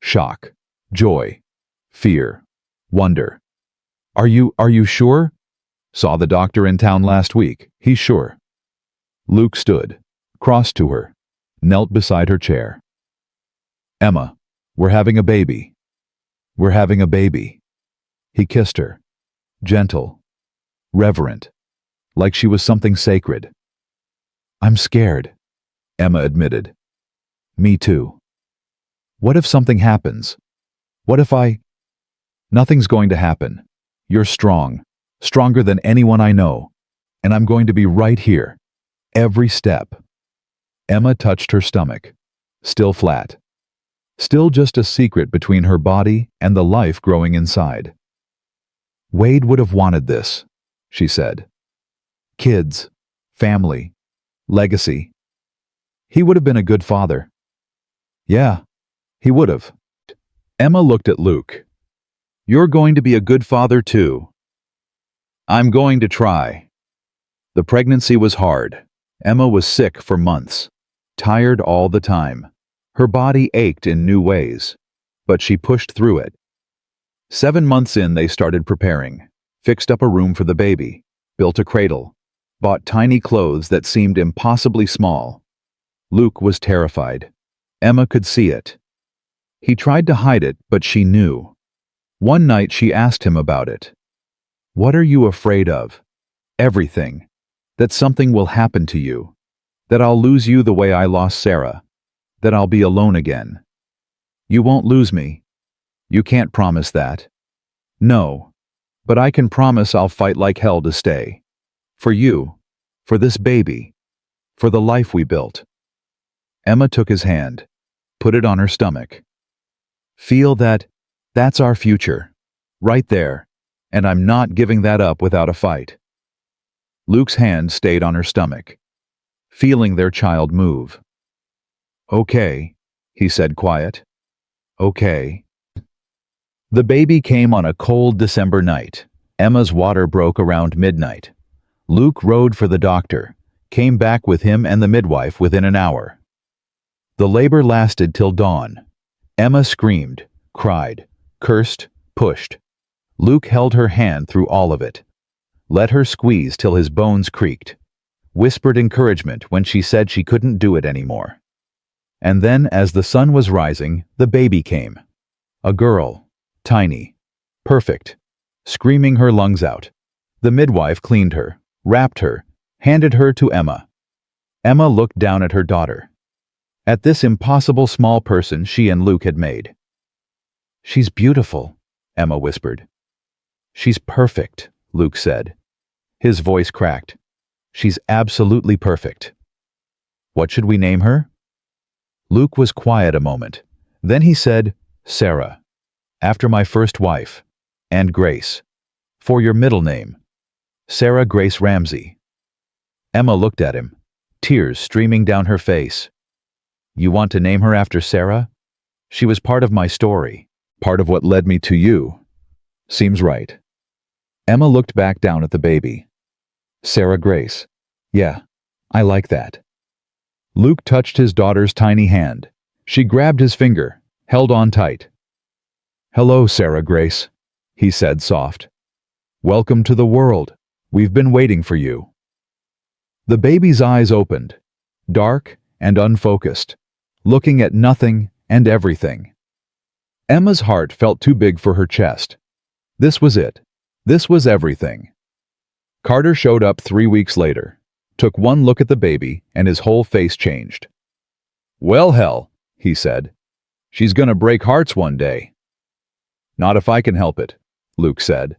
S1: Shock, joy, fear, Wonder. Are you sure? Saw the doctor in town last week. He's sure. Luke stood, crossed to her, knelt beside her chair. Emma, we're having a baby. We're having a baby. He kissed her, gentle, reverent, like she was something sacred. I'm scared, Emma admitted. Me too. What if something happens? What if Nothing's going to happen. You're strong, stronger than anyone I know, and I'm going to be right here, every step. Emma touched her stomach, still flat, still just a secret between her body and the life growing inside. Wade would have wanted this, she said. Kids, family, legacy. He would have been a good father. Yeah, he would have. Emma looked at Luke. You're going to be a good father too. I'm going to try. The pregnancy was hard. Emma was sick for months, tired all the time. Her body ached in new ways, but she pushed through it. 7 months in, they started preparing, fixed up a room for the baby, built a cradle, bought tiny clothes that seemed impossibly small. Luke was terrified. Emma could see it. He tried to hide it, but she knew. One night she asked him about it. What are you afraid of? Everything. That something will happen to you. That I'll lose you the way I lost Sarah. That I'll be alone again. You won't lose me. You can't promise that. No. But I can promise I'll fight like hell to stay. For you. For this baby. For the life we built. Emma took his hand, put it on her stomach. Feel that. That's our future. Right there. And I'm not giving that up without a fight. Luke's hand stayed on her stomach, feeling their child move. Okay, he said quiet. Okay. The baby came on a cold December night. Emma's water broke around midnight. Luke rode for the doctor, came back with him and the midwife within an hour. The labor lasted till dawn. Emma screamed, cried, cursed, pushed. Luke held her hand through all of it, let her squeeze till his bones creaked, whispered encouragement when she said she couldn't do it anymore. And then, as the sun was rising, the baby came. A girl, tiny, perfect, screaming her lungs out. The midwife cleaned her, wrapped her, handed her to Emma. Emma looked down at her daughter, at this impossible small person she and Luke had made. She's beautiful, Emma whispered. She's perfect, Luke said. His voice cracked. She's absolutely perfect. What should we name her? Luke was quiet a moment. Then he said, Sarah, after my first wife, and Grace, for your middle name, Sarah Grace Ramsay. Emma looked at him, tears streaming down her face. You want to name her after Sarah? She was part of my story, part of what led me to you. Seems right. Emma looked back down at the baby. Sarah Grace. Yeah, I like that. Luke touched his daughter's tiny hand. She grabbed his finger, held on tight. Hello, Sarah Grace, he said soft. Welcome to the world. We've been waiting for you. The baby's eyes opened, dark and unfocused, looking at nothing and everything. Emma's heart felt too big for her chest. This was it. This was everything. Carter showed up 3 weeks later, took one look at the baby, and his whole face changed. Well, hell, he said. She's gonna break hearts one day. Not if I can help it, Luke said.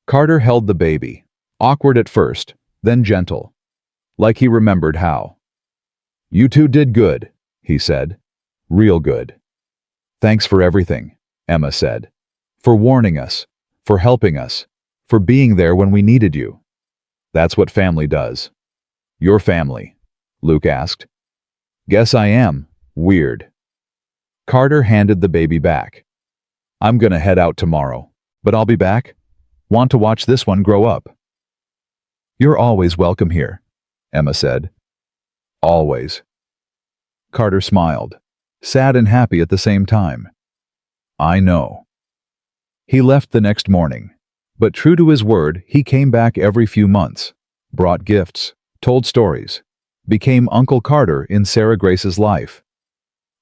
S1: Carter held the baby, awkward at first, then gentle, like he remembered how. You two did good, he said. Real good. Thanks for everything, Emma said. For warning us, for helping us, for being there when we needed you. That's what family does. Your family, Luke asked. Guess I am. Weird. Carter handed the baby back. I'm gonna head out tomorrow, but I'll be back. Want to watch this one grow up? You're always welcome here, Emma said. Always. Carter smiled, sad and happy at the same time. I know. He left the next morning, but true to his word, he came back every few months, brought gifts, told stories, became Uncle Carter in Sarah Grace's life.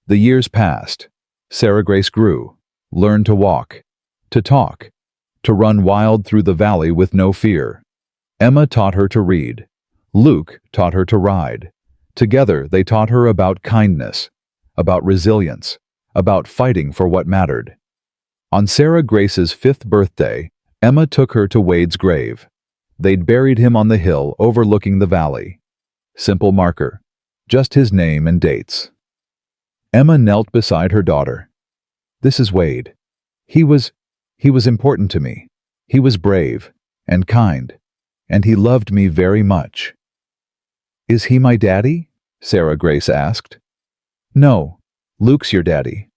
S1: The years passed. Sarah Grace grew, learned to walk, to talk, to run wild through the valley with no fear. Emma taught her to read. Luke taught her to ride. Together they taught her about kindness, about resilience, about fighting for what mattered. On Sarah Grace's 5th birthday, Emma took her to Wade's grave. They'd buried him on the hill overlooking the valley. Simple marker, just his name and dates. Emma knelt beside her daughter. This is Wade. He was important to me. He was brave and kind, and he loved me very much. Is he my daddy? Sarah Grace asked. No, Luke's your daddy.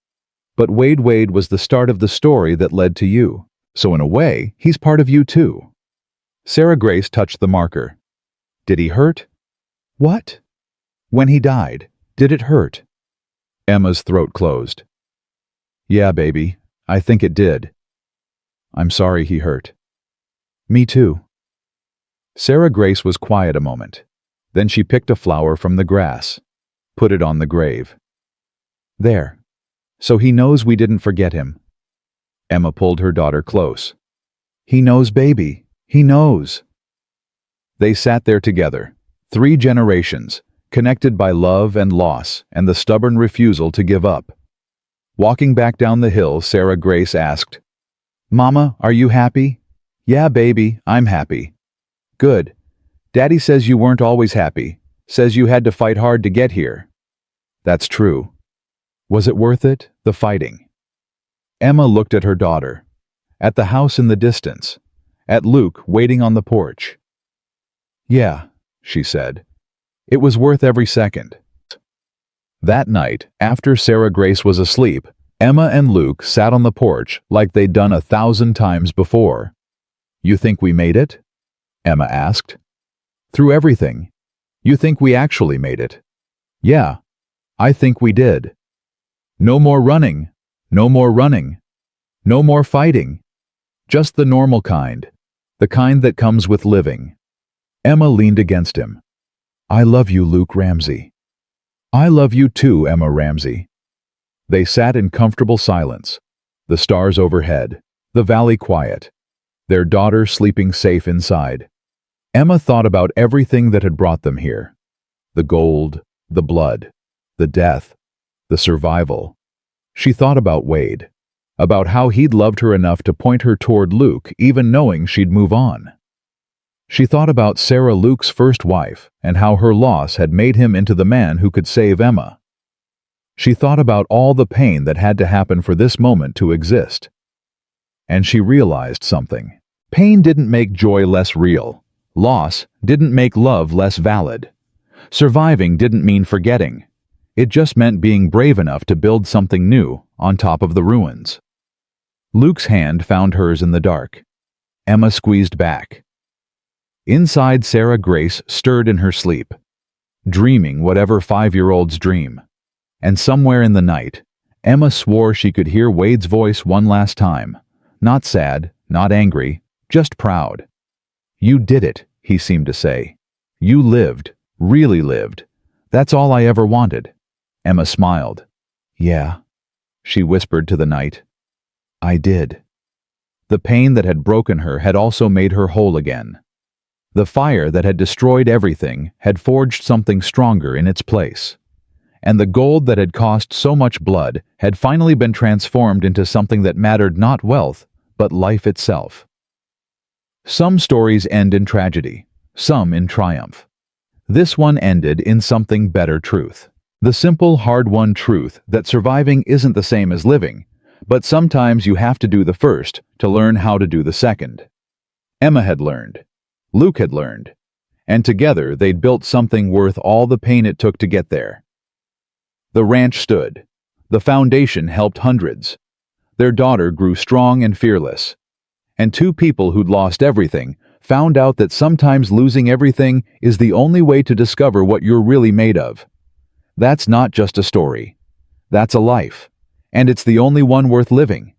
S1: But Wade was the start of the story that led to you. So in a way, he's part of you too. Sarah Grace touched the marker. Did he hurt? What? When he died, did it hurt? Emma's throat closed. Yeah, baby, I think it did. I'm sorry he hurt. Me too. Sarah Grace was quiet a moment. Then she picked a flower from the grass, put it on the grave. There. So he knows we didn't forget him. Emma pulled her daughter close. He knows, baby. He knows. They sat there together, 3 generations, connected by love and loss and the stubborn refusal to give up. Walking back down the hill, Sarah Grace asked, Mama, are you happy? Yeah, baby, I'm happy. Good. Daddy says you weren't always happy, says you had to fight hard to get here. That's true. Was it worth it, the fighting? Emma looked at her daughter, at the house in the distance, at Luke waiting on the porch. Yeah, she said. It was worth every second. That night, after Sarah Grace was asleep, Emma and Luke sat on the porch like they'd done 1,000 times before. You think we made it? Emma asked. Through everything. You think we actually made it? Yeah, I think we did. No more running. No more running. No more fighting. Just the normal kind. The kind that comes with living. Emma leaned against him. I love you, Luke Ramsay. I love you too, Emma Ramsay. They sat in comfortable silence, the stars overhead, the valley quiet, their daughter sleeping safe inside. Emma thought about everything that had brought them here. The gold, the blood, the death, the survival. She thought about Wade, about how he'd loved her enough to point her toward Luke even knowing she'd move on. She thought about Sarah, Luke's first wife, and how her loss had made him into the man who could save Emma. She thought about all the pain that had to happen for this moment to exist. And she realized something. Pain didn't make joy less real. Loss didn't make love less valid. Surviving didn't mean forgetting. It just meant being brave enough to build something new on top of the ruins. Luke's hand found hers in the dark. Emma squeezed back. Inside, Sarah Grace stirred in her sleep, dreaming whatever 5-year-olds dream. And somewhere in the night, Emma swore she could hear Wade's voice one last time. Not sad, not angry, just proud. You did it, he seemed to say. You lived, really lived. That's all I ever wanted. Emma smiled. Yeah, she whispered to the night. I did. The pain that had broken her had also made her whole again. The fire that had destroyed everything had forged something stronger in its place. And the gold that had cost so much blood had finally been transformed into something that mattered not wealth, but life itself. Some stories end in tragedy, some in triumph. This one ended in something better truth. The simple, hard-won truth that surviving isn't the same as living, but sometimes you have to do the first to learn how to do the second. Emma had learned. Luke had learned. And together they'd built something worth all the pain it took to get there. The ranch stood. The foundation helped hundreds. Their daughter grew strong and fearless. And 2 people who'd lost everything found out that sometimes losing everything is the only way to discover what you're really made of. That's not just a story. That's a life. And it's the only one worth living.